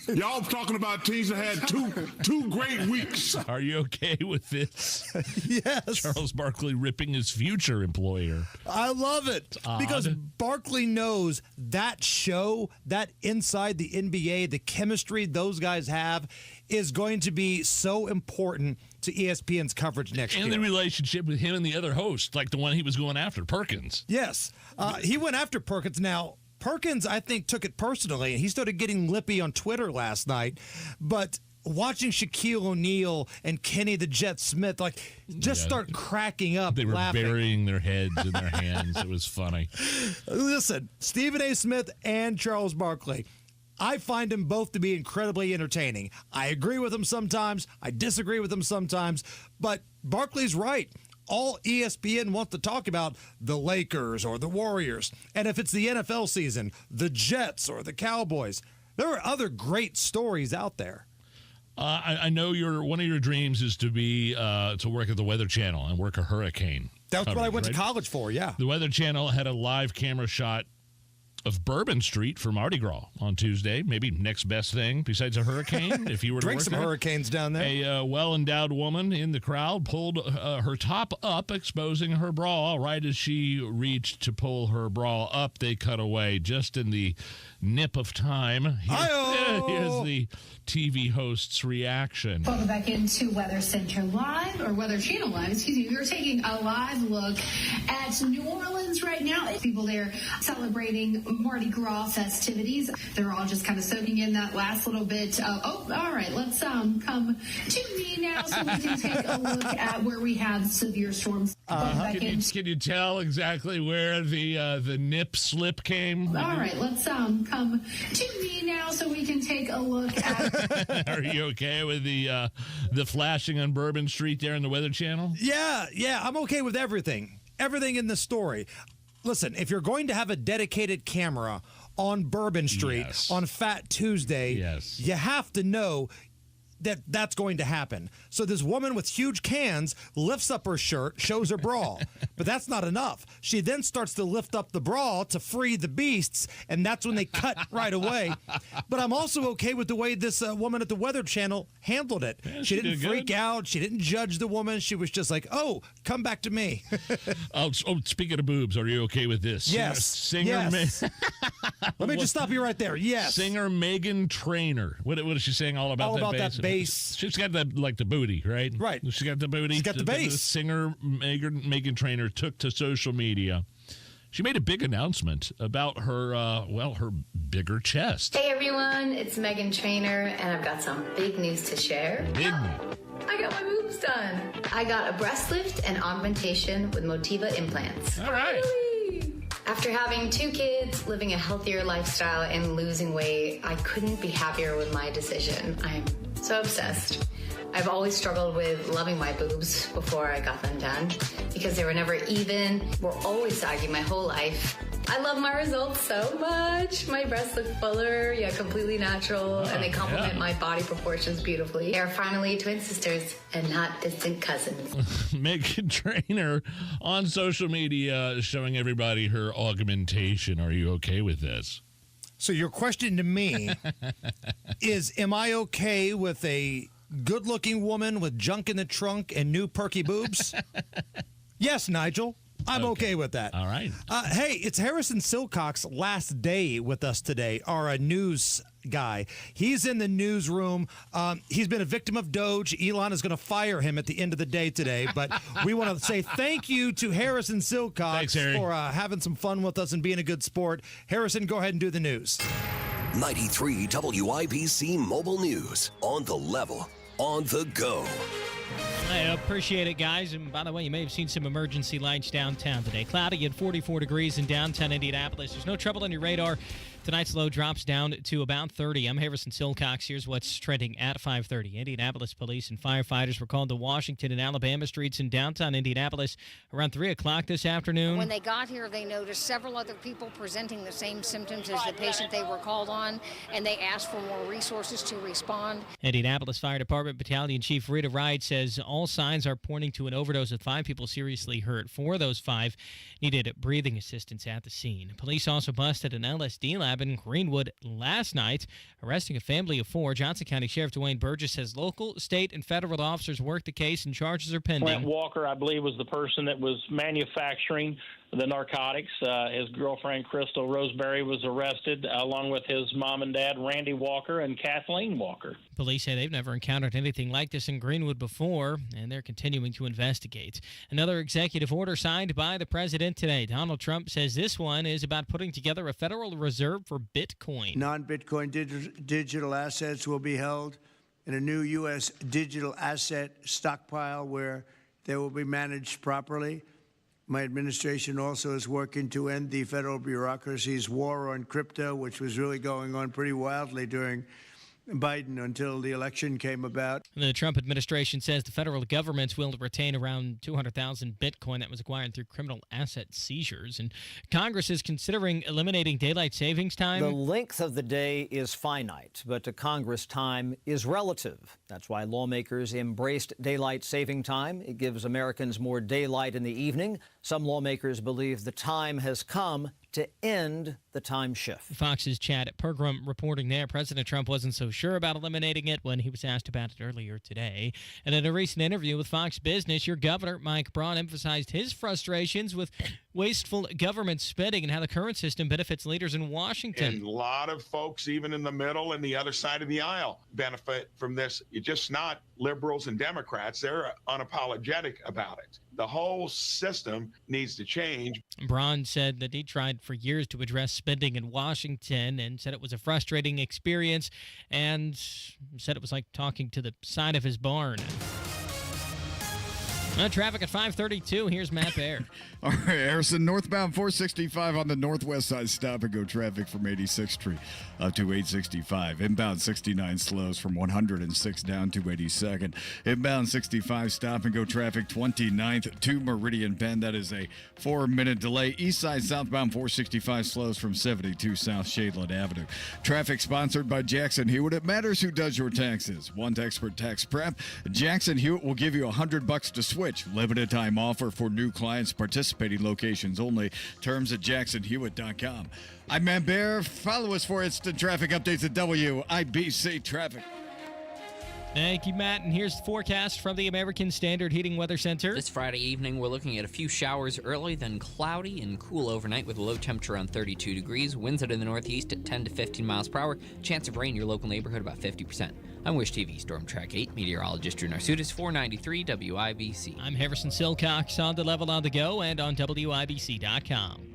Y'all talking about teams that had two great weeks. Are you okay with this? Yes. Charles Barkley ripping his future employer. I love it. Because Barkley knows that show, that Inside the NBA, the chemistry those guys have is going to be so important to ESPN's coverage next year. And the relationship with him and the other host, like the one he was going after, Perkins. Yes. He went after Perkins. Now, Perkins, I think, took it personally, and he started getting lippy on Twitter last night. But watching Shaquille O'Neal and Kenny the Jet Smith, start cracking up, They were laughing. burying their heads in their hands. It was funny. Listen, Stephen A. Smith and Charles Barkley, I find them both to be incredibly entertaining. I agree with them sometimes. I disagree with them sometimes. But Barkley's right. All ESPN wants to talk about the Lakers or the Warriors. And if it's the NFL season, the Jets or the Cowboys. There are other great stories out there. I know one of your dreams is to be to work at the Weather Channel and work a hurricane. That's what I went to college for, yeah. The Weather Channel had a live camera shot of Bourbon Street for Mardi Gras on Tuesday. Maybe next best thing besides a hurricane, if you were to drink work some there. hurricanes down there. A well-endowed woman in the crowd pulled her top up, exposing her bra. Right as she reached to pull her bra up, they cut away just in the nip of time. Here's the TV host's reaction. Welcome back into Weather Center Live, or Weather Channel Live, excuse me. We're taking a live look at New Orleans right now. People there celebrating Mardi Gras festivities. They're all just kind of soaking in that last little bit. All right, let's come to me now so we can take a look at where we have severe storms. Can you tell exactly where the nip slip came? All right, let's come to me now so we can take a look at. Are you okay with the flashing on Bourbon Street there in the Weather Channel? Yeah, I'm okay with everything in the story. Listen, if you're going to have a dedicated camera on Bourbon Street on Fat Tuesday, you have to know that's going to happen. So this woman with huge cans lifts up her shirt, shows her bra. But that's not enough. She then starts to lift up the bra to free the beasts, and that's when they cut right away. But I'm also okay with the way this woman at the Weather Channel handled it. Yeah, she didn't did freak good. out. She didn't judge the woman. She was just like, oh, come back to me. Speaking of boobs, are you okay with this? Yes. Singer. Yes. Let me just stop you right there. Yes. Singer Meghan Trainor. What is she saying all about? That bass. She's got the booty, right? Right. She's got the booty. She's got the bass. The singer Meghan Trainor took to social media. She made a big announcement about her her bigger chest. Hey everyone, it's Meghan Trainor, and I've got some big news to share. Big news. I got my boobs done. I got a breast lift and augmentation with Motiva implants. All right. After having 2 kids, living a healthier lifestyle, and losing weight, I couldn't be happier with my decision. I'm so obsessed. I've always struggled with loving my boobs before I got them done because they were never even, were always saggy my whole life. I love my results so much. My breasts look fuller, yet completely natural, and they complement my body proportions beautifully. They're finally twin sisters and not distant cousins. Meghan Trainor on social media showing everybody her augmentation. Are you okay with this? So your question to me is, am I okay with a good-looking woman with junk in the trunk and new perky boobs? Yes, Nigel. I'm okay with that. All right. Hey, it's Harrison Silcock's last day with us today, our news guy. He's in the newsroom. He's been a victim of Doge. Elon is going to fire him at the end of the day today. But we want to say thank you to Harrison Silcock for having some fun with us and being a good sport. Harrison, go ahead and do the news. 93 WIBC Mobile News. On the level. On the go. I appreciate it, guys. And by the way, you may have seen some emergency lights downtown today. Cloudy at 44 degrees in downtown Indianapolis. There's no trouble on your radar. Tonight's low drops down to about 30. I'm Harrison Silcox. Here's what's trending at 5:30. Indianapolis police and firefighters were called to Washington and Alabama streets in downtown Indianapolis around 3 o'clock this afternoon. When they got here, they noticed several other people presenting the same symptoms as the patient they were called on, and they asked for more resources to respond. Indianapolis Fire Department Battalion Chief Rita Wright says all signs are pointing to an overdose with 5 people seriously hurt. 4 of those 5 needed breathing assistance at the scene. Police also busted an LSD lab in Greenwood last night, arresting a family of 4. Johnson County Sheriff Dwayne Burgess says local, state, and federal officers worked the case and charges are pending. Brent Walker, I believe, was the person that was manufacturing the narcotics. His girlfriend, Crystal Roseberry, was arrested, along with his mom and dad, Randy Walker and Kathleen Walker. Police say they've never encountered anything like this in Greenwood before, and they're continuing to investigate. Another executive order signed by the president today. Donald Trump says this one is about putting together a Federal Reserve for Bitcoin. Non-Bitcoin digital assets will be held in a new U.S. digital asset stockpile where they will be managed properly. My administration also is working to end the federal bureaucracy's war on crypto, which was really going on pretty wildly during Biden until the election came about. The Trump administration says the federal government will retain around 200,000 Bitcoin that was acquired through criminal asset seizures. And Congress is considering eliminating daylight savings time. The length of the day is finite, but to Congress, time is relative. That's why lawmakers embraced daylight saving time. It gives Americans more daylight in the evening. Some lawmakers believe the time has come to end the time shift. Fox's Chad Pergram reporting there. President Trump wasn't so sure about eliminating it when he was asked about it earlier today. And in a recent interview with Fox Business, your governor, Mike Braun, emphasized his frustrations with wasteful government spending and how the current system benefits leaders in Washington. And a lot of folks, even in the middle and the other side of the aisle, benefit from this. It's just not liberals and Democrats. They're unapologetic about it. The whole system needs to change. Braun said that he tried for years to address spending in Washington and said it was a frustrating experience and said it was like talking to the side of his barn. Traffic at 532. Here's Matt Baer. All right, Harrison, northbound 465 on the northwest side, stop and go traffic from 86th Street up to 865. Inbound 69 slows from 106 down to 82nd. Inbound 65 stop and go traffic 29th to Meridian Bend. That is a 4-minute delay. East side southbound 465 slows from 72 South Shadeland Avenue. Traffic sponsored by Jackson Hewitt. It matters who does your taxes. Want expert tax prep? Jackson Hewitt will give you $100 to switch. Limited time offer for new clients, participating locations only. Terms at jacksonhewitt.com. I'm Matt Baer. Follow us for instant traffic updates at WIBC Traffic. Thank you, Matt. And here's the forecast from the American Standard Heating Weather Center. This Friday evening, we're looking at a few showers early, then cloudy and cool overnight with a low temperature around 32 degrees. Winds out in the northeast at 10 to 15 miles per hour. Chance of rain in your local neighborhood about 50%. I'm Wish TV Storm Track 8 meteorologist Drew Narsutis, 493 WIBC. I'm Harrison Silcox on the level on the go and on WIBC.com.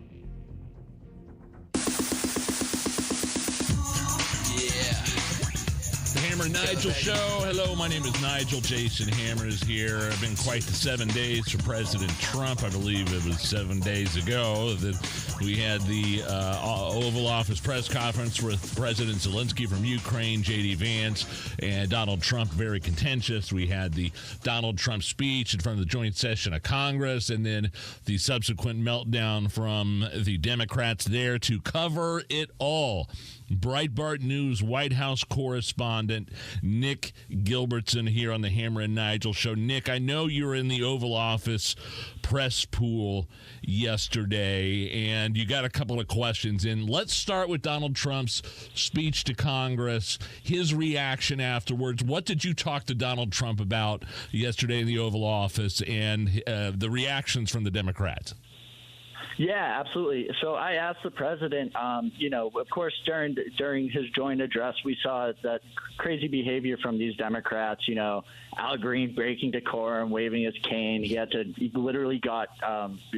Hammer Nigel Show. Hello, my name is Nigel. Jason Hammer is here. It's been quite the 7 days for President Trump. I believe it was 7 days ago that we had the Oval Office press conference with President Zelensky from Ukraine, J.D. Vance, and Donald Trump, very contentious. We had the Donald Trump speech in front of the joint session of Congress, and then the subsequent meltdown from the Democrats there. To cover it all, Breitbart News White House correspondent Nick Gilbertson here on the Hammer and Nigel Show. Nick, I know you were in the Oval Office press pool yesterday, and you got a couple of questions in. Let's start with Donald Trump's speech to Congress, his reaction afterwards. What did you talk to Donald Trump about yesterday in the Oval Office, and the reactions from the Democrats? Yeah, absolutely. So I asked the president, of course, during his joint address, we saw that crazy behavior from these Democrats, Al Green breaking decorum, waving his cane. He literally got,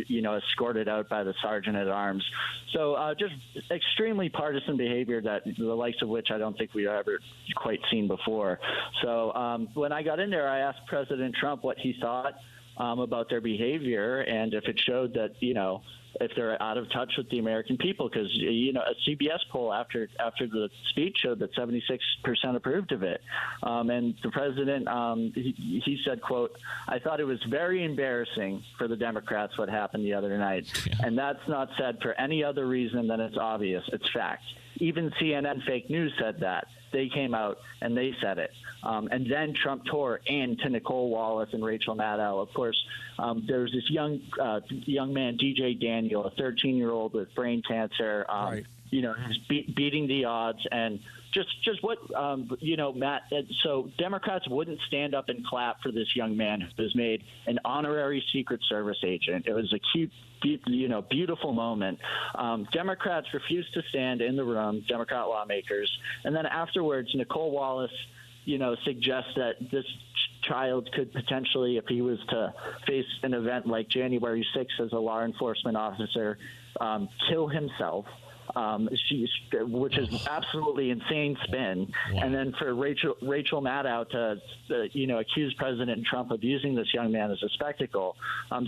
escorted out by the sergeant at arms. So just extremely partisan behavior that the likes of which I don't think we've ever quite seen before. So when I got in there, I asked President Trump what he thought about their behavior and if it showed that, if they're out of touch with the American people, because a CBS poll after the speech showed that 76% approved of it, and the president he said, quote, "I thought it was very embarrassing for the Democrats what happened the other night, and that's not said for any other reason than it's obvious. It's fact. Even CNN fake news said that. They came out and they said it." And then Trump tore into Nicole Wallace and Rachel Maddow. Of course, there was this young man, DJ Daniel, a 13-year-old with brain cancer. He's beating the odds, and just what Matt. So Democrats wouldn't stand up and clap for this young man who was made an honorary Secret Service agent. It was a cute, beautiful moment. Democrats refused to stand in the room, Democrat lawmakers, and then afterwards, Nicole Wallace, suggests that this child could potentially, if he was to face an event like January 6th as a law enforcement officer, kill himself. Which is absolutely insane spin. Wow. And then for Rachel Maddow to accuse President Trump of using this young man as a spectacle.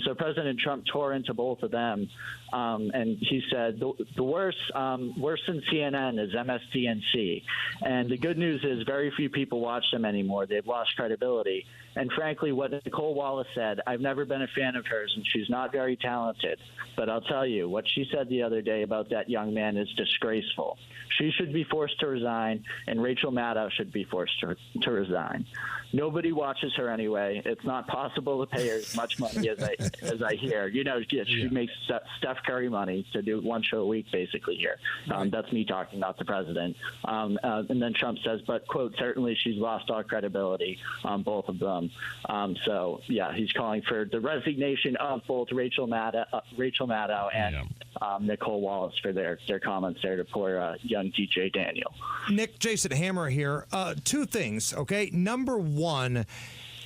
So President Trump tore into both of them, and he said the worst than CNN is MSDNC. And the good news is very few people watch them anymore. They've lost credibility. And frankly, what Nicole Wallace said, I've never been a fan of hers, and she's not very talented. But I'll tell you, what she said the other day about that young man again is disgraceful. She should be forced to resign, and Rachel Maddow should be forced to resign. Nobody watches her anyway. It's not possible to pay her as much money as I hear. You know, she makes Steph Curry money to do one show a week, basically, here. That's me talking, not the president. And then Trump says, but, quote, certainly she's lost all credibility, both of them. So, yeah, he's calling for the resignation of both Rachel Maddow and Nicole Wallace for their comments there to poor young DJ Daniel. Nick, Jason Hammer here. Two things, okay? Number one,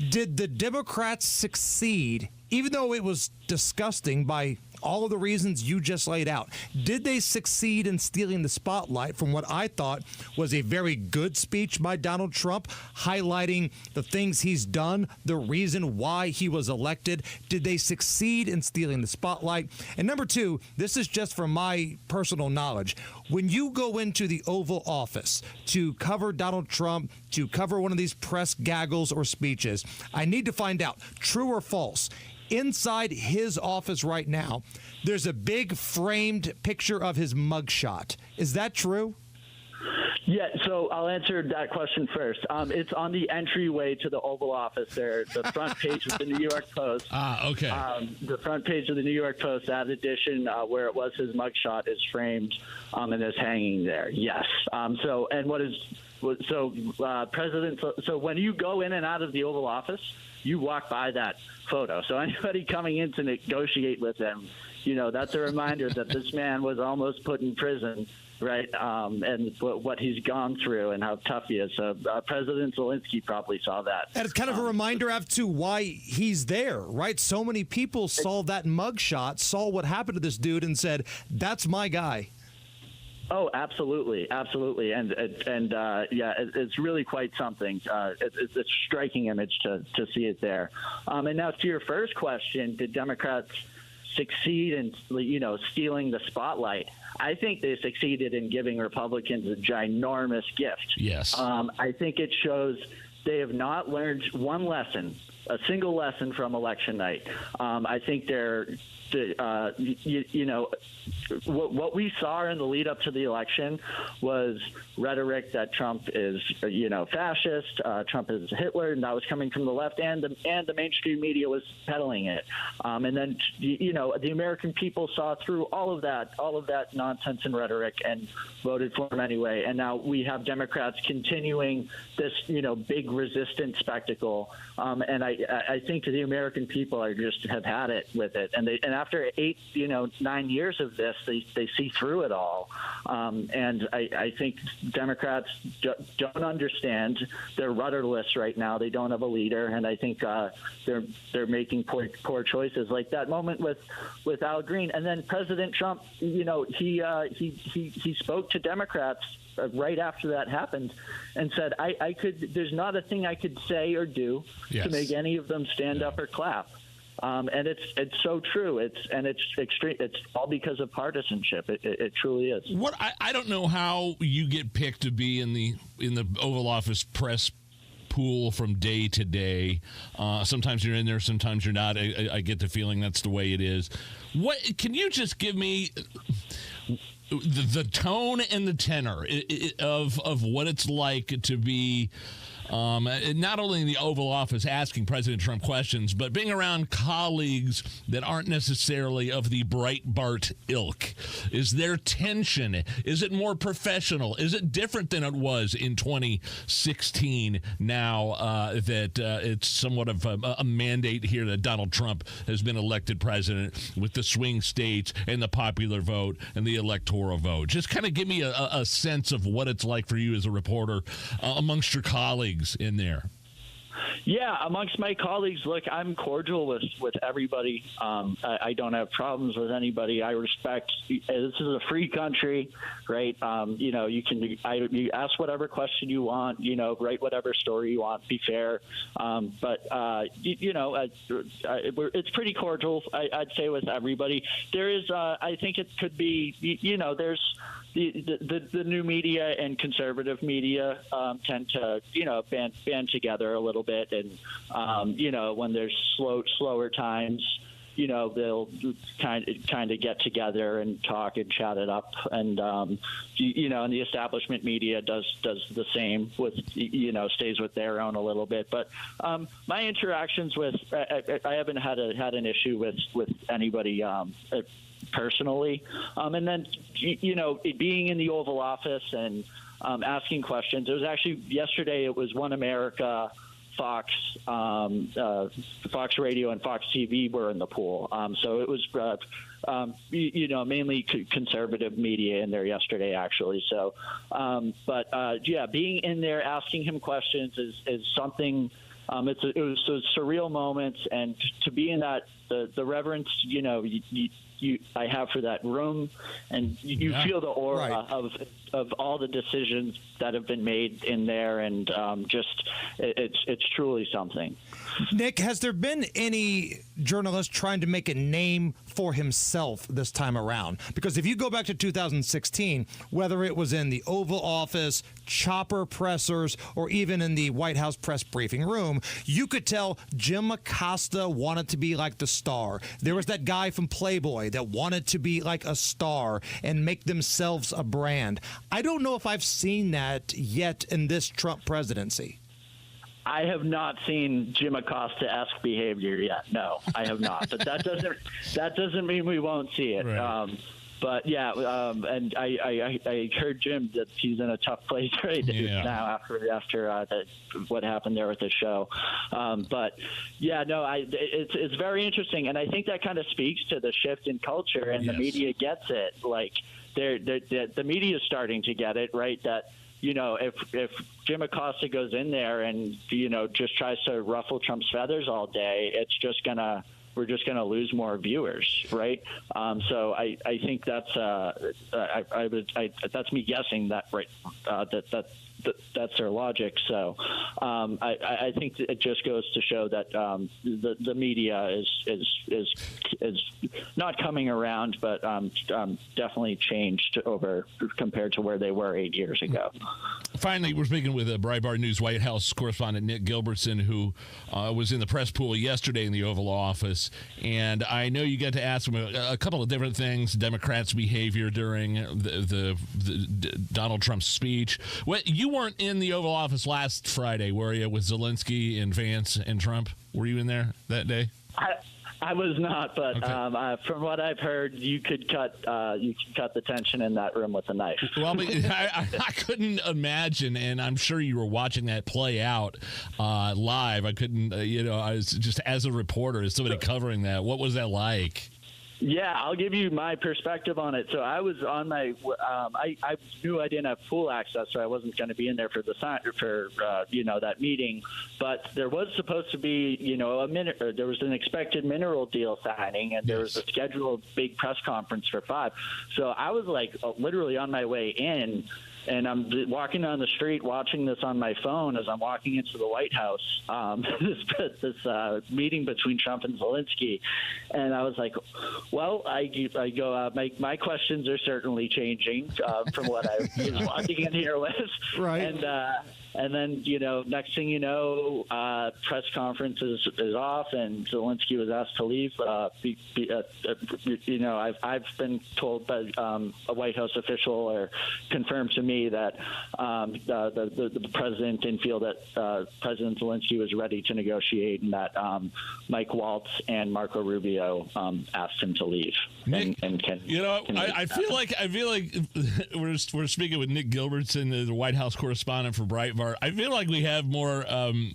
did the Democrats succeed, even though it was disgusting by all of the reasons you just laid out? Did they succeed in stealing the spotlight from what I thought was a very good speech by Donald Trump, highlighting the things he's done, the reason why he was elected? Did they succeed in stealing the spotlight? And number two, this is just from my personal knowledge. When you go into the Oval Office to cover Donald Trump, to cover one of these press gaggles or speeches, I need to find out, true or false, inside his office right now, there's a big framed picture of his mugshot. Is that true? Yeah, so I'll answer that question first. It's on the entryway to the Oval Office there, the front page of the New York Post. Okay. The front page of the New York Post, that edition where it was his mugshot, is framed and is hanging there. Yes. So when you go in and out of the Oval Office, you walk by that photo. So anybody coming in to negotiate with him, you know, that's a reminder that this man was almost put in prison, right? And what he's gone through and how tough he is. So President Zelensky probably saw that. And it's kind of a reminder as to why he's there, right? So many people saw that mugshot, saw what happened to this dude and said, that's my guy. Oh, absolutely, absolutely, and it's really quite something. It's a striking image to see it there. And now to your first question, did Democrats succeed in stealing the spotlight? I think they succeeded in giving Republicans a ginormous gift. Yes. I think it shows they have not learned one lesson, a single lesson from election night. I think what we saw in the lead up to the election was rhetoric that Trump is, fascist, Trump is Hitler, and that was coming from the left, and the mainstream media was peddling it. And then, the American people saw through all of that nonsense and rhetoric and voted for him anyway. And now we have Democrats continuing this, big resistance spectacle. And I think the American people have had it with it. And after 9 years of this, they see through it all. And I think Democrats don't understand. They're rudderless right now. They don't have a leader. And I think they're making poor choices, like that moment with Al Green. And then President Trump, he spoke to Democrats right after that happened and said, there's not a thing I could say or do to make any of them stand up or clap. And it's so true. It's extreme. It's all because of partisanship. It truly is. What I don't know how you get picked to be in the Oval Office press pool from day to day. Sometimes you're in there, sometimes you're not. I get the feeling that's the way it is. What can you just give me the tone and the tenor of what it's like to be not only in the Oval Office asking President Trump questions, but being around colleagues that aren't necessarily of the Breitbart ilk? Is there tension? Is it more professional? Is it different than it was in 2016 now that it's somewhat of a mandate here that Donald Trump has been elected president with the swing states and the popular vote and the electoral vote? Just kind of give me a sense of what it's like for you as a reporter amongst your colleagues in there. Yeah, amongst my colleagues, look, I'm cordial with everybody. I don't have problems with anybody. I respect. This is a free country, right? You ask whatever question you want. Write whatever story you want. Be fair, but it's pretty cordial. I'd say with everybody. There is. I think it could be. There's. The new media and conservative media tend to, band together a little bit. And, when there's slower times, they'll kind of get together and talk and chat it up, and and the establishment media does the same with stays with their own a little bit. But my interactions with I haven't had an issue with anybody personally, and then being in the Oval Office and asking questions. It was actually yesterday. It was One America, Fox Radio, and Fox TV were in the pool. So it was, mainly conservative media in there yesterday, actually. So, being in there, asking him questions is something. It was a surreal moment, and to be in that, the reverence, I have for that room, and you feel the aura of all the decisions that have been made in there, and it's truly something. Nick, has there been any journalist trying to make a name for himself this time around? Because if you go back to 2016, whether it was in the Oval Office, chopper pressers, or even in the White House press briefing room, you could tell Jim Acosta wanted to be like the star. There was that guy from Playboy that wanted to be like a star and make themselves a brand. I don't know if I've seen that yet in this Trump presidency. I have not seen Jim Acosta-esque behavior yet. No, I have not. But that doesn't mean we won't see it. Right. And I heard Jim that he's in a tough place now after what happened there with the show. It's very interesting, and I think that kind of speaks to the shift in culture, and the media gets it. Like the media is starting to get it, right? That if Jim Acosta goes in there and just tries to ruffle Trump's feathers all day, we're just gonna lose more viewers, right? So I think that's that's me guessing that, right? That's their logic. So I think it just goes to show that the media is not coming around, but definitely changed over compared to where they were 8 years ago. Finally, we're speaking with Breitbart News White House correspondent Nick Gilbertson, who was in the press pool yesterday in the Oval Office. And I know you got to ask him a couple of different things, Democrats' behavior during the Donald Trump's speech. You weren't in the Oval Office last Friday, were you, with Zelensky and Vance and Trump? Were you in there that day? I was not, but from what I've heard, you could cut the tension in that room with a knife. Well, I couldn't imagine, and I'm sure you were watching that play out live. I couldn't, I was just as a reporter, as somebody covering that. What was that like? Yeah, I'll give you my perspective on it. So I was on my, I knew I didn't have full access, so I wasn't going to be in there for that meeting. But there was supposed to be, there was an expected mineral deal signing, and there was a scheduled big press conference for 5. So I was literally on my way in. And I'm walking down the street watching this on my phone as I'm walking into the White House, this meeting between Trump and Zelensky. And I was like, well, I go, my questions are certainly changing from what I was walking in here with. Right. And then, next thing you know, press conference is off, and Zelensky was asked to leave. I've been told by a White House official, or confirmed to me, that the president didn't feel that President Zelensky was ready to negotiate, and that Mike Waltz and Marco Rubio asked him to leave. Nick, I feel like we're speaking with Nick Gilbertson, the White House correspondent for Breitbart. I feel like we have more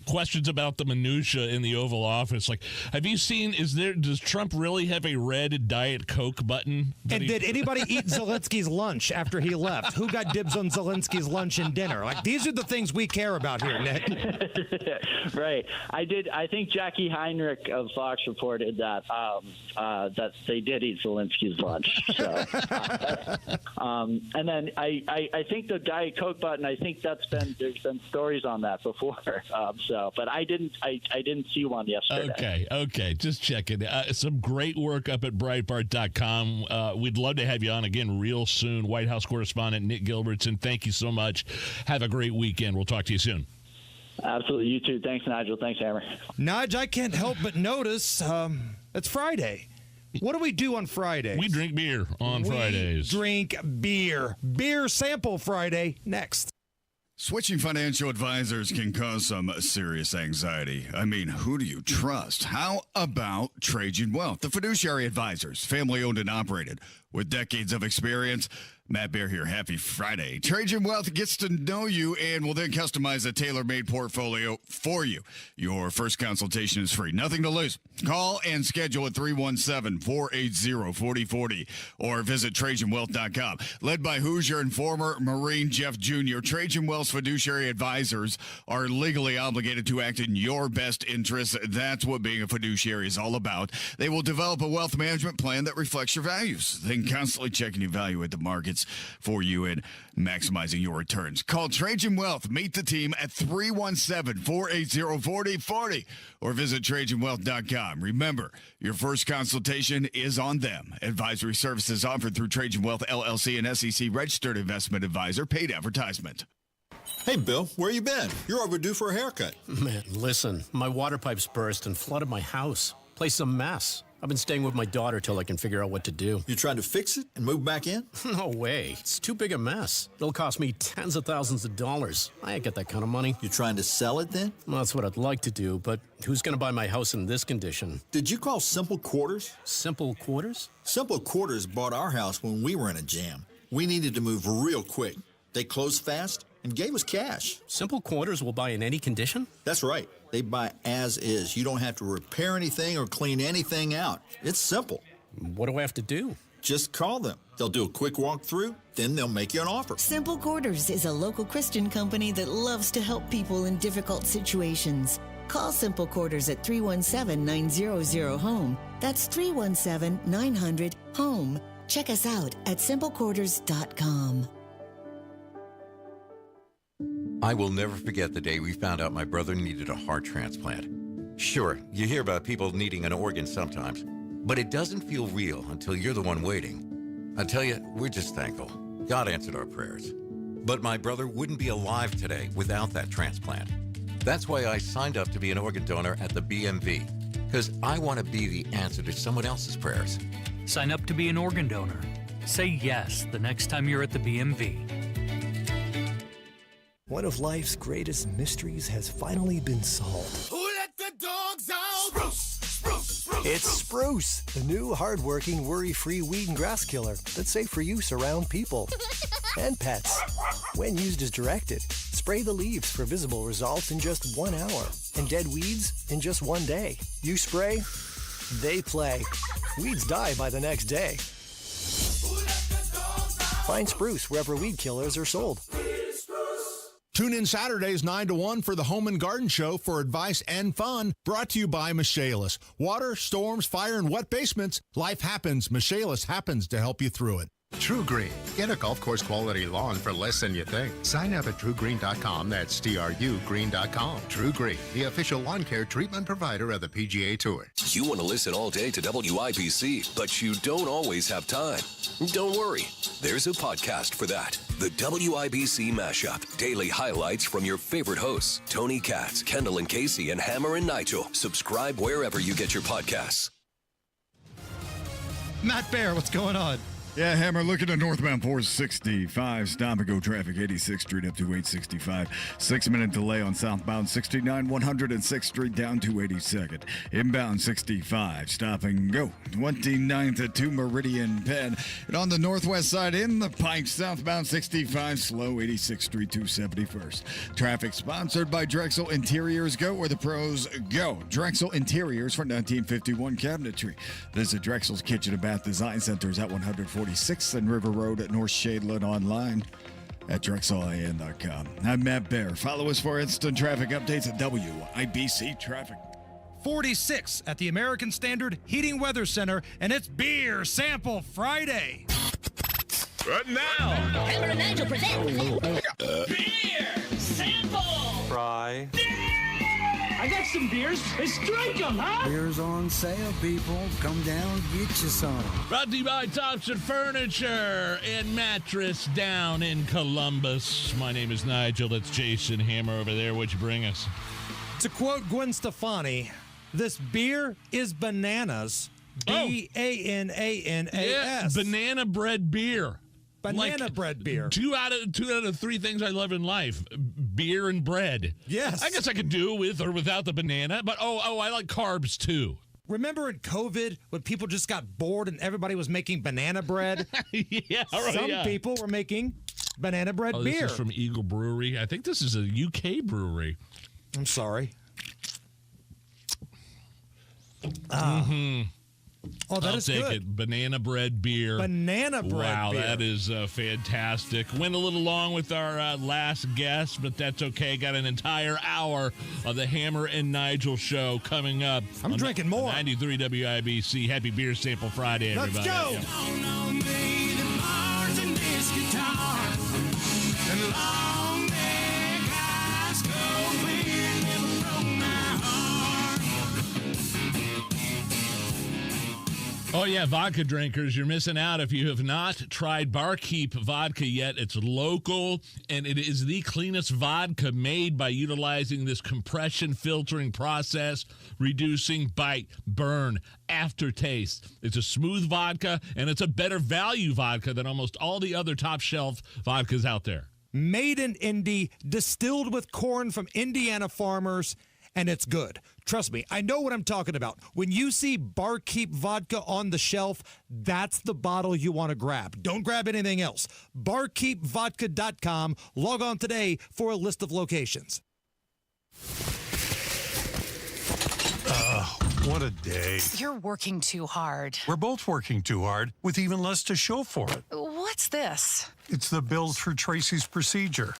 questions about the minutia in the Oval Office. Like, have you seen? Does Trump really have a red Diet Coke button? And did anybody eat Zelensky's lunch after he left? Who got dibs on Zelensky's lunch and dinner? Like, these are the things we care about here, Nick. Right. I think Jackie Heinrich of Fox reported that that they did eat Zelensky's lunch. So, and then I think the Diet Coke button. I think there's been stories on that before. But I didn't see one yesterday. Okay. Just checking. Some great work up at Breitbart.com. We'd love to have you on again real soon. White House correspondent Nick Gilbertson, thank you so much. Have a great weekend. We'll talk to you soon. Absolutely. You too. Thanks, Nigel. Thanks, Hammer. Nigel, I can't help but notice it's Friday. What do we do on Fridays? We drink beer on Fridays. Drink beer. Beer Sample Friday next. Switching financial advisors can cause some serious anxiety. I mean, who do you trust? How about Trajan Wealth, the fiduciary advisors, family owned and operated with decades of experience? Matt Bear here. Happy Friday. Trajan Wealth gets to know you and will then customize a tailor-made portfolio for you. Your first consultation is free. Nothing to lose. Call and schedule at 317-480-4040 or visit TrajanWealth.com. Led by Hoosier and former Marine Jeff Jr., Trajan Wealth's fiduciary advisors are legally obligated to act in your best interest. That's what being a fiduciary is all about. They will develop a wealth management plan that reflects your values, then constantly check and evaluate the markets for you and maximizing your returns. Call Trajan Wealth. Meet the team at 317-480-4040 or visit TrajanWealth.com. Remember, your first consultation is on them. Advisory services offered through Trajan Wealth, LLC, and SEC registered investment advisor. Paid advertisement. Hey, Bill, where you been? You're overdue for a haircut. Man, listen, my water pipes burst and flooded my house. Place a mess. I've been staying with my daughter till I can figure out what to do. You trying to fix it and move back in? No way. It's too big a mess. It'll cost me tens of thousands of dollars. I ain't got that kind of money. You trying to sell it then? Well, that's what I'd like to do, but who's going to buy my house in this condition? Did you call Simple Quarters? Simple Quarters? Simple Quarters bought our house when we were in a jam. We needed to move real quick. They closed fast and gave us cash. Simple Quarters will buy in any condition? That's right. They buy as is. You don't have to repair anything or clean anything out. It's simple. What do I have to do? Just call them. They'll do a quick walkthrough, then they'll make you an offer. Simple Quarters is a local Christian company that loves to help people in difficult situations. Call Simple Quarters at 317-900-HOME. That's 317-900-HOME. Check us out at simplequarters.com. I will never forget the day we found out my brother needed a heart transplant. Sure, you hear about people needing an organ sometimes, but it doesn't feel real until you're the one waiting. I tell you, we're just thankful. God answered our prayers. But my brother wouldn't be alive today without that transplant. That's why I signed up to be an organ donor at the BMV, because I want to be the answer to someone else's prayers. Sign up to be an organ donor. Say yes the next time you're at the BMV. One of life's greatest mysteries has finally been solved. Who let the dogs out? Spruce, spruce, spruce. It's Spruce, the new hard-working, worry-free weed and grass killer that's safe for use around people and pets. When used as directed, spray the leaves for visible results in just 1 hour and dead weeds in just 1 day. You spray, they play. Weeds die by the next day. Find Spruce wherever weed killers are sold. Tune in Saturdays 9 to 1 for the Home and Garden Show for advice and fun, brought to you by Michaelis. Water, storms, fire, and wet basements. Life happens. Michaelis happens to help you through it. True Green. Get a golf course quality lawn for less than you think. Sign up at TrueGreen.com. That's TrueGreen.com. True Green, the official lawn care treatment provider of the PGA Tour. You want to listen all day to WIBC, but you don't always have time. Don't worry. There's a podcast for that. The WIBC Mashup. Daily highlights from your favorite hosts, Tony Katz, Kendall and Casey, and Hammer and Nigel. Subscribe wherever you get your podcasts. Matt Bear, what's going on? Yeah, Hammer, looking at northbound 465, stop and go traffic, 86th Street up to 865. 6-minute delay on southbound 69, 106th Street down to 82nd. Inbound 65, stop and go. 29th at 2 Meridian Penn. And on the northwest side in the Pike, southbound 65, slow 86th Street to 71st. Traffic sponsored by Drexel Interiors. Go where the pros go. Drexel Interiors for 1951 cabinetry. Visit Drexel's Kitchen and Bath Design Centers at 146th and River Road at North Shadeland, online at drexelin.com. I'm Matt Bear. Follow us for instant traffic updates at WIBC Traffic. 46 at the American Standard Heating Weather Center, and it's Beer Sample Friday. Right now, Hammer and Nigel present Beer Sample Fry. I got some beers? Let's drink them, huh? Beers on sale, people. Come down, get you some. Brought to you by Thompson Furniture and Mattress down in Columbus. My name is Nigel. That's Jason Hammer over there. What'd you bring us? To quote Gwen Stefani, this beer is bananas. B-A-N-A-N-A-S. Yeah, banana bread beer. Banana bread beer. Two out of three things I love in life: beer and bread. Yes. I guess I could do with or without the banana, but I like carbs too. Remember in COVID when people just got bored and everybody was making banana bread? Yeah, right, Some yeah. people were making banana bread beer. This is from Eagle Brewery. I think this is a UK brewery. I'm sorry. Oh, that I'll is take good. it. Banana bread beer. Banana bread wow, beer. that is fantastic. Went a little long with our last guest, but that's okay. Got an entire hour of the Hammer and Nigel show coming up. I'm drinking more. 93 WIBC. Happy Beer Sample Friday, everybody. Let's go. Oh, yeah, vodka drinkers, you're missing out if you have not tried Barkeep vodka yet. It's local, and it is the cleanest vodka made by utilizing this compression filtering process, reducing bite, burn, aftertaste. It's a smooth vodka, and it's a better value vodka than almost all the other top-shelf vodkas out there. Made in Indy, distilled with corn from Indiana farmers, and it's good. Trust me, I know what I'm talking about. When you see Barkeep vodka on the shelf, that's the bottle you want to grab. Don't grab anything else. BarkeepVodka.com. Log on today for a list of locations. What a day. You're working too hard. We're both working too hard, with even less to show for it. What's this? It's the bills for Tracy's procedure.